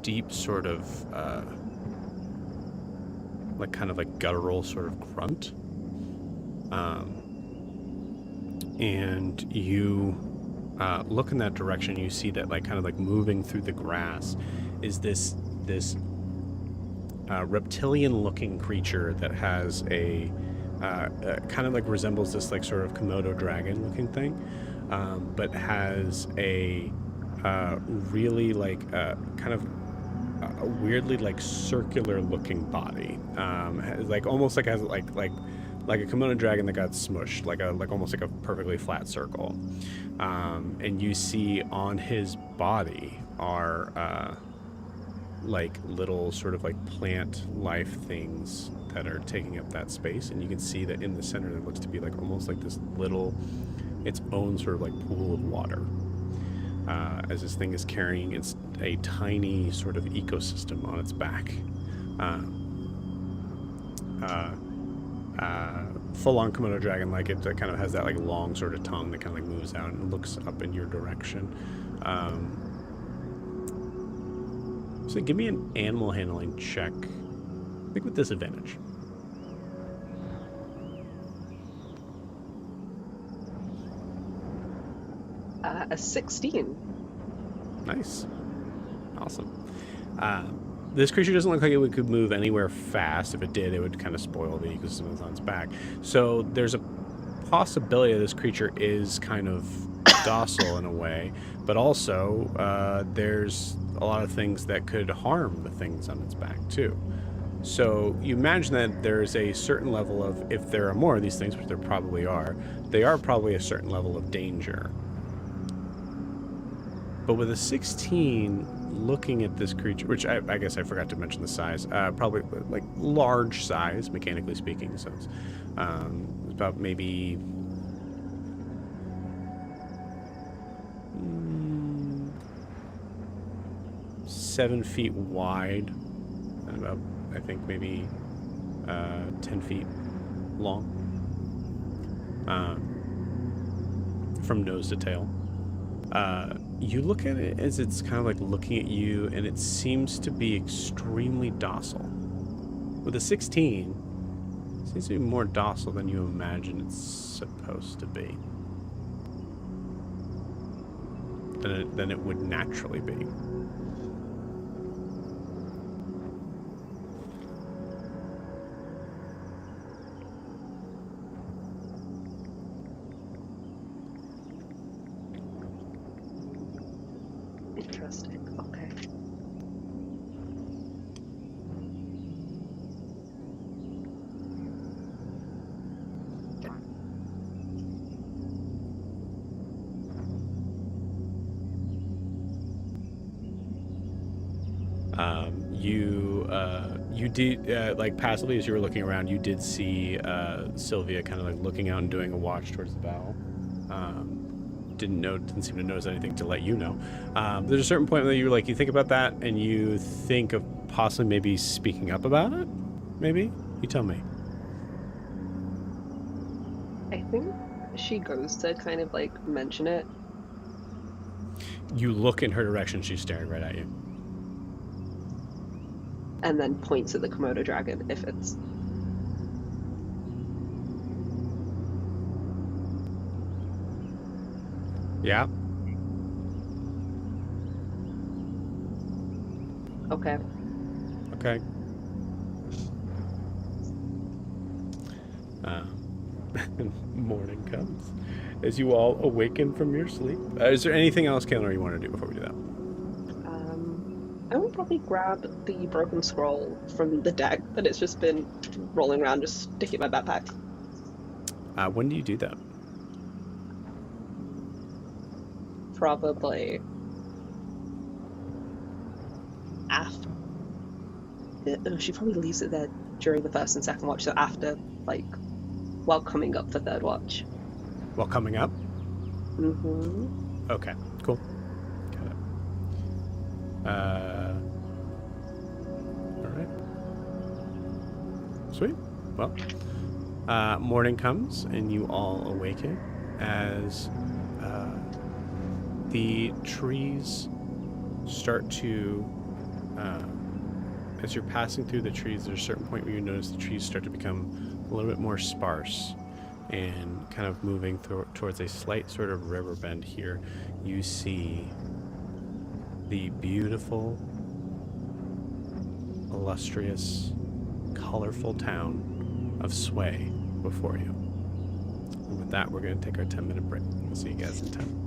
Speaker 1: deep sort of... like, kind of like guttural sort of grunt. And you... look in that direction, you see that, like, kind of like moving through the grass is this reptilian-looking creature that has a kind of like resembles this, like, sort of Komodo dragon-looking thing, but has a really, like, kind of a weirdly, like, circular-looking body, like almost like has like a Komodo dragon that got smushed, like almost like a perfectly flat circle. And you see on his body are like little sort of like plant life things that are taking up that space, and you can see that in the center there looks to be like almost like this little, its own sort of like pool of water, as this thing is carrying a tiny sort of ecosystem on its back. Full-on Komodo dragon, like it kind of has that like long sort of tongue that kind of like moves out and looks up in your direction. So give me an animal handling check, I think with disadvantage.
Speaker 3: A 16.
Speaker 1: Nice. Awesome. This creature doesn't look like it could move anywhere fast. If it did, it would kind of spoil the ecosystem that's on its back. So there's a possibility that this creature is kind of docile in a way, but also there's a lot of things that could harm the things on its back too. So you imagine that there's a certain level of, if there are more of these things, which there probably are, they are probably a certain level of danger. But with a 16, looking at this creature, which I guess I forgot to mention the size, probably like large size, mechanically speaking. So it's about maybe 7 feet wide, and about, I think, maybe 10 feet long, from nose to tail. You look at it as it's kind of like looking at you, and it seems to be extremely docile. With a 16, it seems to be more docile than you imagine it's supposed to be. Than it would naturally be.
Speaker 3: Interesting. Okay.
Speaker 1: You did, like, passively as you were looking around, you did see Sylvia kind of like looking out and doing a watch towards the bow. Didn't seem to notice anything to let you know. There's a certain point where you think about that and you think of possibly maybe speaking up about it. Maybe you tell me.
Speaker 3: I think she goes to kind of like mention it.
Speaker 1: You look in her direction. She's staring right at you.
Speaker 3: And then points at the Komodo dragon if it's...
Speaker 1: Yeah.
Speaker 3: Okay.
Speaker 1: Okay. Morning comes as you all awaken from your sleep. Is there anything else, Kaelinor, you want to do before we do that?
Speaker 3: I will probably grab the broken scroll from the deck that it's just been rolling around, just stick it in my backpack.
Speaker 1: When do you do that?
Speaker 3: Probably after. She probably leaves it there during the first and second watch, so after, like, while coming up for third watch.
Speaker 1: While coming up?
Speaker 3: Mm-hmm.
Speaker 1: Okay, cool. Got it. All right. Sweet. Well, morning comes and you all awaken as the trees start to, as you're passing through the trees, there's a certain point where you notice the trees start to become a little bit more sparse and kind of moving towards a slight sort of river bend here. You see the beautiful, illustrious, colorful town of Sway before you. And with that, we're going to take our 10-minute break. We'll see you guys in 10.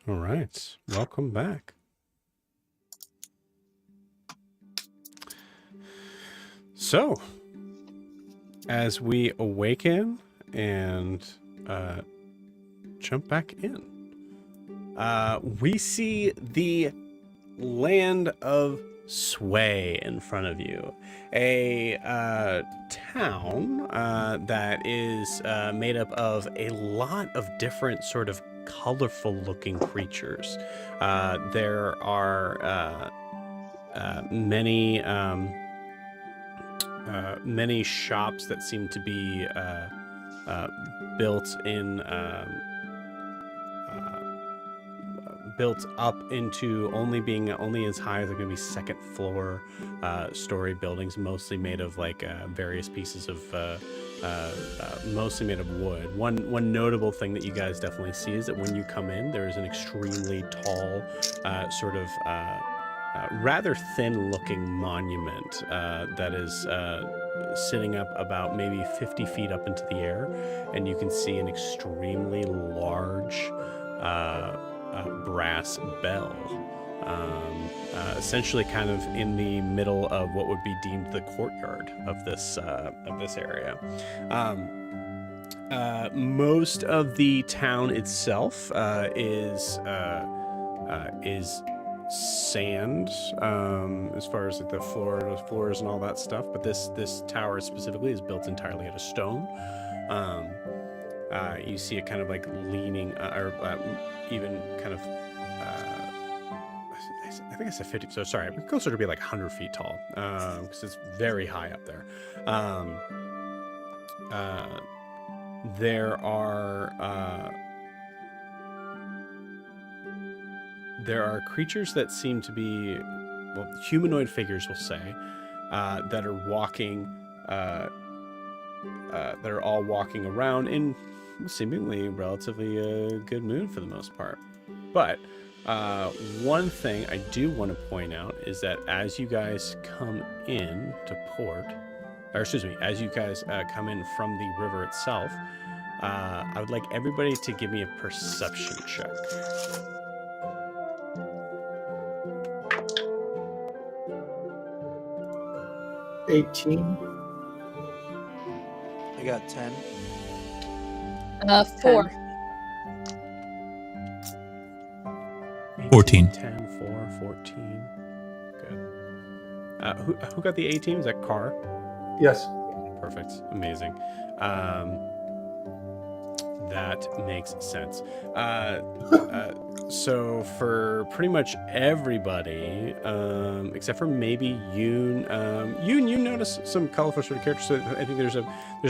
Speaker 1: All right. Welcome back. So, as we awaken and jump back in, we see the land of sway in front of you. A town that is made up of a lot of different sort of colorful looking creatures. There are many many shops that seem to be built up into only as high as like maybe second floor story buildings, mostly made of like various pieces of mostly made of wood. One notable thing that you guys definitely see is that when you come in, there is an extremely tall sort of rather thin looking monument that is sitting up about maybe 50 feet up into the air, and you can see an extremely large brass bell, essentially kind of in the middle of what would be deemed the courtyard of this area. Most of the town itself is sand, as far as like the floors and all that stuff, but this tower specifically is built entirely out of stone. You see it kind of like leaning even kind of I think I said 50, so sorry, closer to be like 100 feet tall, because it's very high up there. There are creatures that seem to be, well, humanoid figures, we'll say, that are walking, that are all walking around in seemingly relatively good mood for the most part. But one thing I do want to point out is that as you guys come in to port, or excuse me, as you guys come in from the river itself, I would like everybody to give me a perception check.
Speaker 7: 18.
Speaker 5: I got 10.
Speaker 4: 4.
Speaker 6: 14.
Speaker 1: 10, 4, 14. Good. Who got the 18? Is that Carr?
Speaker 7: Yes.
Speaker 1: Perfect. Amazing. That makes sense. So for pretty much everybody, except for maybe Yoon, you notice some colorful sort of characters. So I think there's a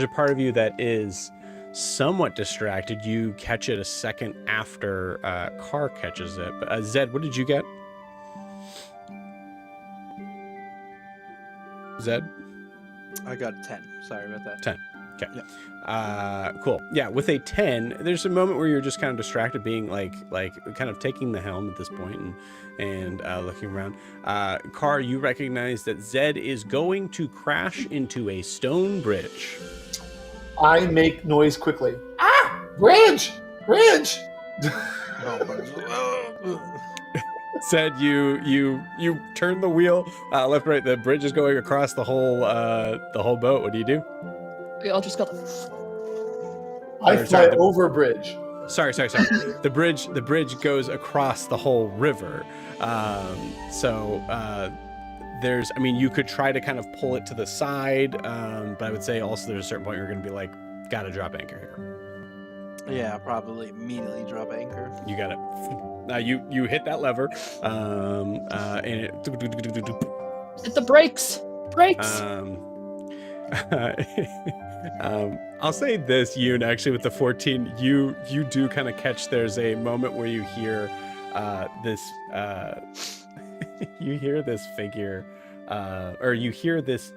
Speaker 1: part of you that is somewhat distracted. You catch it a second after Carr catches it. But Zed, what did you get? Zed?
Speaker 5: I got 10. Sorry about that.
Speaker 1: 10. Okay.
Speaker 5: Yeah.
Speaker 1: Cool. Yeah, with a 10, there's a moment where you're just kind of distracted, being like kind of taking the helm at this point and looking around. Carr, you recognize that Zed is going to crash into a stone bridge.
Speaker 7: I make noise quickly. Ah! Bridge! Bridge!
Speaker 1: Zed, you turn the wheel left, right. The bridge is going across the whole boat. What do you do?
Speaker 4: We all just got the...
Speaker 7: I fly over bridge.
Speaker 1: Sorry. The bridge goes across the whole river. There's, I mean, you could try to kind of pull it to the side, but I would say also there's a certain point you're going to be like, gotta drop anchor here.
Speaker 5: Yeah, probably immediately drop anchor.
Speaker 1: You got it. You hit that lever, and it...
Speaker 4: Hit the brakes! Brakes!
Speaker 1: I'll say this, Yoon, actually, with the 14, you do kind of catch there's a moment where you hear this you hear this figure, or you hear this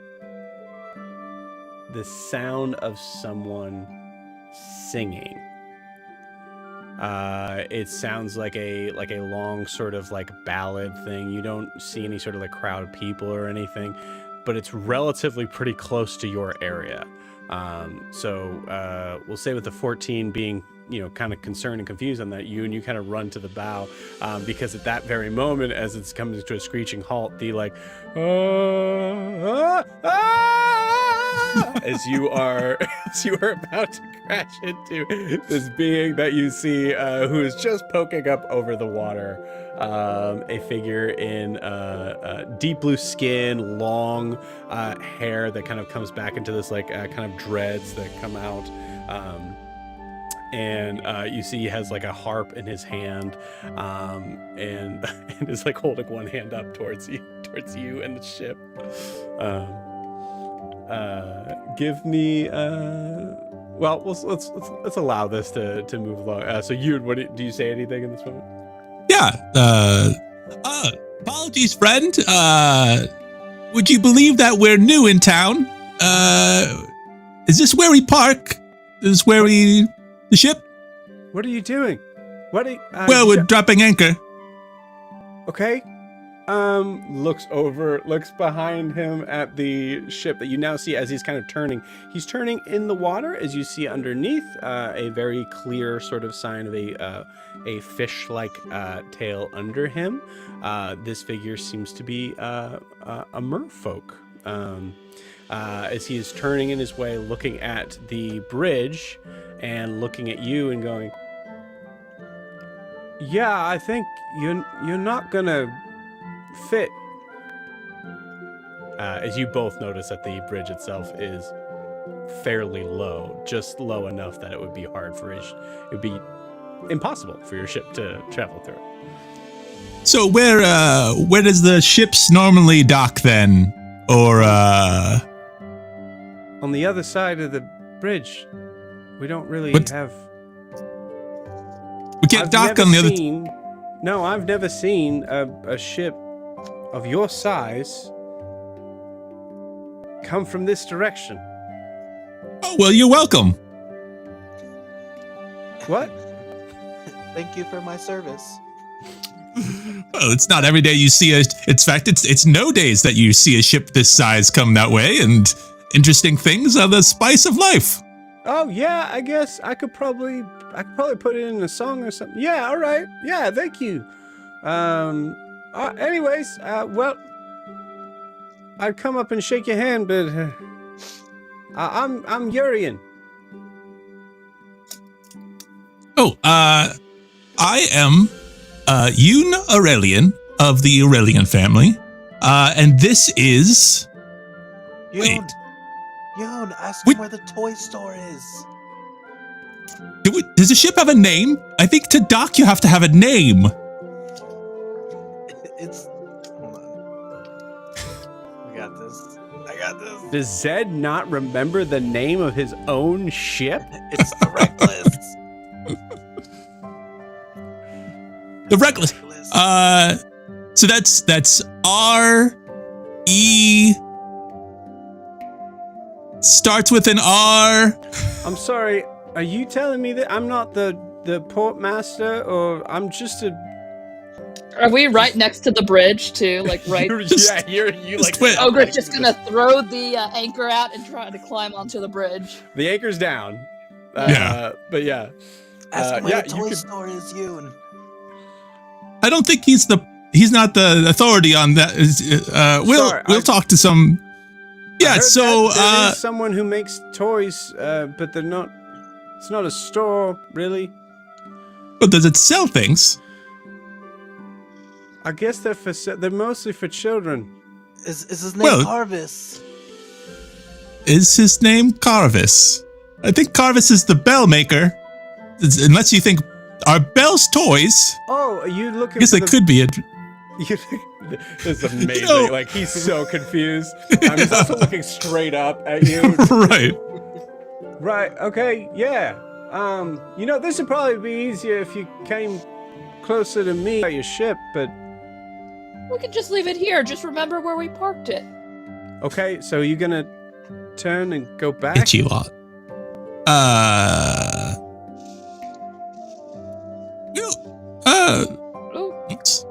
Speaker 1: sound of someone singing. It sounds like a long sort of like ballad thing. You don't see any sort of like crowd of people or anything, but it's relatively pretty close to your area. So we'll say with the 14 being, kind of concerned and confused on that, you kind of run to the bow, because at that very moment, as it's coming to a screeching halt, the like, as you are about to crash into this being that you see who is just poking up over the water. A figure in deep blue skin, long hair that kind of comes back into this like kind of dreads that come out. And you see he has like a harp in his hand, and is like holding one hand up towards you and the ship. Give me well, let's allow this to move along. So do you say anything in this moment?
Speaker 6: Yeah. Apologies, friend. Would you believe that we're new in town? Is this where we park? Is this where the ship?
Speaker 1: What are you doing? What are you,
Speaker 6: well, we're dropping anchor.
Speaker 1: Okay. Looks behind him at the ship that you now see as he's kind of turning. He's turning in the water as you see underneath a very clear sort of sign of a fish-like tail under him. This figure seems to be a merfolk. As he is turning in his way, looking at the bridge and looking at you and going, yeah, I think you're not gonna fit. As you both notice that the bridge itself is fairly low, just low enough that it would be hard for it would be impossible for your ship to travel through.
Speaker 6: So where does the ships normally dock then? Or
Speaker 1: on the other side of the bridge. We don't really have.
Speaker 6: We can't dock on the other.
Speaker 1: No, I've never seen a ship of your size come from this direction.
Speaker 6: Oh, well, you're welcome.
Speaker 1: What?
Speaker 5: Thank you for my service.
Speaker 6: Well, it's not every day you see in fact, it's no days that you see a ship this size come that way, and interesting things are the spice of life.
Speaker 1: Oh yeah, I guess I could probably put it in a song or something. Yeah, all right. Yeah, thank you. Anyways, well, I'd come up and shake your hand, but I'm Urian.
Speaker 6: Oh, I am Yoon Aurelian of the Aurelian family, and this is. Wait.
Speaker 5: Yoon, ask him where the toy store is.
Speaker 6: Does the ship have a name? I think to dock you have to have a name.
Speaker 5: Hold on. I got this.
Speaker 1: Does Zed not remember the name of his own ship?
Speaker 5: It's the Reckless.
Speaker 6: The Reckless. So that's R-E. Starts with an R.
Speaker 1: I'm sorry. Are you telling me that I'm not the port master, or I'm just a?
Speaker 4: Are we right next to the bridge too? Like right?
Speaker 1: you like.
Speaker 4: Ogre's just gonna throw the anchor out and try to climb onto the bridge.
Speaker 1: The anchor's down.
Speaker 6: Yeah.
Speaker 1: But yeah.
Speaker 5: Ask him where the toy store is, Yoon.
Speaker 6: I don't think he's not the authority on that. We'll talk to some. Yeah, so
Speaker 1: there is someone who makes toys, but they're not. It's not a store, really.
Speaker 6: But does it sell things?
Speaker 1: I guess they're mostly for children.
Speaker 5: Is his name Carvis?
Speaker 6: Is his name Carvis? I think Carvis is the bell maker. Unless you think, are bells toys?
Speaker 1: Oh, are you looking?
Speaker 6: I guess they could be.
Speaker 1: This is amazing. Like, he's so confused. He's also looking straight up at you.
Speaker 6: Right.
Speaker 1: Okay. Yeah. This would probably be easier if you came closer to me at your ship, but
Speaker 4: we can just leave it here. Just remember where we parked it.
Speaker 1: Okay. So you're gonna turn and go back?
Speaker 6: It's you lot. Oops.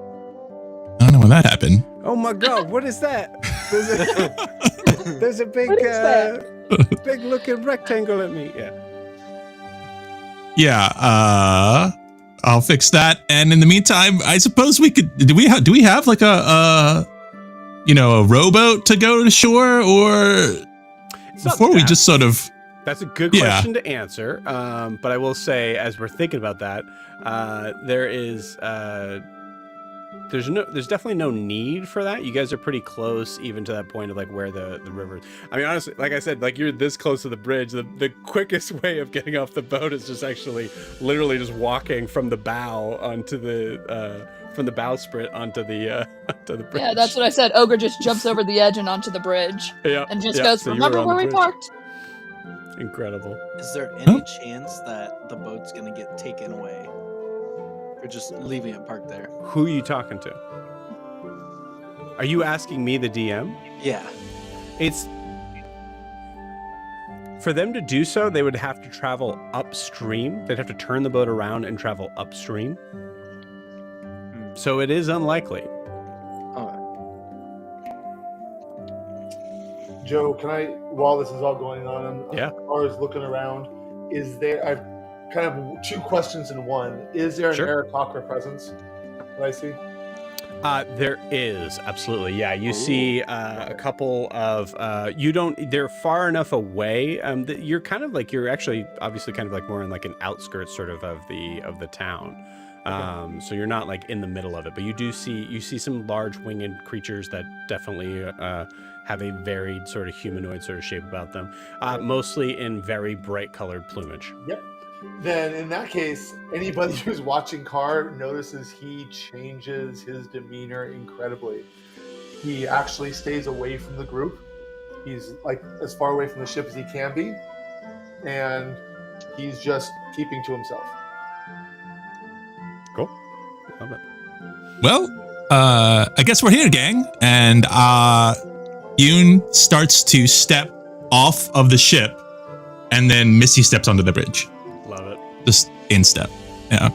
Speaker 6: I don't know when that happened.
Speaker 1: Oh my God! What is that? There's a big, big looking rectangle at me.
Speaker 6: Yeah. I'll fix that. And in the meantime, I suppose we could. Do we have like a rowboat to go to shore, or? before we just sort of...
Speaker 1: That's a good question to answer. But I will say, as we're thinking about that, there's definitely no need for that. You guys are pretty close, even to that point of like where the river is. I mean, honestly, like I said, like you're this close to the bridge. The quickest way of getting off the boat is just actually literally just walking from the bow onto the from the bowsprit onto the bridge.
Speaker 4: Yeah, that's what I said. Ogre just jumps over the edge and onto the bridge.
Speaker 1: Yeah,
Speaker 4: and just goes,
Speaker 1: so you
Speaker 4: remember
Speaker 1: were on
Speaker 4: where
Speaker 1: the
Speaker 4: we
Speaker 1: bridge.
Speaker 4: parked?
Speaker 1: Incredible.
Speaker 8: Is there any chance that the boat's gonna get taken away? Or just leaving it parked there?
Speaker 1: Who are you talking to? Are you asking me, the DM?
Speaker 8: Yeah.
Speaker 1: It's for them to do so, they would have to travel upstream. They'd have to turn the boat around and travel upstream. So it is unlikely.
Speaker 7: Joe, can I, while this is all going on,
Speaker 1: Yeah.
Speaker 7: as far as looking around, is there, I've kind of two questions in one. Is there an
Speaker 1: Sure.
Speaker 7: Arakocra presence that I see?
Speaker 1: There is, absolutely. Yeah, you see a couple of, they're far enough away that you're kind of like, you're actually obviously kind of like more in like an outskirts sort of the town. So you're not like in the middle of it, but you see some large winged creatures that definitely have a varied sort of humanoid sort of shape about them, mostly in very bright colored plumage.
Speaker 7: Yep. Then in that case, anybody who's watching Carr notices he changes his demeanor incredibly. He actually stays away from the group. He's like as far away from the ship as he can be, and he's just keeping to himself.
Speaker 1: Cool. Love it.
Speaker 6: Well, I guess we're here, gang. And Yoon starts to step off of the ship, and then Missy steps onto the bridge.
Speaker 1: Love it.
Speaker 6: Just in step. Yeah.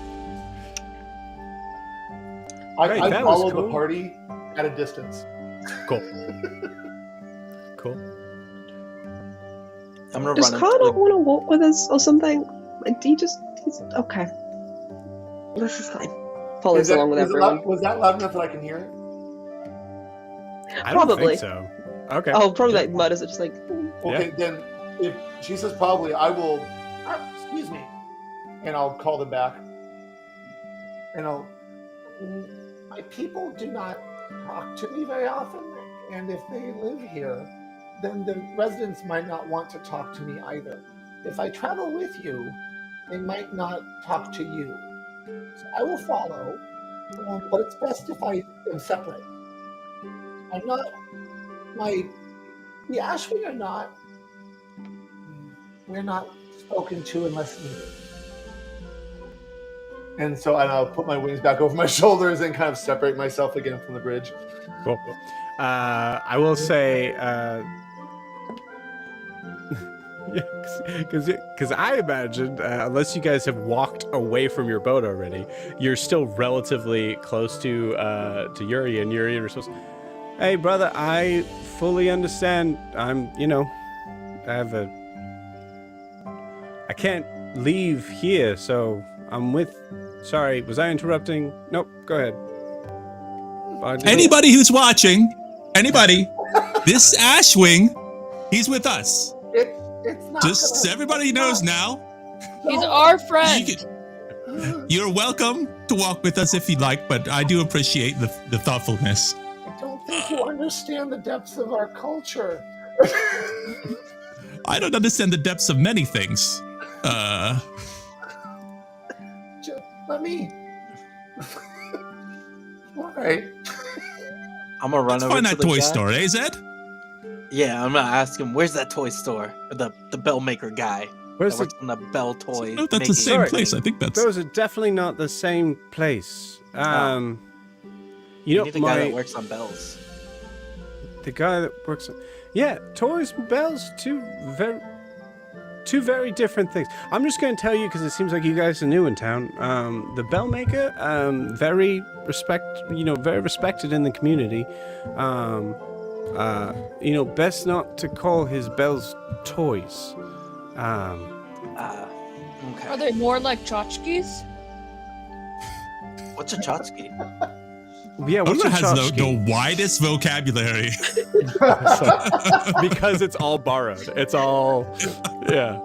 Speaker 1: Great,
Speaker 7: I
Speaker 1: that was
Speaker 7: follow
Speaker 1: cool.
Speaker 7: the party at a distance.
Speaker 1: Cool. Cool.
Speaker 8: I'm gonna
Speaker 3: Does
Speaker 8: run
Speaker 3: Carl
Speaker 8: into
Speaker 3: not want to walk with us or something? He's okay. This is fine. Follows along with everyone.
Speaker 7: Was that loud enough that I can hear it?
Speaker 1: I don't
Speaker 3: Probably.
Speaker 1: think so. Okay.
Speaker 3: Oh, probably like mutters it just like.
Speaker 7: Okay, then if she says probably, I will. Excuse me, and I'll call them back. And
Speaker 2: My people do not talk to me very often, and if they live here, then the residents might not want to talk to me either. If I travel with you, they might not talk to you. So I will follow, but it's best if I am separate. I'm not, the Ashwin are not, we're not spoken to unless needed.
Speaker 7: And I'll put my wings back over my shoulders and kind of separate myself again from the bridge.
Speaker 1: Cool. I will say, because I imagine, unless you guys have walked away from your boat already, you're still relatively close to Yuri, and Yuri was supposed. Hey, brother, I fully understand. I can't leave here, so I'm with. Sorry, was I interrupting? Nope. Go ahead.
Speaker 6: Anybody who's watching, this Ashwing, he's with us.
Speaker 2: It's not
Speaker 6: Just so everybody knows now.
Speaker 4: He's our friend.
Speaker 6: You're welcome to walk with us if you'd like, but I do appreciate the thoughtfulness.
Speaker 2: I don't think you understand the depths of our culture.
Speaker 6: I don't understand the depths of many things.
Speaker 2: Just let me. All right.
Speaker 8: I'm gonna run
Speaker 6: Let's
Speaker 8: over
Speaker 6: find
Speaker 8: to
Speaker 6: that
Speaker 8: the
Speaker 6: toy
Speaker 8: guy.
Speaker 6: store, eh, Zed?
Speaker 8: Yeah, I'm gonna ask him, where's that toy store? Or the bell maker guy.
Speaker 1: Where's
Speaker 8: that works on the bell toy.
Speaker 6: No, that's the
Speaker 8: making
Speaker 6: same
Speaker 1: Sorry.
Speaker 6: place. I think that's.
Speaker 1: Those are definitely not the same place. You
Speaker 8: You
Speaker 1: know,
Speaker 8: need a guy that works on bells.
Speaker 1: the guy that works. Yeah, toys and bells, two very different things. I'm just going to tell you because it seems like you guys are new in town. The bell maker, very respected in the community. Best not to call his bells toys.
Speaker 8: Okay.
Speaker 4: Are they more like tchotchkes?
Speaker 8: What's a chotsky?
Speaker 1: Yeah, what's a
Speaker 6: Ogra has the
Speaker 1: tchotchke?
Speaker 6: widest vocabulary.
Speaker 1: Because it's all borrowed. It's all, yeah.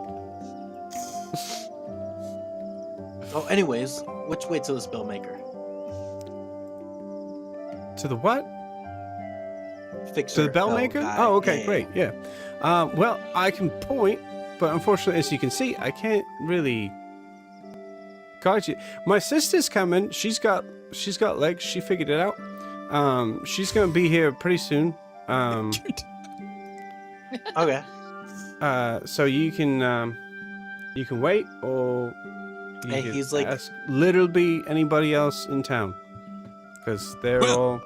Speaker 8: Oh, anyways, which way to the spellmaker?
Speaker 1: To the what?
Speaker 8: Fixer.
Speaker 1: To the bell maker?
Speaker 8: guy.
Speaker 1: Oh, okay,
Speaker 8: Yeah.
Speaker 1: great, yeah. Well, I can point, but unfortunately, as you can see, I can't really guide you. My sister's coming. She's got legs. She figured it out. She's gonna be here pretty soon.
Speaker 8: Okay.
Speaker 1: So you can wait, or you
Speaker 8: Hey,
Speaker 1: can
Speaker 8: he's like-
Speaker 1: ask literally anybody else in town, because they're
Speaker 6: Well-
Speaker 1: all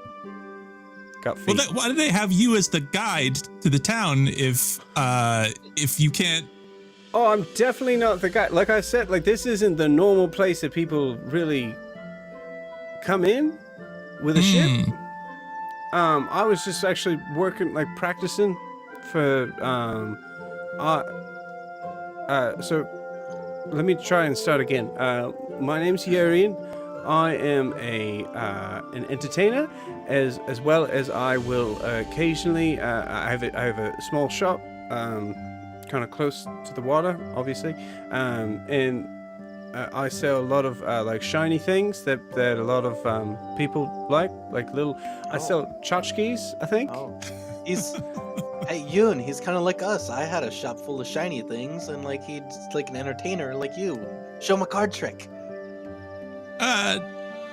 Speaker 1: got feet.
Speaker 6: Well, why do they have you as the guide to the town if you can't?
Speaker 1: Oh, I'm definitely not the guy. Like I said, like this isn't the normal place that people really come in with a ship. I was just actually working, like practicing for so let me try and start again. My name's Yurian. I am an entertainer, as well as I will occasionally. I have a small shop, kind of close to the water, obviously, and I sell a lot of like shiny things that a lot of people like little. I sell tchotchkes, I think.
Speaker 8: Oh, he's hey Yoon. He's kind of like us. I had a shop full of shiny things, and like he's like an entertainer like you. Show him a card trick.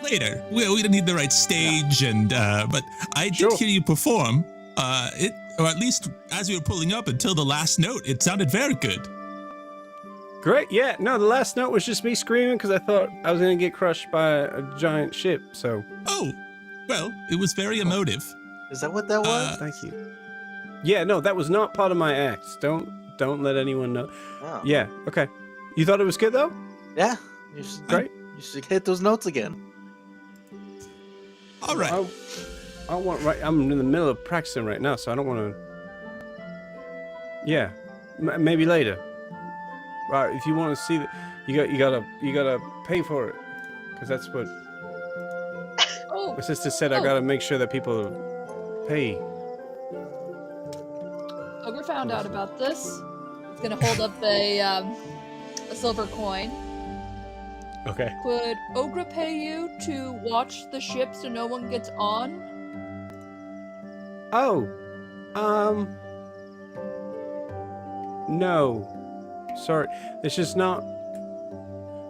Speaker 6: Later. We don't need the right stage, and but I did
Speaker 1: Sure.
Speaker 6: hear you perform. Or at least as we were pulling up until the last note, it sounded very good.
Speaker 1: Great, yeah. No, the last note was just me screaming because I thought I was gonna get crushed by a giant ship. So
Speaker 6: Oh, well, it was very emotive.
Speaker 8: Is that what that was?
Speaker 1: thank you. Yeah, no, that was not part of my act. Don't let anyone know.
Speaker 8: Oh.
Speaker 1: Yeah, okay. You thought it was good though?
Speaker 8: Yeah. You should,
Speaker 1: Great.
Speaker 8: You should hit those notes again.
Speaker 6: All right.
Speaker 1: I want right. I'm in the middle of practicing right now, so I don't want to. Yeah, maybe later. Right, if you want to see that, you gotta pay for it, because that's what
Speaker 4: Oh,
Speaker 1: my sister said. I
Speaker 4: Oh.
Speaker 1: gotta make sure that people pay.
Speaker 4: Ogre found out about this. He's gonna hold up a silver coin.
Speaker 1: Okay.
Speaker 4: Would Ogre pay you to watch the ship so no one gets on?
Speaker 1: Oh, no. Sorry, it's just not.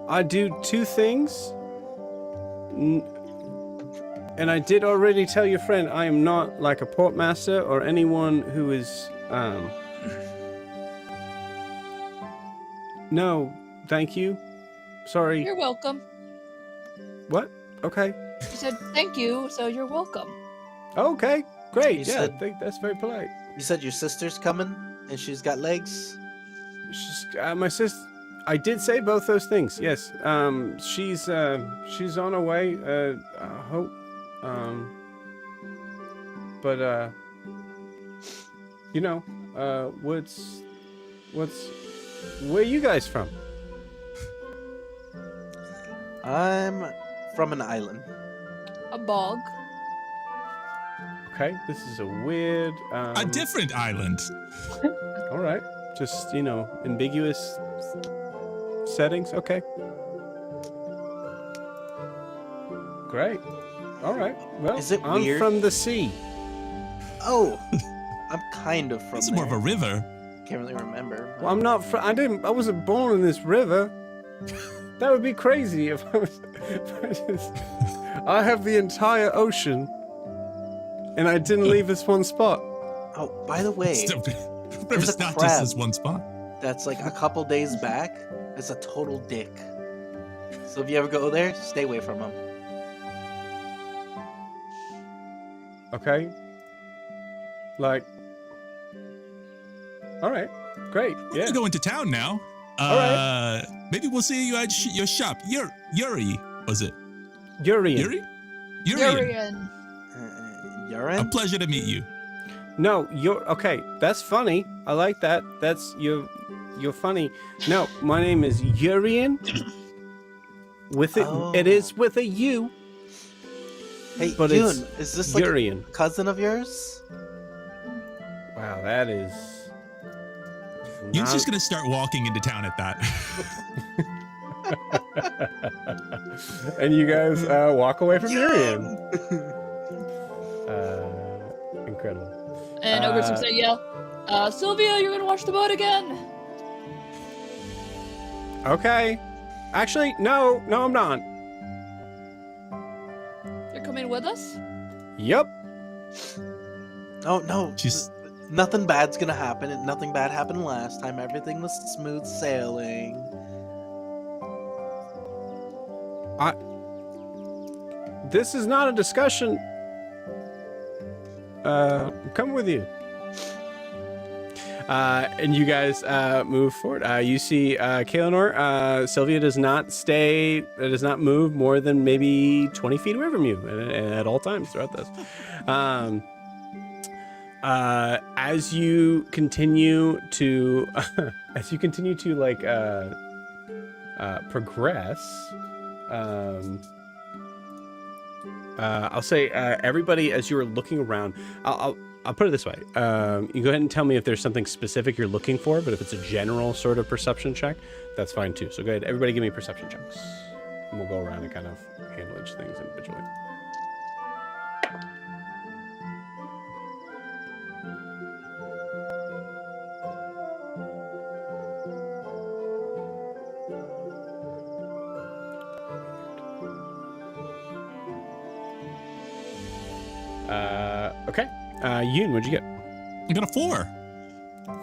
Speaker 1: I do two things. And I did already tell your friend I am not like a portmaster or anyone who is, No, thank you. Sorry.
Speaker 4: You're welcome.
Speaker 1: What? Okay.
Speaker 4: She said thank you, so you're welcome.
Speaker 1: Okay, great.
Speaker 8: You
Speaker 1: Yeah, I
Speaker 8: said-
Speaker 1: think that's very polite.
Speaker 8: You said your sister's coming, and she's got legs.
Speaker 1: She's, my sister. I did say both those things. Yes. She's on her way. I hope. But you know, what's where you guys from?
Speaker 8: I'm from an island.
Speaker 4: A bog.
Speaker 1: Okay, this is a weird.
Speaker 6: A different island.
Speaker 1: All right, just ambiguous settings. Okay. Great. All right. Well,
Speaker 8: Is it
Speaker 1: I'm
Speaker 8: weird?
Speaker 1: from the sea.
Speaker 8: Oh, I'm kind of from
Speaker 6: This is
Speaker 8: there.
Speaker 6: more of a river.
Speaker 8: Can't really remember.
Speaker 1: Well, I'm not. I wasn't born in this river. That would be crazy if I was. I have the entire ocean, and I didn't leave this one spot.
Speaker 8: Oh, by the way,
Speaker 6: River's
Speaker 8: a
Speaker 6: not
Speaker 8: crab.
Speaker 6: just this one spot.
Speaker 8: that's like a couple days back. It's a total dick. So if you ever go there, stay away from him.
Speaker 1: Okay. Like. All right. Great.
Speaker 6: We're
Speaker 1: Yeah.
Speaker 6: gonna go into town now.
Speaker 1: All right.
Speaker 6: Maybe we'll see you at your shop. Yuri, was it?
Speaker 1: Urian.
Speaker 6: Yuri? Urian.
Speaker 4: Durian.
Speaker 6: A
Speaker 8: Urine?
Speaker 6: pleasure to meet you.
Speaker 1: No, you're okay. That's funny. I like that. That's you're funny. No, my name is Urian. With it,
Speaker 8: Oh.
Speaker 1: it is with a U.
Speaker 8: Hey,
Speaker 1: But
Speaker 8: Yoon,
Speaker 1: it's
Speaker 8: is this like a
Speaker 1: Urian.
Speaker 8: cousin of yours?
Speaker 1: Wow, that is.
Speaker 6: Yoon's just gonna start walking into town at that.
Speaker 1: And you guys walk away from Urian. Incredible.
Speaker 4: And Ogre's gonna say, yell, Sylvia, you're gonna watch the boat again.
Speaker 1: Okay. Actually, no, I'm not.
Speaker 4: You're coming with us?
Speaker 1: Yep.
Speaker 8: Oh no,
Speaker 6: She's
Speaker 8: nothing bad's gonna happen. Nothing bad happened last time. Everything was smooth sailing.
Speaker 1: This is not a discussion. I'm coming with you. And you guys move forward. You see Kaelinor, Sylvia does not move more than maybe 20 feet away from you at all times throughout this. As you continue to like progress, I'll say everybody, as you are looking around, I'll put it this way. You go ahead and tell me if there's something specific you're looking for, but if it's a general sort of perception check, that's fine too. So go ahead, everybody give me perception checks. And we'll go around and kind of handle each things individually. Okay. Yoon, what'd you get?
Speaker 6: I got a 4.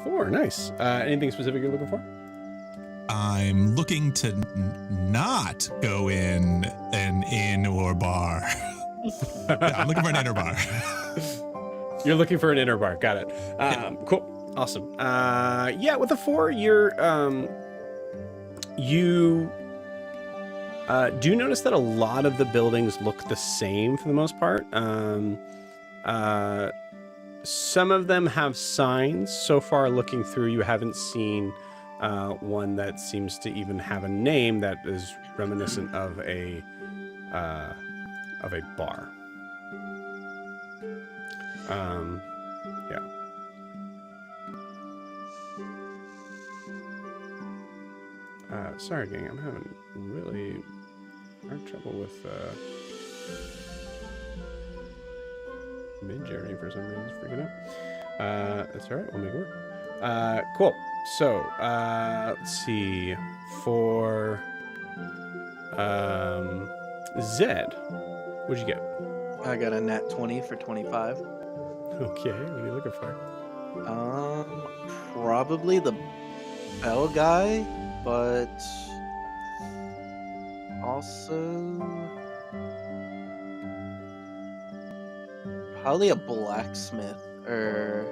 Speaker 1: 4, nice. Anything specific you're looking for?
Speaker 6: I'm looking to not go in an inn or bar. Yeah, I'm looking for an inn or bar.
Speaker 1: You're looking for an inner bar. Got it. Cool. Awesome. Yeah, with a 4, you do notice that a lot of the buildings look the same for the most part. Some of them have signs. So far, looking through, you haven't seen one that seems to even have a name that is reminiscent of a bar. Yeah. Sorry, gang. I'm having really hard trouble with mid-journey for some reason. It's freaking out. That's all right. We'll make it work. Cool. So, let's see. For Zed, what'd you get?
Speaker 8: I got a nat 20 for 25.
Speaker 1: Okay, what are you looking for?
Speaker 8: Probably the bell guy, but also probably a blacksmith, or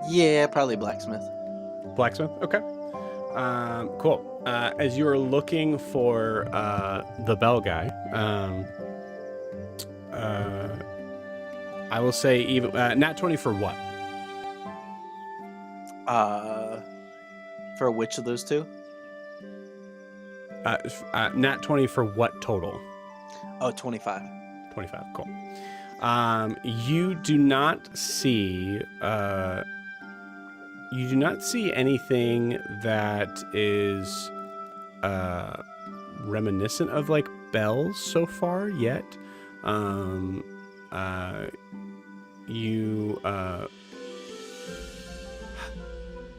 Speaker 8: yeah, probably blacksmith.
Speaker 1: Blacksmith? Okay. Cool. As you are looking for the bell guy, I will say even nat 20 for what?
Speaker 8: For which of those two?
Speaker 1: Nat 20 for what total?
Speaker 8: Oh, 25.
Speaker 1: 25. Cool. You do not see anything that is reminiscent of like bells so far yet.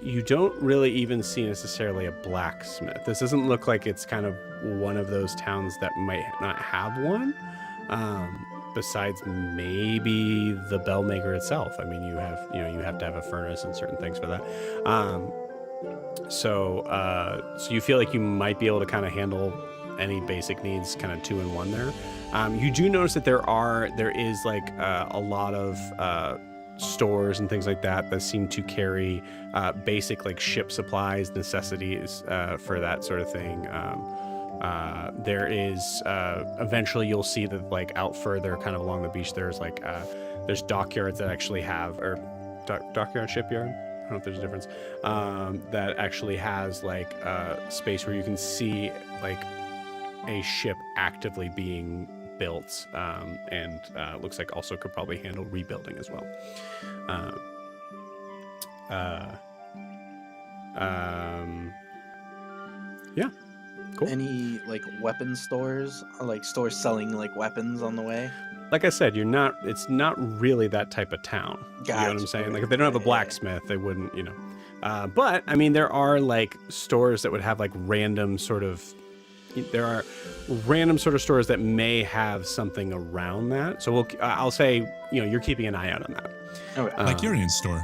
Speaker 1: You don't really even see necessarily a blacksmith. This doesn't look like it's kind of one of those towns that might not have one. Besides maybe the bell maker itself. I mean, you have to have a furnace and certain things for that. So you feel like you might be able to kind of handle any basic needs kind of 2 in 1 there. You do notice that there is like a lot of stores and things like that seem to carry basic like ship supplies, necessities for that sort of thing. There is eventually you'll see that like out further kind of along the beach there's like there's dockyards that actually have, or dockyard, shipyard, I don't know if there's a difference, that actually has like space where you can see like a ship actively being built, and looks like also could probably handle rebuilding as well. Yeah, cool.
Speaker 5: Any like weapon stores, or, like stores selling like weapons on the way?
Speaker 1: Like I said, it's not really that type of town. You know what I'm
Speaker 5: Gotcha.
Speaker 1: saying? Like if they don't have a blacksmith, they wouldn't, but I mean, there are like stores that would have like there are random sort of stores that may have something around that. So I'll say, you're keeping an eye out on that.
Speaker 5: Okay.
Speaker 6: Like Urian's store.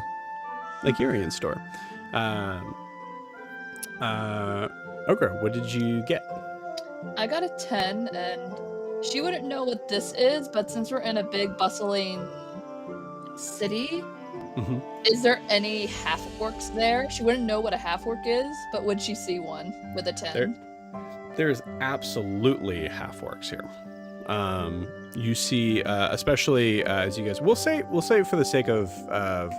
Speaker 1: Like Urian's store. Ogre, what did you get?
Speaker 4: I got a 10, and she wouldn't know what this is, but since we're in a big bustling city, is there any half-orcs there? She wouldn't know what a half-orc is, but would she see one with a 10?
Speaker 1: There's absolutely half-orcs here. You see, especially as you guys, we'll say for the sake of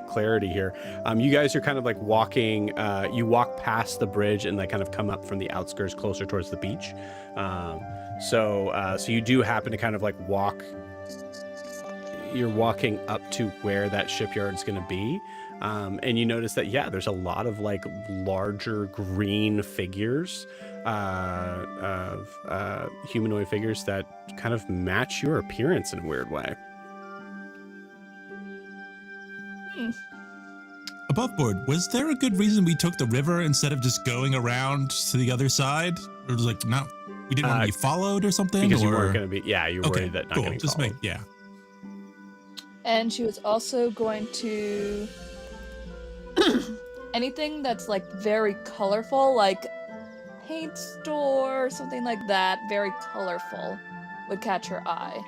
Speaker 1: clarity here, you guys are kind of like walking. You walk past the bridge and like kind of come up from the outskirts closer towards the beach. So you do happen to kind of like walk. You're walking up to where that shipyard is going to be, and you notice that there's a lot of like larger green figures. Of humanoid figures that kind of match your appearance in a weird way.
Speaker 6: Above board, was there a good reason we took the river instead of just going around to the other side? Or was like, no, we didn't want to be followed or something?
Speaker 1: Because you weren't going to be, you were worried that not
Speaker 6: cool.
Speaker 1: getting
Speaker 6: Just
Speaker 1: followed.
Speaker 4: And she was also going to anything that's like very colorful, like paint store or something like that, very colorful, would catch her eye.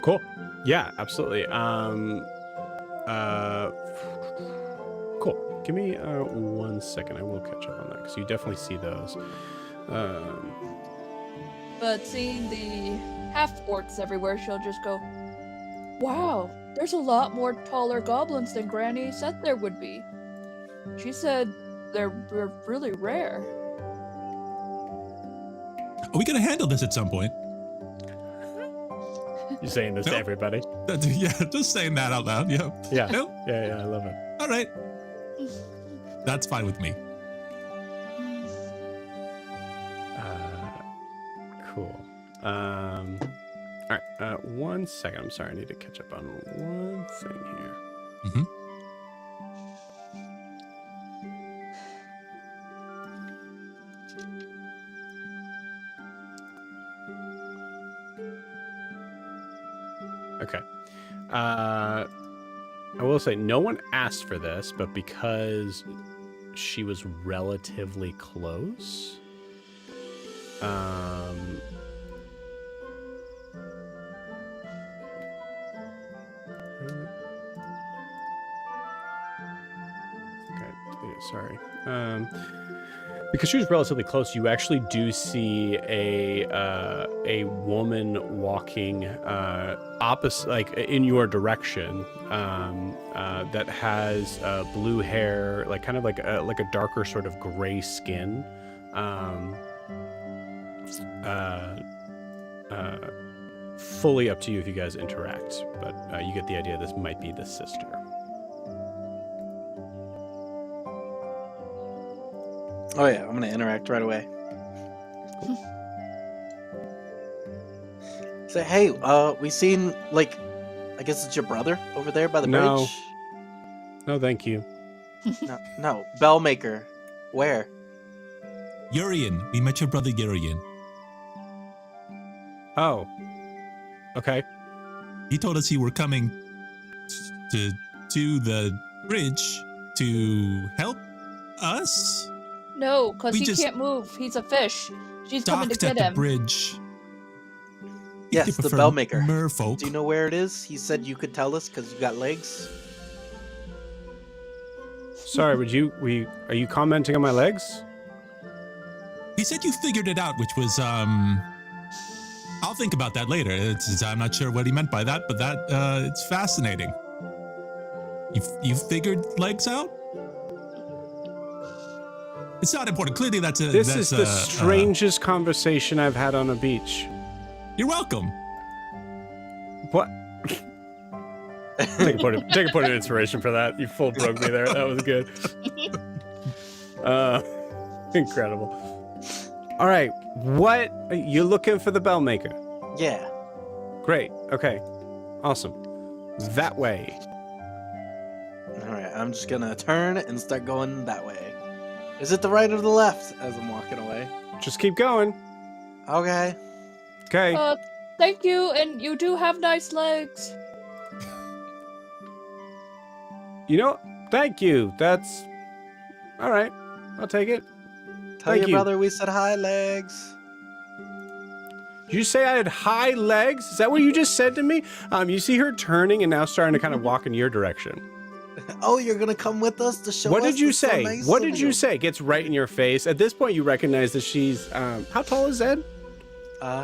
Speaker 1: Cool. Yeah, absolutely. Cool. Give me 1 second. I will catch up on that because you definitely see those.
Speaker 4: But seeing the half-orcs everywhere, she'll just go, wow, there's a lot more taller goblins than Granny said there would be. She said they're really rare.
Speaker 6: Are we going to handle this at some point?
Speaker 1: You're saying this to everybody?
Speaker 6: Yeah, just saying that out loud. Yeah.
Speaker 1: Yeah.
Speaker 6: Nope.
Speaker 1: Yeah, I love it.
Speaker 6: All right. That's fine with me.
Speaker 1: Cool. All right. 1 second. I'm sorry. I need to catch up on one thing here.
Speaker 6: Mm-hmm.
Speaker 1: Okay. I will say no one asked for this, but because she was relatively close, sorry. Because she was relatively close, you actually do see a woman walking opposite, like in your direction, that has blue hair, like kind of like a darker sort of gray skin. Fully up to you if you guys interact, but you get the idea this might be the sister.
Speaker 5: Oh yeah, I'm gonna interact right away. Say, hey, we seen like, I guess it's your brother over there by the bridge.
Speaker 1: No, thank you.
Speaker 5: No, Bellmaker. Where?
Speaker 6: Urian. We met your brother Urian.
Speaker 1: Oh. Okay.
Speaker 6: He told us you were coming to the bridge to help us.
Speaker 4: No, because
Speaker 6: We
Speaker 4: he
Speaker 6: just
Speaker 4: can't move. He's a fish. She's coming to
Speaker 6: Docked
Speaker 4: get
Speaker 6: at
Speaker 4: him.
Speaker 6: the bridge.
Speaker 5: Yes, the Bellmaker.
Speaker 6: Merfolk.
Speaker 5: Do you know where it is? He said you could tell us because you got legs.
Speaker 1: Sorry, are you commenting on my legs?
Speaker 6: He said you figured it out, which was I'll think about that later. I'm not sure what he meant by that, but that it's fascinating. You figured legs out? It's not important. Clearly,
Speaker 1: This is the strangest conversation I've had on a beach.
Speaker 6: You're welcome.
Speaker 1: What? Take a point of inspiration for that. You full broke me there. That was good. Incredible. All right. What? You looking for the bell maker?
Speaker 8: Yeah.
Speaker 1: Great. Okay. Awesome. That way.
Speaker 8: All right, I'm just gonna turn and start going that way. Is it the right or the left as I'm walking away?
Speaker 1: Just keep going.
Speaker 8: Okay.
Speaker 1: Okay.
Speaker 4: Thank you, and you do have nice legs.
Speaker 1: You know, thank you. That's all right. I'll take it.
Speaker 8: Tell
Speaker 1: Thank
Speaker 8: your
Speaker 1: you.
Speaker 8: brother we said hi, legs.
Speaker 1: Did you say I had high legs? Is that what you just said to me? You see her turning and now starting to kind of walk in your direction.
Speaker 8: Oh, you're gonna come with us to show
Speaker 1: What
Speaker 8: us?
Speaker 1: did you
Speaker 8: That's so
Speaker 1: say?
Speaker 8: nice
Speaker 1: What
Speaker 8: of
Speaker 1: did you say? Gets right in your face. At this point, you recognize that she's how tall is Zed?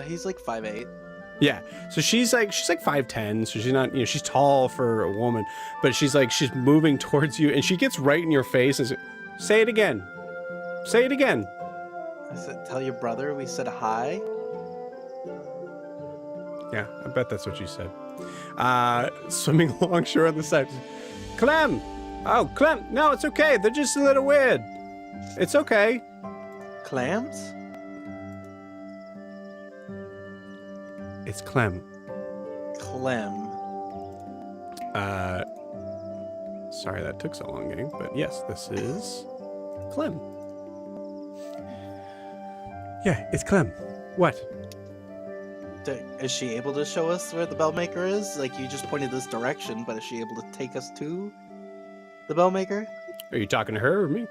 Speaker 8: He's like 5'8".
Speaker 1: Yeah. So she's like 5'10", so she's not, she's tall for a woman, but she's moving towards you and she gets right in your face and says, say it again. Say it again.
Speaker 8: I said, tell your brother we said hi.
Speaker 1: Yeah, I bet that's what you said. Swimming alongshore on the side. Clem! Oh, Clem! No, it's okay. They're just a little weird. It's okay.
Speaker 8: Clams?
Speaker 1: It's Clem.
Speaker 8: Clem.
Speaker 1: Sorry that took so long, gang, but yes, this is Clem. Yeah, it's Clem. What?
Speaker 8: Is she able to show us where the bell maker is? Like, you just pointed this direction, but is she able to take us to the bell maker?
Speaker 1: Are you talking to her or me?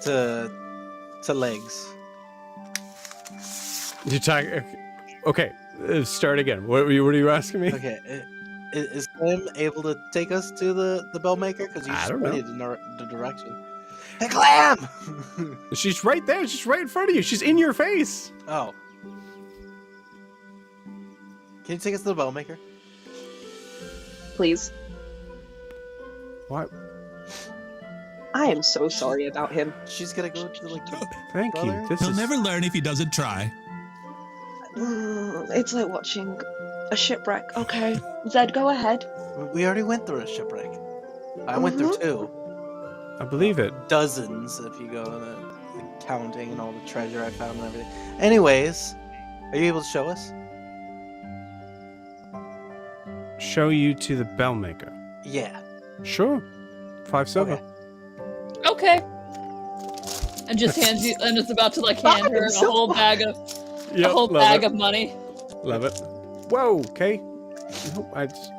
Speaker 8: To legs.
Speaker 1: You talk? Okay, start again. What were you asking me?
Speaker 8: Okay, is Clem able to take us to the bell maker? Because you
Speaker 1: I
Speaker 8: just
Speaker 1: don't know.
Speaker 8: pointed in the direction. Hey, Clem!
Speaker 1: She's right there. She's right in front of you. She's in your face.
Speaker 8: Oh. Can you take us to the bell maker?
Speaker 3: Please.
Speaker 1: What?
Speaker 3: I am so sorry about him.
Speaker 8: She's gonna go to the
Speaker 1: Thank
Speaker 8: brother?
Speaker 1: you. This
Speaker 6: He'll
Speaker 1: is
Speaker 6: never learn if he doesn't try.
Speaker 3: It's like watching a shipwreck. Okay, Zed, go ahead.
Speaker 8: We already went through a shipwreck. I went through two.
Speaker 1: I believe it.
Speaker 8: Dozens, if you go the counting and all the treasure I found and everything. Anyways, are you able to show us?
Speaker 1: Show you to the bell maker.
Speaker 8: Yeah.
Speaker 1: Sure. 5 silver.
Speaker 8: Okay.
Speaker 4: Okay. And just hands you, and is about to like hand her a whole bag of
Speaker 1: Yep,
Speaker 4: a whole
Speaker 1: love
Speaker 4: bag
Speaker 1: it.
Speaker 4: of money.
Speaker 1: Love it. Whoa. Okay. Nope, I just...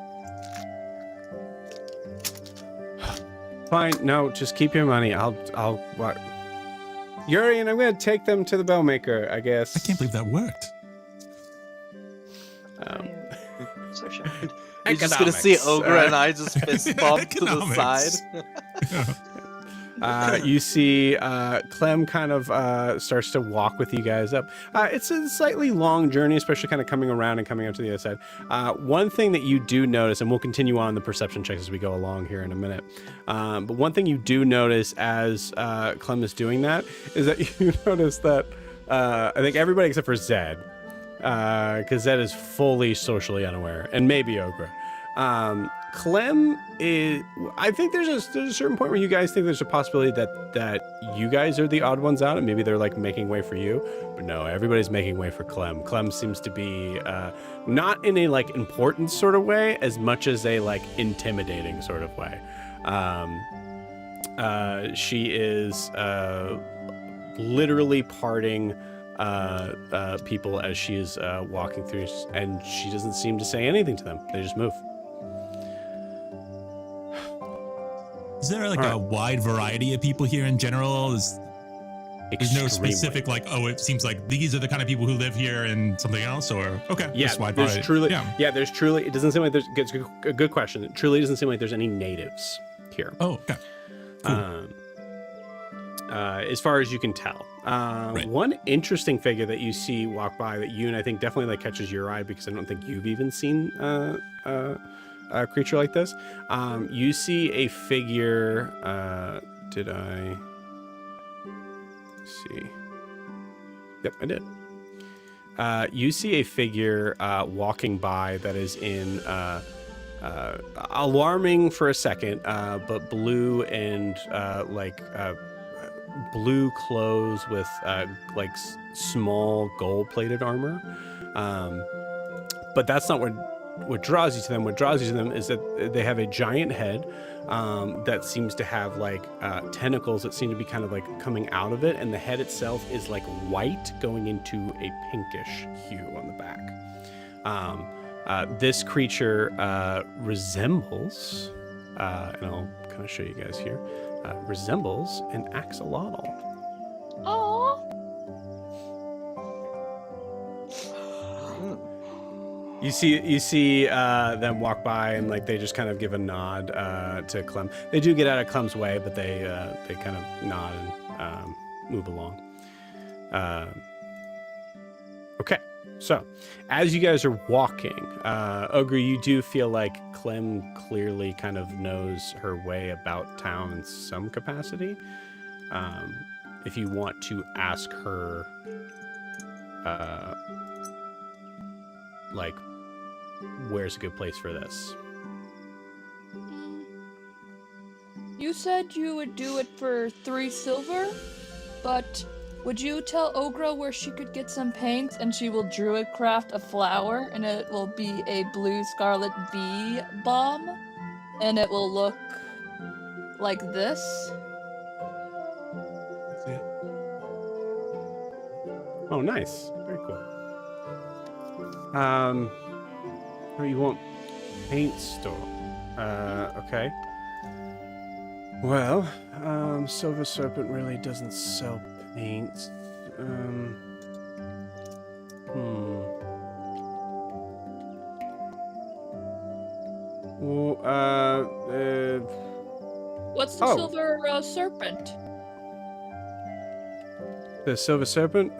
Speaker 1: Fine. No, just keep your money. I'll. What? Yuri, and I'm gonna take them to the bell maker, I guess.
Speaker 6: I can't believe that worked.
Speaker 3: I am so shocked.
Speaker 8: You're just gonna see
Speaker 1: Economics.
Speaker 8: Ogre and I just fist bump to the
Speaker 6: Economics.
Speaker 8: side.
Speaker 1: You see Clem kind of starts to walk with you guys up. It's a slightly long journey, especially kind of coming around and coming up to the other side. One thing that you do notice, and we'll continue on the perception checks as we go along here in a minute, but one thing you do notice as Clem is doing that is that you notice that I think everybody except for Zed, because Zed is fully socially unaware, and maybe Ogre. Clem is. I think there's a certain point where you guys think there's a possibility that you guys are the odd ones out, and maybe they're like making way for you. But no, everybody's making way for Clem. Clem seems to be not in a like important sort of way, as much as a like intimidating sort of way. She is literally parting people as she is walking through, and she doesn't seem to say anything to them. They just move.
Speaker 6: Is there like
Speaker 1: All right.
Speaker 6: a wide variety of people here in general? There's no
Speaker 1: Extremely.
Speaker 6: specific like, oh, it seems like these are the kind of people who live here and something else, or okay,
Speaker 1: Yeah,
Speaker 6: just wide
Speaker 1: there's
Speaker 6: variety.
Speaker 1: truly.
Speaker 6: Yeah.
Speaker 1: Yeah, there's truly. It doesn't seem like there's. It's a good question. It truly doesn't seem like there's any natives here.
Speaker 6: Oh, okay. Cool.
Speaker 1: As far as you can tell. One interesting figure that you see walk by that you and I think definitely like catches your eye, because I don't think you've even seen a creature like this. You see a figure. Did I see? Yep, I did. you see a figure walking by that is in alarming for a second, but blue and blue clothes with small gold-plated armor. But that's not what draws you to them. What draws you to them is that they have a giant head that seems to have tentacles that seem to be kind of coming out of it, and the head itself is white going into a pinkish hue on the back. This creature resembles, and I'll kind of show you guys here, resembles an axolotl.
Speaker 4: Aww.
Speaker 1: You see them walk by, and they just kind of give a nod to Clem. They do get out of Clem's way, but they kind of nod and move along. Okay, so as you guys are walking, Ogre, you do feel like Clem clearly kind of knows her way about town in some capacity. If you want to ask her, where's a good place for this?
Speaker 4: You said you would do it for 3 silver, but would you tell Ogra where she could get some paints and she will druid craft a flower and it will be a blue scarlet bee bomb and it will look like this?
Speaker 1: That's it. Oh, nice. Very cool. Oh, you want paint store? Okay. Well, Silver Serpent really doesn't sell paint. Well,
Speaker 4: What's the Silver Serpent?
Speaker 1: The Silver Serpent?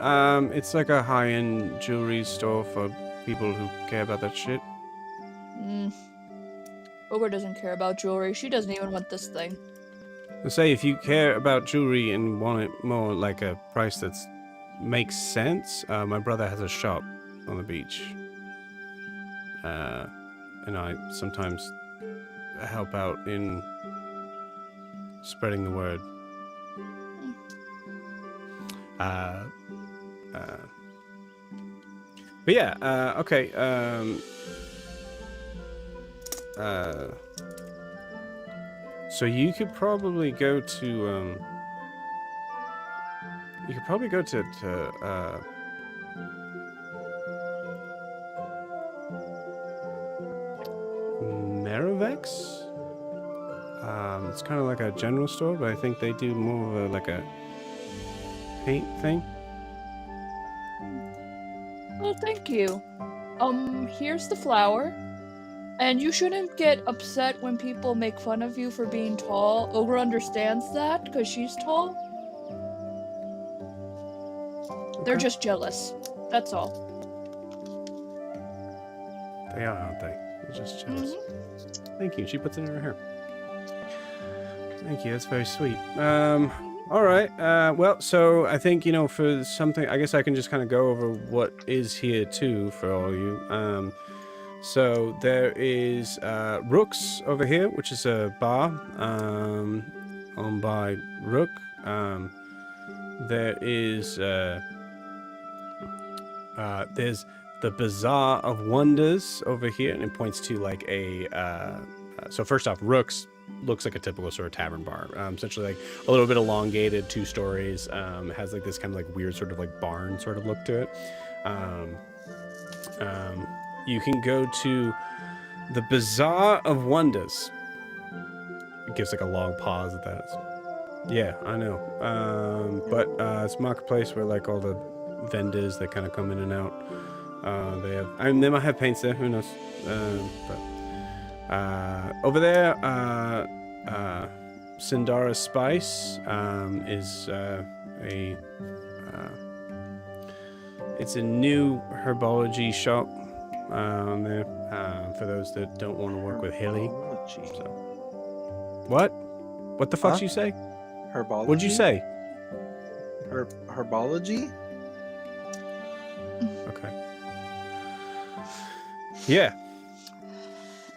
Speaker 1: It's like a high-end jewelry store for people who care about that shit.
Speaker 4: Ogra doesn't care about jewelry. She doesn't even want this thing.
Speaker 1: I say, if you care about jewelry and want it more like a price that makes sense, my brother has a shop on the beach. And I sometimes help out in spreading the word. But yeah, okay. So you could probably go to Marivex. It's kind of like a general store, but I think they do more of a paint thing.
Speaker 4: Well, thank you. Here's the flower. And you shouldn't get upset when people make fun of you for being tall. Ogra understands that, because she's tall.
Speaker 1: Okay.
Speaker 4: They're just jealous. That's all.
Speaker 1: They are, aren't they? They're just jealous.
Speaker 4: Mm-hmm.
Speaker 1: Thank you. She puts it in her hair. Thank you. That's very sweet. All right. Well, so I think, for something, I guess I can just kind of go over what is here too for all of you. So there is Rook's over here, which is a bar owned by Rook. There is there's the Bazaar of Wonders over here, and it points to like a. So first off, Rook's looks like a typical sort of tavern bar. Essentially like a little bit elongated, 2 stories. Has like this kind of like weird sort of like barn sort of look to it. You can go to the Bazaar of Wonders. It gives like a long pause at that. Yeah, I know. But it's a marketplace where like all the vendors that kind of come in and out. They might have paints there. Who knows? But over there, Sindara Spice is it's a new herbology shop. There for those that don't want to work with Hilly. So. What the fuck did you say?
Speaker 5: Herbology?
Speaker 1: What'd you say?
Speaker 5: Herbology?
Speaker 1: Okay. Yeah.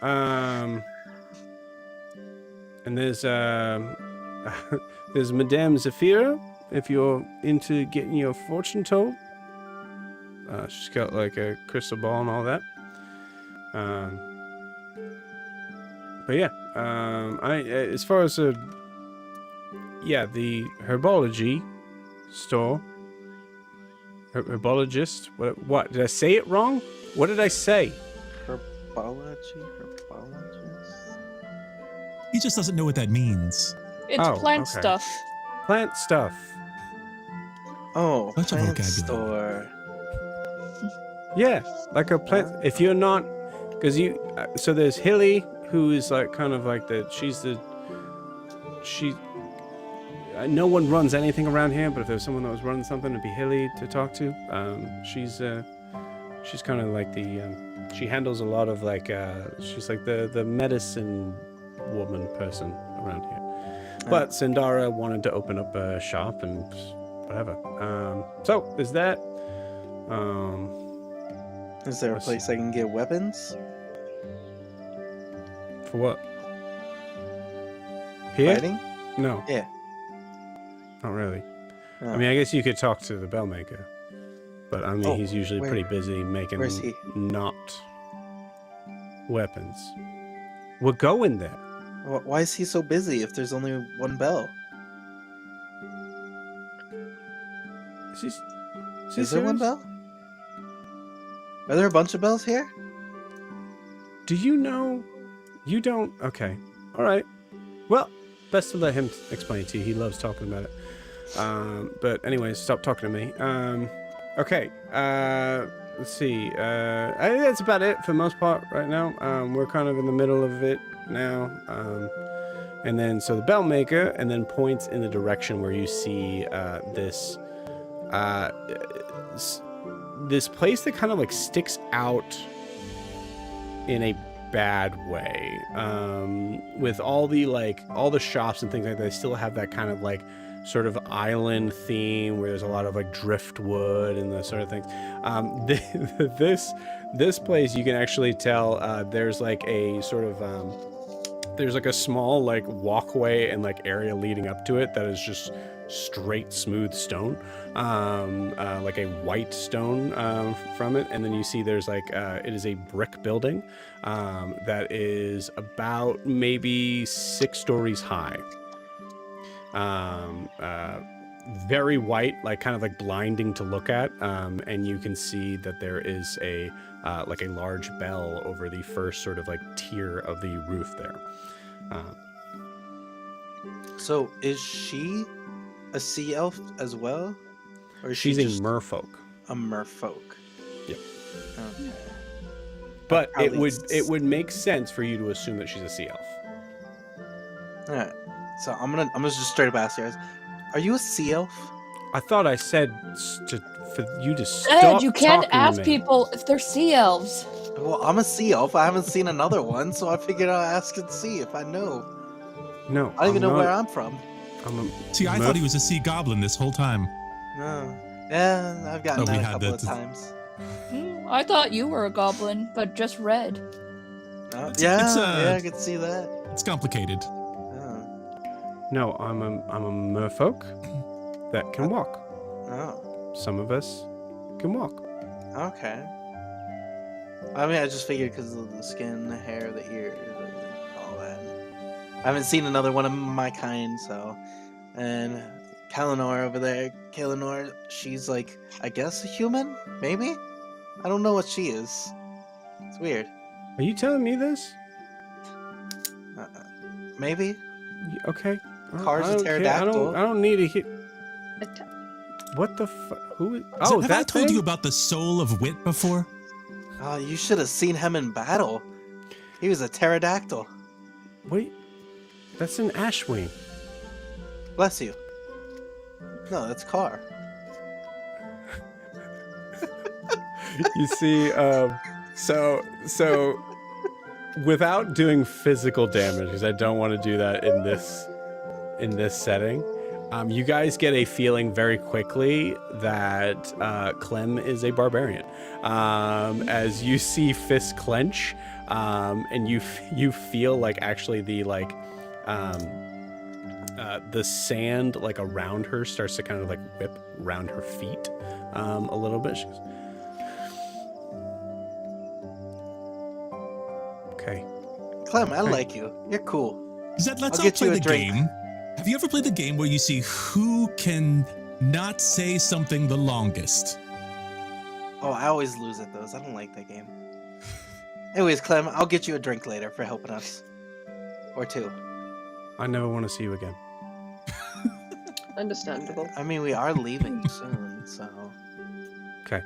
Speaker 1: And there's there's Madame Zafira, if you're into getting your fortune told. She's got like a crystal ball and all that. But yeah, as far as the herbology store, herbologist. What did I say it wrong? What did I say?
Speaker 8: Herbologist.
Speaker 6: He just doesn't know what that means.
Speaker 4: It's plant
Speaker 1: okay.
Speaker 4: stuff.
Speaker 1: Plant stuff.
Speaker 8: Oh,
Speaker 6: Bunch of
Speaker 8: plant
Speaker 6: vocabulary.
Speaker 8: store.
Speaker 1: Yeah, like a plant. If you're not, because so there's Hilly, who is like kind of like no one runs anything around here, but if there was someone that was running something, it'd be Hilly to talk to. She's kind of like she handles a lot of like, she's like the medicine woman person around here. But Sindara wanted to open up a shop and whatever. So there's that.
Speaker 8: Is there a place I can get weapons?
Speaker 1: For what? Here?
Speaker 8: Fighting?
Speaker 1: No.
Speaker 8: Yeah.
Speaker 1: Not really.
Speaker 8: Oh.
Speaker 1: I mean, I guess you could talk to the bellmaker, but I mean, he's usually
Speaker 8: where-
Speaker 1: pretty busy making
Speaker 8: where's he?
Speaker 1: not weapons. We're going there.
Speaker 8: Why is he so busy if there's only one bell? Is there one bell? Are there a bunch of bells here?
Speaker 1: Do you know? You don't? Okay. All right. Well, best to let him explain it to you. He loves talking about it. But anyways, stop talking to me. Okay. Let's see. I think that's about it for the most part right now. We're kind of in the middle of it now. And then, so the bell maker, and then points in the direction where you see this place that kind of like sticks out in a bad way. With all the shops and things like that, they still have that kind of like sort of island theme where there's a lot of like driftwood and those sort of things. This place, you can actually tell there's like a sort of there's like a small like walkway and like area leading up to it that is just straight smooth stone, like a white stone from it. And then you see there's like it is a brick building that is about maybe 6 stories high. Very white, like kind of like blinding to look at, and you can see that there is a like a large bell over the first sort of like tier of the roof there.
Speaker 8: So is she a sea elf as well, or is
Speaker 1: She's
Speaker 8: she
Speaker 1: a
Speaker 8: just
Speaker 1: merfolk.
Speaker 8: a merfolk?
Speaker 1: Yep.
Speaker 8: Okay.
Speaker 1: But it
Speaker 8: Probably
Speaker 1: would make sense for you to assume that she's a sea elf.
Speaker 8: All right. So I'm gonna just straight up ask you guys: are you a sea elf?
Speaker 1: I thought I said for you to
Speaker 4: Ed,
Speaker 1: stop.
Speaker 4: you can't
Speaker 1: talking to
Speaker 4: ask
Speaker 1: me.
Speaker 4: people if they're sea elves.
Speaker 8: Well, I'm a sea elf. I haven't seen another one, so I figured I'd ask and see if I know.
Speaker 1: No,
Speaker 8: I don't even know
Speaker 1: not-
Speaker 8: where I'm from.
Speaker 6: See, I thought he was a sea goblin this whole time.
Speaker 8: No. Yeah, I've gotten
Speaker 6: Oh, we
Speaker 8: that a
Speaker 6: had
Speaker 8: couple of
Speaker 6: that-
Speaker 8: times.
Speaker 4: I thought you were a goblin, but just red.
Speaker 8: Yeah, I could see that.
Speaker 6: It's complicated.
Speaker 1: No, I'm a merfolk that can walk.
Speaker 8: Oh,
Speaker 1: Some of us can walk.
Speaker 8: okay. I mean, I just figured because of the skin, the hair, the ears, and all that. I haven't seen another one of my kind, so. And Kalinor over there, Kalinor, she's like, I guess a human? Maybe? I don't know what she is. It's weird.
Speaker 1: Are you telling me this?
Speaker 8: Maybe?
Speaker 1: Okay.
Speaker 8: Car's
Speaker 1: I
Speaker 8: a
Speaker 1: don't care.
Speaker 8: pterodactyl.
Speaker 1: I don't need to hear. What the fuck? Who? Oh,
Speaker 6: Have
Speaker 1: that
Speaker 6: I told
Speaker 1: thing?
Speaker 6: you about the soul of wit before?
Speaker 8: Oh, you should have seen him in battle. He was a pterodactyl.
Speaker 1: Wait, that's an ashwing.
Speaker 8: Bless you. No, that's Car.
Speaker 1: You see, so without doing physical damage, because I don't want to do that in this setting, You guys get a feeling very quickly that Clem is a barbarian. As you see fists clench, and you feel like actually the sand like around her starts to kind of like whip around her feet a little bit. She goes, okay.
Speaker 8: Clem, I like you. You're cool.
Speaker 6: Zed, let's
Speaker 8: I'll
Speaker 6: all
Speaker 8: get you
Speaker 6: play
Speaker 8: a
Speaker 6: the
Speaker 8: drink.
Speaker 6: game. Have you ever played the game where you see who can not say something the longest?
Speaker 8: Oh, I always lose at those. I don't like that game. Anyways, Clem, I'll get you a drink later for helping us. Or two.
Speaker 1: I never want to see you again.
Speaker 3: Understandable.
Speaker 8: I mean, we are leaving soon, so...
Speaker 1: Okay,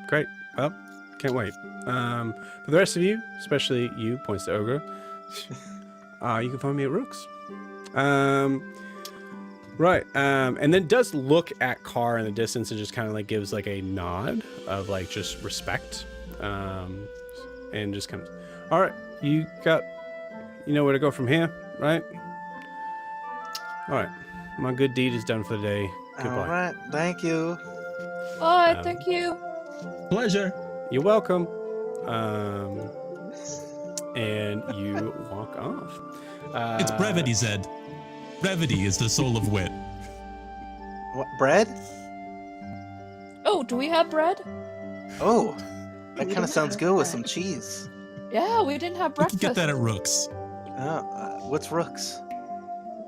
Speaker 1: great. Well, can't wait. For the rest of you, especially you, points to Ogre, you can find me at Rook's. Right. And then does look at Carr in the distance and just kind of like gives like a nod of like just respect. And just kind of, all right, you know where to go from here, right? All right. My good deed is done for the day. Goodbye.
Speaker 8: All right, thank you.
Speaker 4: Bye, thank you.
Speaker 6: Pleasure.
Speaker 1: You're welcome. And you walk off.
Speaker 6: It's brevity, Zed. Brevity is the soul of wit.
Speaker 8: What, bread?
Speaker 4: Oh, do we have bread?
Speaker 8: Oh, that
Speaker 3: We
Speaker 8: kind of
Speaker 3: don't
Speaker 8: sounds
Speaker 3: have
Speaker 8: good with
Speaker 3: bread.
Speaker 8: some cheese.
Speaker 4: Yeah, we didn't have
Speaker 6: We
Speaker 4: breakfast.
Speaker 6: can get that at Rook's.
Speaker 8: What's Rook's?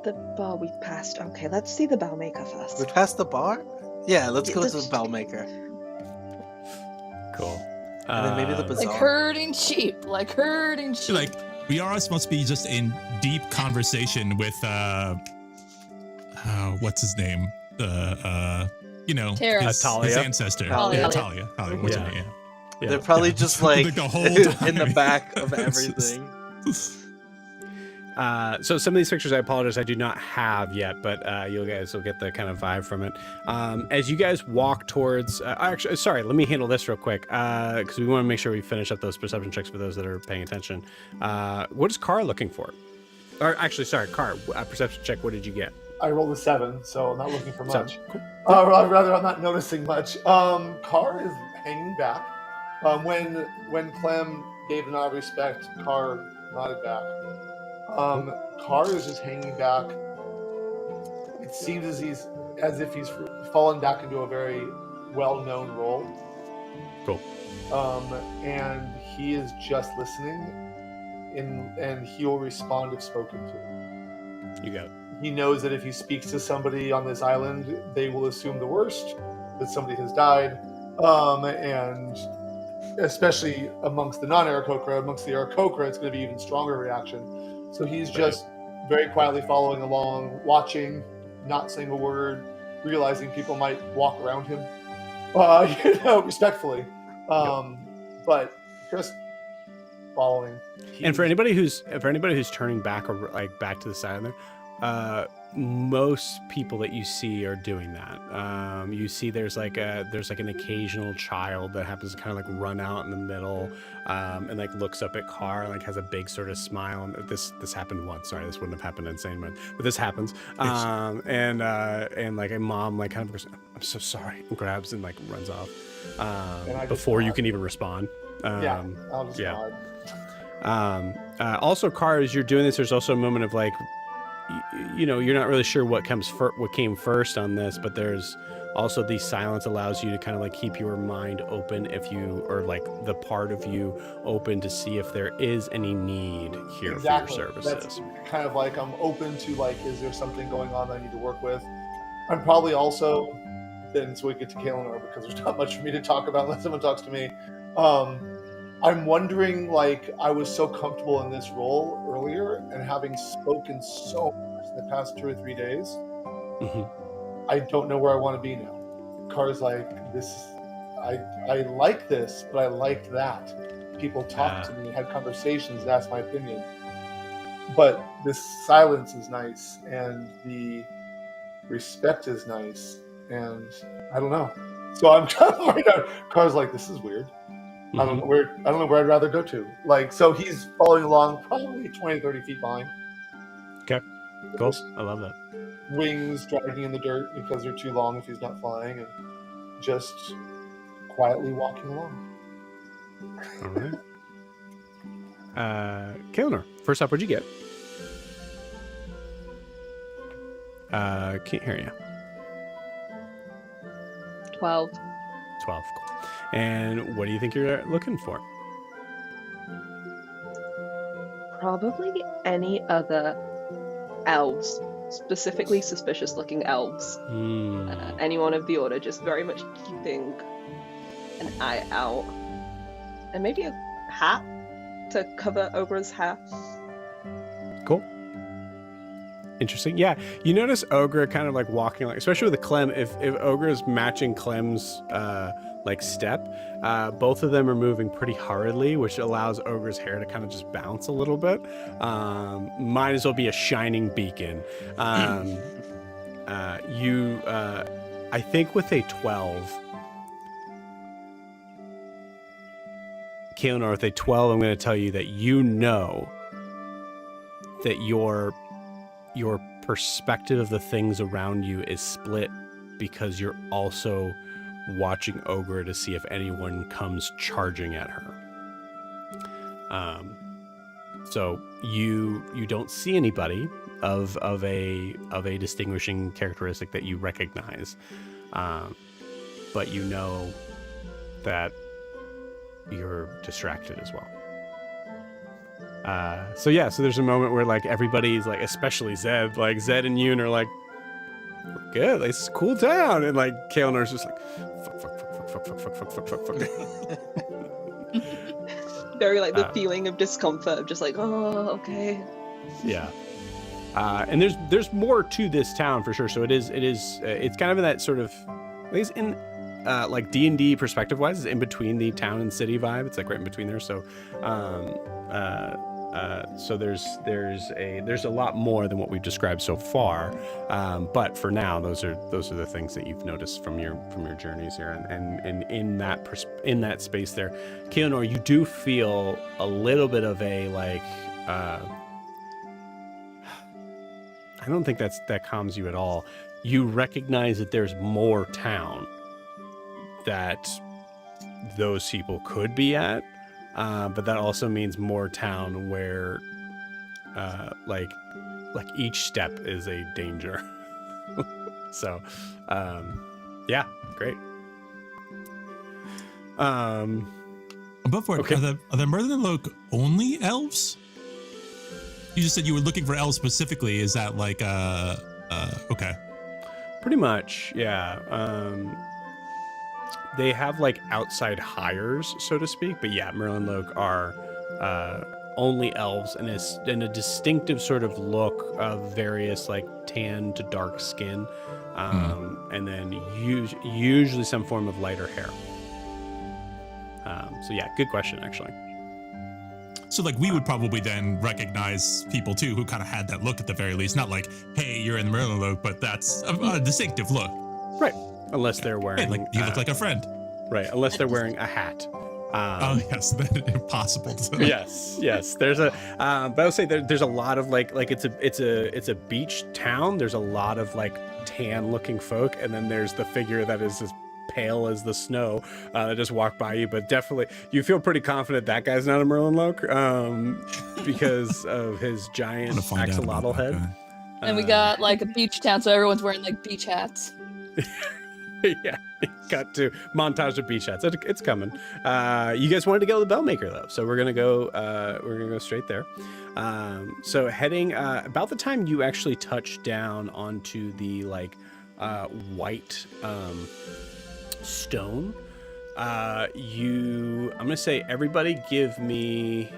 Speaker 3: The bar we passed. Okay, let's see the bell maker first.
Speaker 8: We passed the bar? Yeah, let's
Speaker 3: Yeah,
Speaker 8: go to
Speaker 3: let's-
Speaker 8: the bell maker.
Speaker 1: Cool.
Speaker 8: And then maybe the bazaar.
Speaker 4: Like herding sheep. Like herding sheep.
Speaker 6: Like, we are supposed to be just in deep conversation with, what's his name?
Speaker 4: Terrace.
Speaker 6: his
Speaker 1: Talia.
Speaker 6: ancestor.
Speaker 4: Talia.
Speaker 6: Yeah, Talia. What's her
Speaker 1: Yeah.
Speaker 6: name? Yeah.
Speaker 8: They're probably
Speaker 6: Yeah.
Speaker 8: just like
Speaker 6: The whole
Speaker 8: in the
Speaker 6: time.
Speaker 8: back of
Speaker 6: It's just-
Speaker 8: everything.
Speaker 1: So some of these pictures, I apologize, I do not have yet, but you guys will get the kind of vibe from it. As you guys walk towards, actually, sorry, let me handle this real quick, because we want to make sure we finish up those perception checks for those that are paying attention. What is Carr looking for? Or actually, sorry, Carr, perception check, what did you get?
Speaker 7: I rolled a 7, so I'm not looking for
Speaker 1: Seven.
Speaker 7: much.
Speaker 1: Cool.
Speaker 7: Rather, I'm not noticing much. Carr is hanging back. When Clem gave the nod of respect, Carr nodded back. Carr is just hanging back. It seems as if he's fallen back into a very well-known role.
Speaker 1: Cool.
Speaker 7: And he is just listening, and he'll respond if spoken to.
Speaker 1: You got it.
Speaker 7: He knows that if he speaks to somebody on this island, they will assume the worst, that somebody has died, and especially amongst the non-Aarakocra, amongst the Aarakocra, it's going to be even stronger reaction. So he's just very quietly following along, watching, not saying a word, realizing people might walk around him, respectfully, but just following.
Speaker 1: And for anybody who's turning back or like back to the side of there, most people that you see are doing that. You see there's like an occasional child that happens to kind of like run out in the middle, and like looks up at Carr and like has a big sort of smile. And this happened once. Sorry, this wouldn't have happened in Sane Mode, but this happens. And like a mom like kind of goes, "I'm so sorry," and grabs and like runs off before you can even respond.
Speaker 7: I'll just nod.
Speaker 1: Also, Carr, as you're doing this, there's also a moment of like, you're not really sure what came first on this, but there's also the silence allows you to kind of like keep your mind open or like the part of you open to see if there is any need here
Speaker 7: Exactly.
Speaker 1: for your services.
Speaker 7: That's kind of like I'm open to like, is there something going on that I need to work with? I'm probably also, then so we get to Kaelinor because there's not much for me to talk about unless someone talks to me. I'm wondering, like, I was so comfortable in this role earlier and having spoken so much in the past 2 or 3 days, I don't know where I want to be now. Car's like, I like this, but I liked that. People talked to me, had conversations, and asked my opinion. But this silence is nice, and the respect is nice, and I don't know. So I'm kind of worried. Car's like, this is weird. I don't know where I'd rather go to. Like, so he's following along, probably 20, 30 feet behind.
Speaker 1: Okay, cool. I love that.
Speaker 7: wings dragging in the dirt because they're too long if he's not flying, and just quietly walking along.
Speaker 1: All right. Kilner, first up, what'd you get? Can't hear you.
Speaker 3: 12.
Speaker 1: 12. Cool. And what do you think you're looking for?
Speaker 3: Probably any other elves, specifically suspicious-looking elves. Anyone of the order, just very much keeping an eye out. And maybe a hat to cover Ogra's hat.
Speaker 1: Cool. Interesting. Yeah, you notice Ogra kind of like walking, like, especially with the Clem. If Ogra's matching Clem's like step, both of them are moving pretty hurriedly, which allows Ogra's hair to kind of just bounce a little bit. Might as well be a shining beacon. I think with a 12, Keonor, with a 12, I'm going to tell you that you know that your perspective of the things around you is split because you're also watching Ogra to see if anyone comes charging at her. So you don't see anybody of a distinguishing characteristic that you recognize, but you know that you're distracted as well. So there's a moment where like everybody's like, especially Zed, like Zed and Yoon are like, we're good, like, it's cool down, and like Kael'nar's just like, fuck.
Speaker 3: Very like the feeling of discomfort of just like, oh, okay.
Speaker 1: Yeah. And there's more to this town for sure. So it's kind of in that sort of, at least in like D&D perspective wise, it's in between the town and city vibe. It's like right in between there. So so there's a lot more than what we've described so far, but for now, those are the things that you've noticed from your journeys here, and in that space there, Keonor, you do feel a little bit of a like, I don't think that calms you at all. You recognize that there's more town that those people could be at. But that also means more town where, like each step is a danger. So, yeah, great.
Speaker 6: Before,
Speaker 1: okay.
Speaker 6: Are the Merlinloke only elves? You just said you were looking for elves specifically. Is that like, okay? Pretty
Speaker 1: much, yeah. They have like outside hires, so to speak, but yeah, Merlinloke are only elves, and is in a distinctive sort of look of various like tan to dark skin, and then usually some form of lighter hair. So yeah, good question actually.
Speaker 6: So like we would probably then recognize people too who kind of had that look at the very least, not like, hey, you're in the Merlinloke, but that's a distinctive look.
Speaker 1: Right. Unless they're wearing...
Speaker 6: Hey, like, you look like a friend.
Speaker 1: Right, unless they're wearing a hat.
Speaker 6: Oh, yes, that's impossible.
Speaker 1: Yes. There's a... but I would say there's a lot of, like it's a beach town. There's a lot of, like, tan-looking folk, and then there's the figure that is as pale as the snow that just walked by you. But definitely, you feel pretty confident that guy's not a Merlinloke because of his giant axolotl head.
Speaker 4: And we got, like, a beach town, so everyone's wearing, like, beach hats.
Speaker 1: Yeah, got to montage of beach hats. It's coming. You guys wanted to go to the Bellmaker though, so we're gonna go straight there. So heading about the time you actually touch down onto the like white stone, I'm gonna say everybody give me.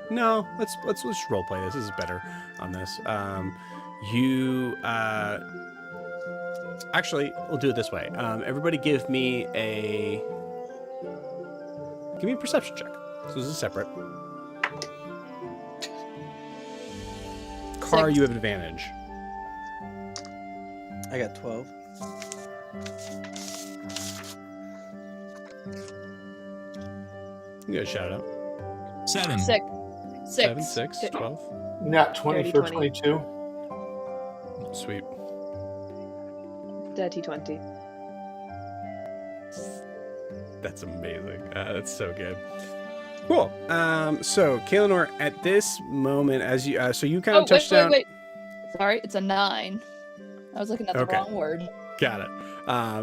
Speaker 1: No, let's role play this. This is better on this. Actually, we'll do it this way. Everybody give me a perception check. So this is separate. Car, you have advantage.
Speaker 8: I got 12.
Speaker 1: You got a shout out.
Speaker 6: 7.
Speaker 4: 6.
Speaker 1: 7, 6, 12.
Speaker 7: Nat 20 for
Speaker 3: 20.
Speaker 7: 22.
Speaker 1: Sweet.
Speaker 3: Dirty 20.
Speaker 1: That's amazing. That's so good. Cool. So Kaelinor, at this moment, as you so you kind of touched down.
Speaker 4: Wait. Sorry, it's a 9. I was looking at the wrong word.
Speaker 1: Got it.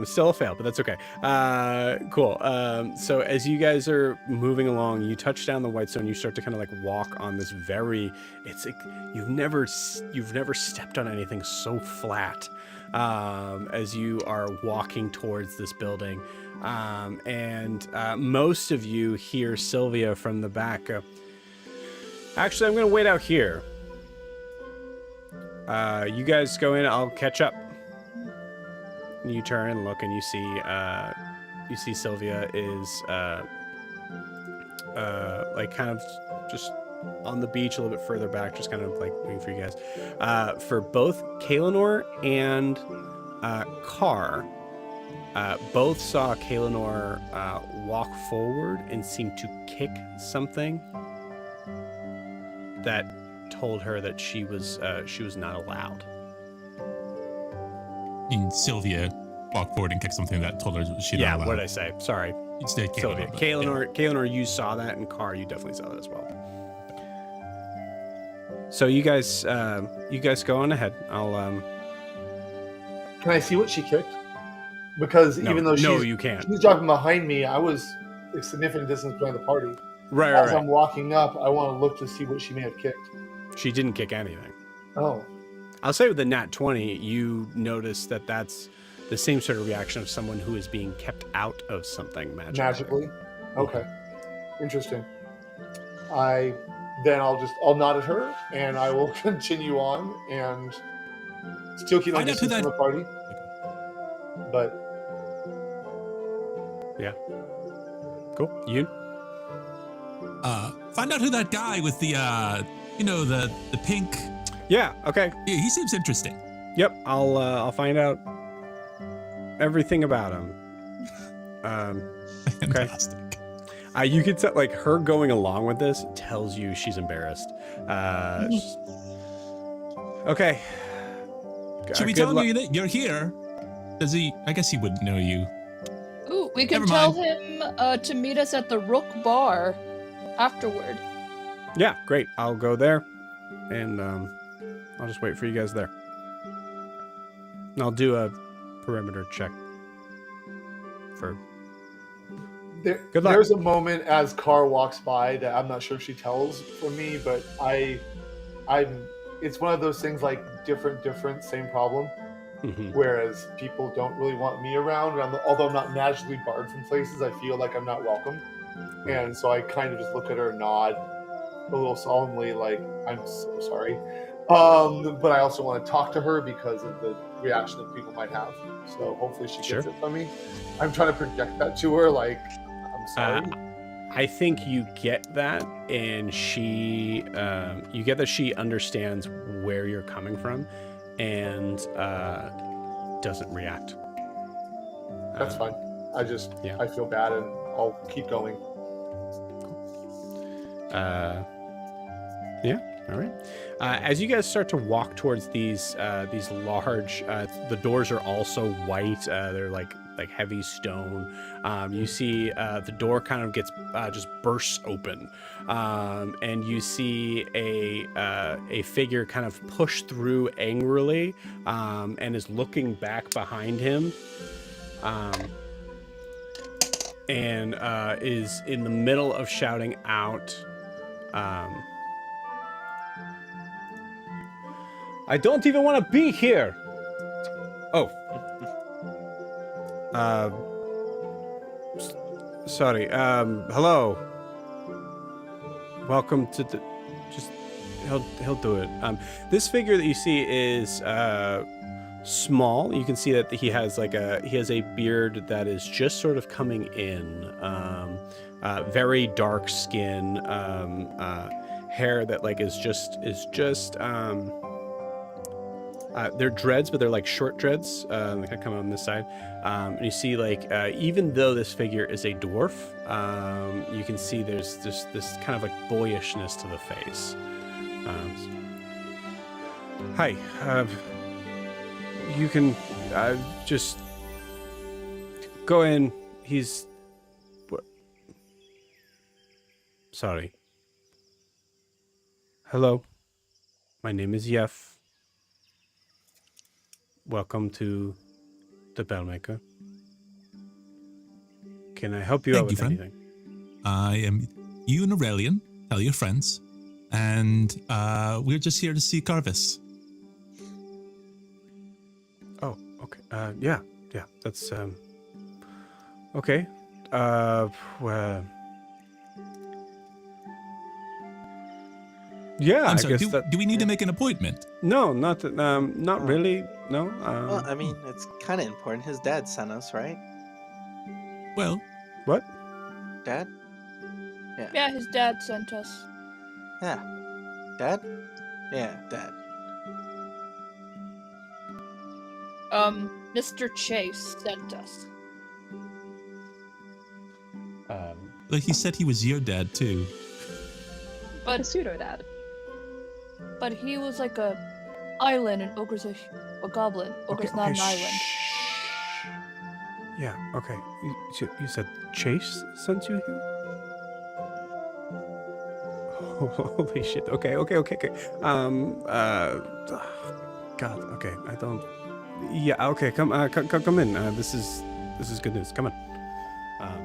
Speaker 1: Still a fail, but that's okay. Cool. So as you guys are moving along, you touch down the Whitestone. You start to kind of like walk on this very. It's like you've never stepped on anything so flat. As you are walking towards this building, and most of you hear Sylvia from the back. Actually, I'm gonna wait out here. You guys go in. I'll catch up. You turn and look, and you see Sylvia is like kind of just on the beach a little bit further back, just kind of like waiting for you guys. For both Kaelinor and Carr, both saw Kaelinor walk forward and seem to kick something that told her that she was not allowed.
Speaker 6: And Sylvia walked forward and kicked something that told her she not allowed.
Speaker 1: Yeah, what did I say? Sorry.
Speaker 6: Instead,
Speaker 1: Sylvia. Kaelinor, you saw that, and Carr, you definitely saw that as well. So you guys go on ahead. I'll
Speaker 7: Can I see what she kicked? Because even though
Speaker 1: you can't.
Speaker 7: She's dropping behind me, I was a significant distance behind the party.
Speaker 1: Right.
Speaker 7: As I'm walking up, I want to look to see what she may have kicked.
Speaker 1: She didn't kick anything.
Speaker 7: Oh.
Speaker 1: I'll say with the nat 20, you notice that that's the same sort of reaction of someone who is being kept out of something magically.
Speaker 7: Okay. Interesting. I'll nod at her, and I will continue on and still keep my distance from the party. But
Speaker 1: yeah. Cool. You?
Speaker 6: Find out who that guy with the the pink.
Speaker 1: Yeah. Okay.
Speaker 6: Yeah, he seems interesting.
Speaker 1: Yep. I'll find out everything about him.
Speaker 6: Fantastic.
Speaker 1: Okay. You could tell, like, her going along with this tells you she's embarrassed. Okay.
Speaker 6: Should we tell him that you're here? Does he? I guess he wouldn't know you.
Speaker 4: Ooh, we can tell him to meet us at the Rook Bar afterward.
Speaker 1: Yeah, great. I'll go there, and I'll just wait for you guys there. And I'll do a perimeter check for.
Speaker 7: Good luck. There's a moment as Carr walks by that I'm not sure if she tells for me, but it's one of those things like different, same problem.
Speaker 1: Mm-hmm.
Speaker 7: Whereas people don't really want me around, and although I'm not magically barred from places, I feel like I'm not welcome. And so I kind of just look at her and nod a little solemnly, like, I'm so sorry. But I also want to talk to her because of the reaction that people might have. So hopefully she gets it from me. I'm trying to project that to her, like, I'm sorry.
Speaker 1: I think you get that, and she understands where you're coming from, and doesn't react.
Speaker 7: That's fine. I feel bad, and I'll keep going.
Speaker 1: Yeah. All right. As you guys start to walk towards these large, the doors are also white. They're like heavy stone. You see the door kind of gets just bursts open, and you see a figure kind of push through angrily, and is looking back behind him, and is in the middle of shouting out. I don't even want to be here. Oh. Sorry. Hello. Welcome to the. Just he'll do it. This figure that you see is small. You can see that he has a beard that is just sort of coming in. Very dark skin. Hair that is just. They're dreads, but they're like short dreads. They kind of come on this side. And you see, even though this figure is a dwarf, you can see there's this kind of boyishness to the face. Hi. you can just go in. He's... Sorry. Hello. My name is Yef. Welcome to the Bellmaker. Can I help you
Speaker 6: Thank
Speaker 1: out
Speaker 6: you,
Speaker 1: with
Speaker 6: friend.
Speaker 1: anything?
Speaker 6: I am Ewan Aurelian. Tell your friends. And we're just here to see Carvis.
Speaker 1: Oh, okay. Yeah. That's okay. Well, yeah.
Speaker 6: I'm
Speaker 1: I
Speaker 6: sorry,
Speaker 1: guess that.
Speaker 6: do we need to make an appointment?
Speaker 1: No, not really. No.
Speaker 8: Well, I mean, it's kind of important. His dad sent us, right?
Speaker 6: Well,
Speaker 1: What?
Speaker 8: Dad?
Speaker 4: Yeah, his dad sent us.
Speaker 8: Yeah. Dad? Yeah, Dad.
Speaker 4: Mr. Chase sent us.
Speaker 6: like he said he was your dad too.
Speaker 3: A
Speaker 4: But
Speaker 3: pseudo dad.
Speaker 4: he was like a island, and Ogre's a goblin. Ogre's not an island.
Speaker 1: Yeah. Okay. You said Chase sent you here? Holy shit. Okay. God. Okay. I don't. Yeah. Okay. Come in. This is good news. Come on.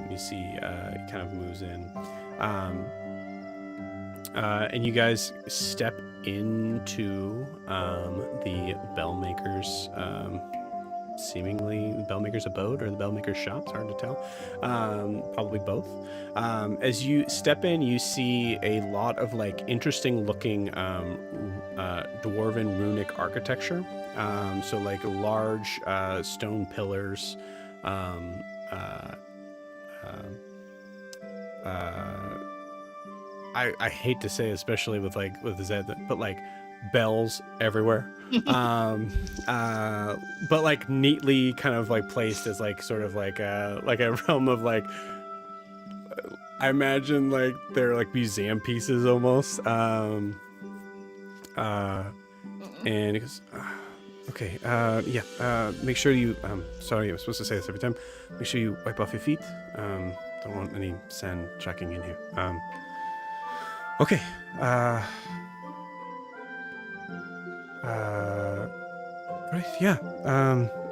Speaker 1: You see, he kind of moves in, and you guys step into the Bellmaker's, seemingly the Bellmaker's abode or the Bellmaker's shop. It's hard to tell. Probably both. As you step in, you see a lot of like interesting looking dwarven runic architecture. So like large stone pillars. I hate to say, especially with Zed, but like bells everywhere. But like neatly kind of like placed as like sort of like a realm of like, I imagine like they're like museum pieces almost. And he goes, okay, yeah, make sure you, sorry, I'm supposed to say this every time. Make sure you wipe off your feet. Don't want any sand tracking in here. Okay, right, yeah,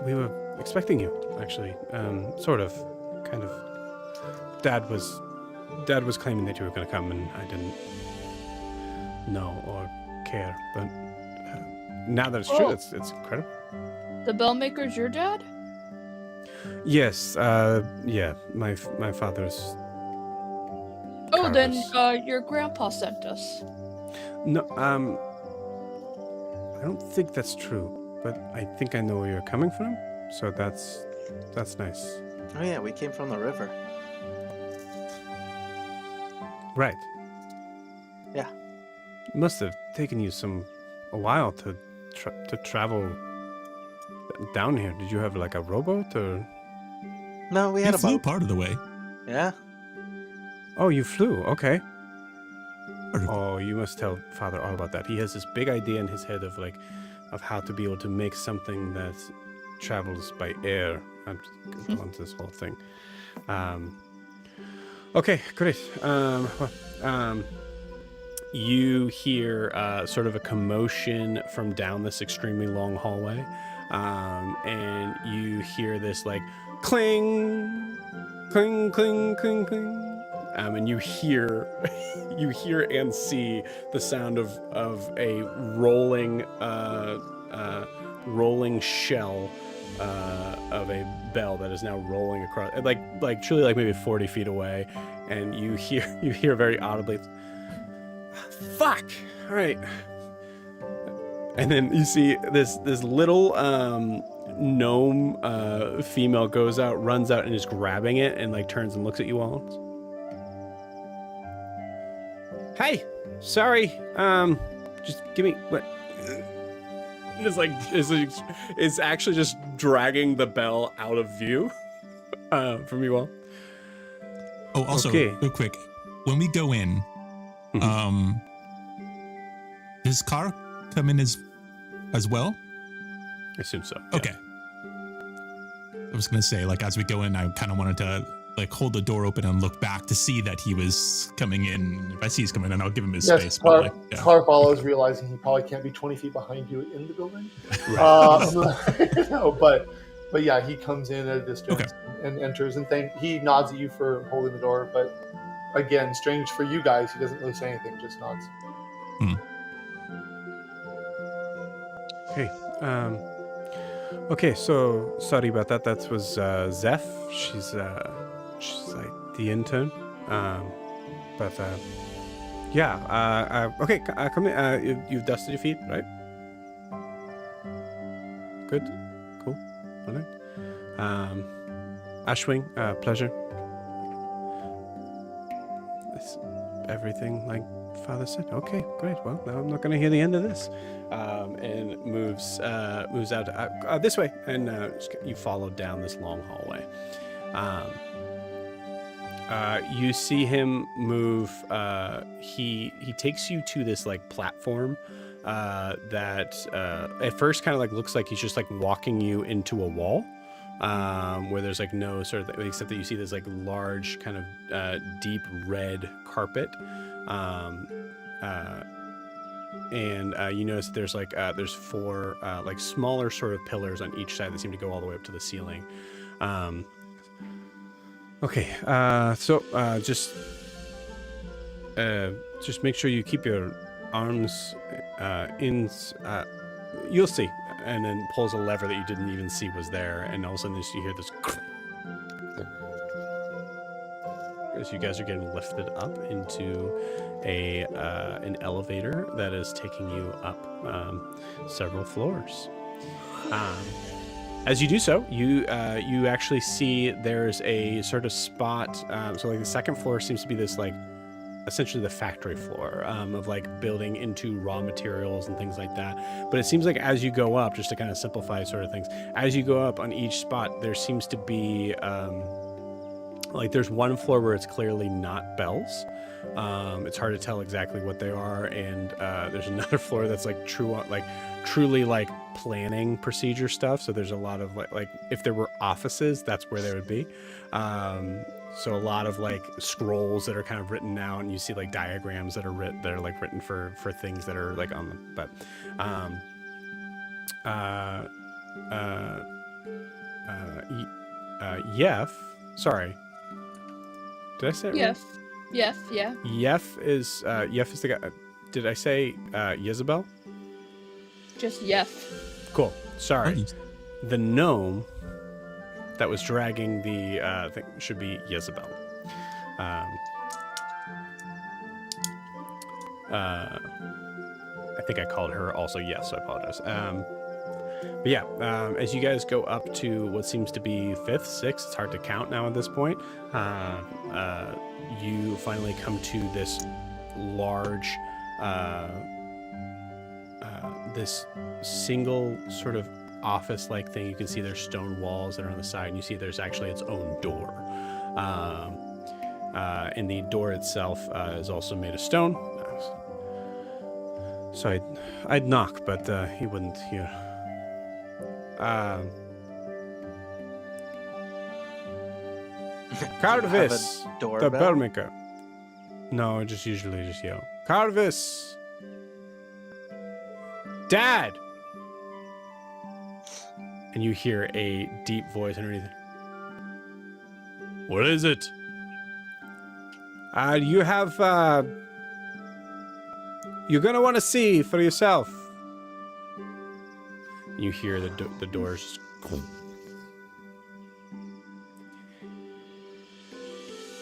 Speaker 1: we were expecting you, actually, sort of, kind of. Dad was claiming that you were going to come, and I didn't know or care, but now that it's true, it's incredible.
Speaker 4: The Bellmaker's your dad?
Speaker 1: Yes, yeah, my father's.
Speaker 4: Oh, then
Speaker 1: Carvis.
Speaker 4: your grandpa sent us.
Speaker 1: No, I don't think that's true, but I think I know where you're coming from, so that's nice.
Speaker 8: Oh yeah, we came from the river.
Speaker 1: Right.
Speaker 8: Yeah.
Speaker 1: It must have taken you a while to travel down here. Did you have like a rowboat or?
Speaker 8: No, we
Speaker 6: He
Speaker 8: had a
Speaker 6: flew
Speaker 8: boat.
Speaker 6: part of the way.
Speaker 8: Yeah.
Speaker 1: Oh, you flew. Okay.
Speaker 6: Part of-
Speaker 1: Oh, you must tell Father all about that. He has this big idea in his head of how to be able to make something that travels by air. I'm just going on to this whole thing. Okay, great. You hear sort of a commotion from down this extremely long hallway, and you hear this like cling, cling, cling, cling, cling. And you hear and see the sound of a rolling shell of a bell that is now rolling across, like truly like maybe 40 feet away, and you hear very audibly, "Fuck! All right." And then you see this little gnome female goes out, runs out, and is grabbing it, and like turns and looks at you all. Hey, sorry. Just give me what? It's actually just dragging the bell out of view from you all.
Speaker 6: Oh, also,
Speaker 1: Okay.
Speaker 6: real quick, when we go in, does Car come in as well?
Speaker 1: I assume so.
Speaker 6: Okay. I was gonna say, like, as we go in, I kind of wanted to like hold the door open and look back to see that he was coming in. If I see he's coming in, I'll give him his
Speaker 7: Yes,
Speaker 6: space.
Speaker 7: Car,
Speaker 6: But, like, yeah.
Speaker 7: Car follows, realizing he probably can't be 20 feet behind you in the building. No, but yeah, he comes in at a distance and enters, and he nods at you for holding the door. But again, strange for you guys, he doesn't really say anything, just nods.
Speaker 1: Okay. Okay, so sorry about that. That was Zeph. She's like the intern. Okay. Come in. You've dusted your feet, right? Good. Cool. All right. Ashwing, pleasure. Is everything like Father said? Okay, great. Well, now I'm not going to hear the end of this. And moves out this way, and you follow down this long hallway. You see him move. He takes you to this like platform that at first kind of like looks like he's just like walking you into a wall. Where there's like no sort of, except that you see this like large kind of deep red carpet. And you notice there's like there's 4 like smaller sort of pillars on each side that seem to go all the way up to the ceiling. Okay, so just make sure you keep your arms in. You'll see. And then pulls a lever that you didn't even see was there, and all of a sudden you hear this. As you guys are getting lifted up into an elevator that is taking you up several floors. As you do so, you actually see there's a sort of spot. So like the second floor seems to be this like essentially the factory floor of like building into raw materials and things like that. But it seems like as you go up, just to kind of simplify sort of things, as you go up on each spot, there seems to be like there's one floor where it's clearly not bells. It's hard to tell exactly what they are, and there's another floor that's like truly like planning procedure stuff. So there's a lot of like if there were offices, that's where they would be. So a lot of like scrolls that are kind of written out, and you see like diagrams that are written for things that are like on them. But Yef, sorry, did I say it right?
Speaker 4: Yeah.
Speaker 1: Yef is the guy. Did I say Jezebel?
Speaker 4: Just Yef.
Speaker 1: Cool. Sorry. The gnome that was dragging the thing should be Jezebel. I think I called her also yes, so I apologize. But yeah, as you guys go up to what seems to be 5th, 6th, it's hard to count now at this point, you finally come to this large, this single sort of office-like thing. You can see there's stone walls that are on the side, and you see there's actually its own door. And the door itself is also made of stone. So I'd knock, but he wouldn't hear. Carvis, the bellmaker. No, just usually just yell, Carvis, Dad. And you hear a deep voice underneath it. What is it? You have, you're gonna want to see for yourself. You hear the doors.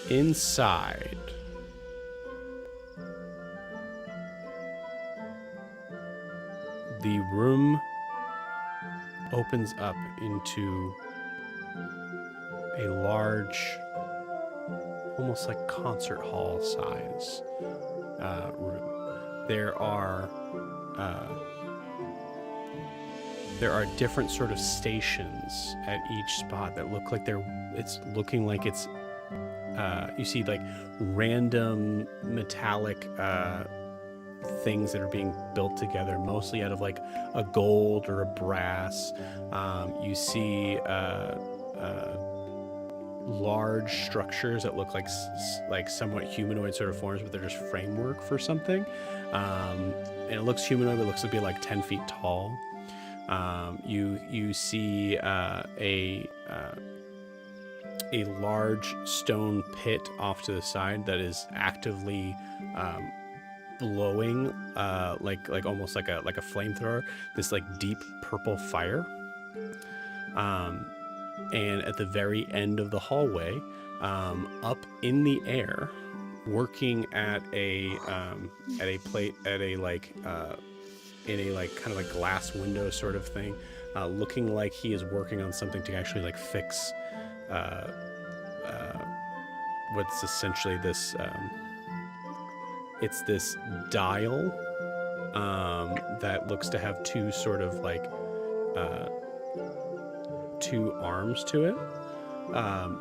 Speaker 1: Inside, the room opens up into a large, almost like concert hall size room. There are different sort of stations at each spot that look like it's looking like it's you see like random metallic things that are being built together, mostly out of like a gold or a brass. You see large structures that look like somewhat humanoid sort of forms, but they're just framework for something. And it looks humanoid, but it looks to be like 10 feet tall. You see a large stone pit off to the side that is actively glowing, like almost like a flamethrower. This like deep purple fire. And at the very end of the hallway, up in the air, working at a plate in a like kind of like glass window sort of thing, looking like he is working on something to actually like fix what's essentially this. It's this dial that looks to have two sort of like two arms to it,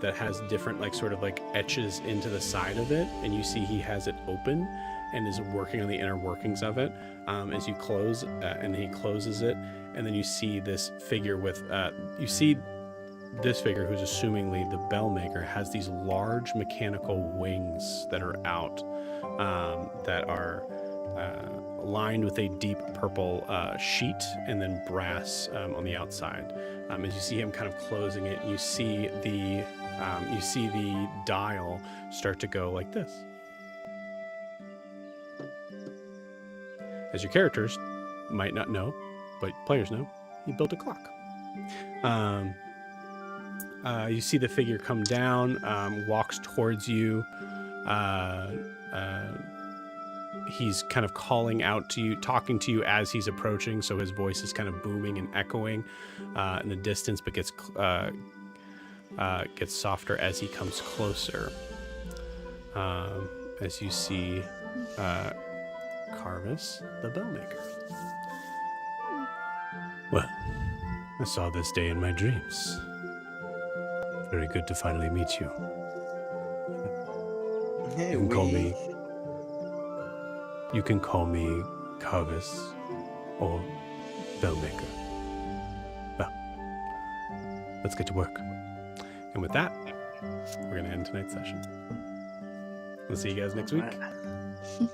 Speaker 1: that has different like sort of like etches into the side of it, and you see he has it open and is working on the inner workings of it. As you close, and he closes it, and then you see this figure with this figure, who's assumingly the bell maker, has these large mechanical wings that are out, that are lined with a deep purple sheet and then brass on the outside. As you see him kind of closing it, you see the dial start to go like this. As your characters might not know, but players know, he built a clock. You see the figure come down, walks towards you. He's kind of calling out to you, talking to you as he's approaching, so his voice is kind of booming and echoing in the distance, but gets softer as he comes closer. As you see Carvis, the bellmaker. Well, I saw this day in my dreams. Very good to finally meet you.
Speaker 8: Hey,
Speaker 1: You can call me Carvis or Bellmaker. Well, let's get to work. And with that, we're going to end tonight's session. We'll see you guys next week.
Speaker 8: Alright.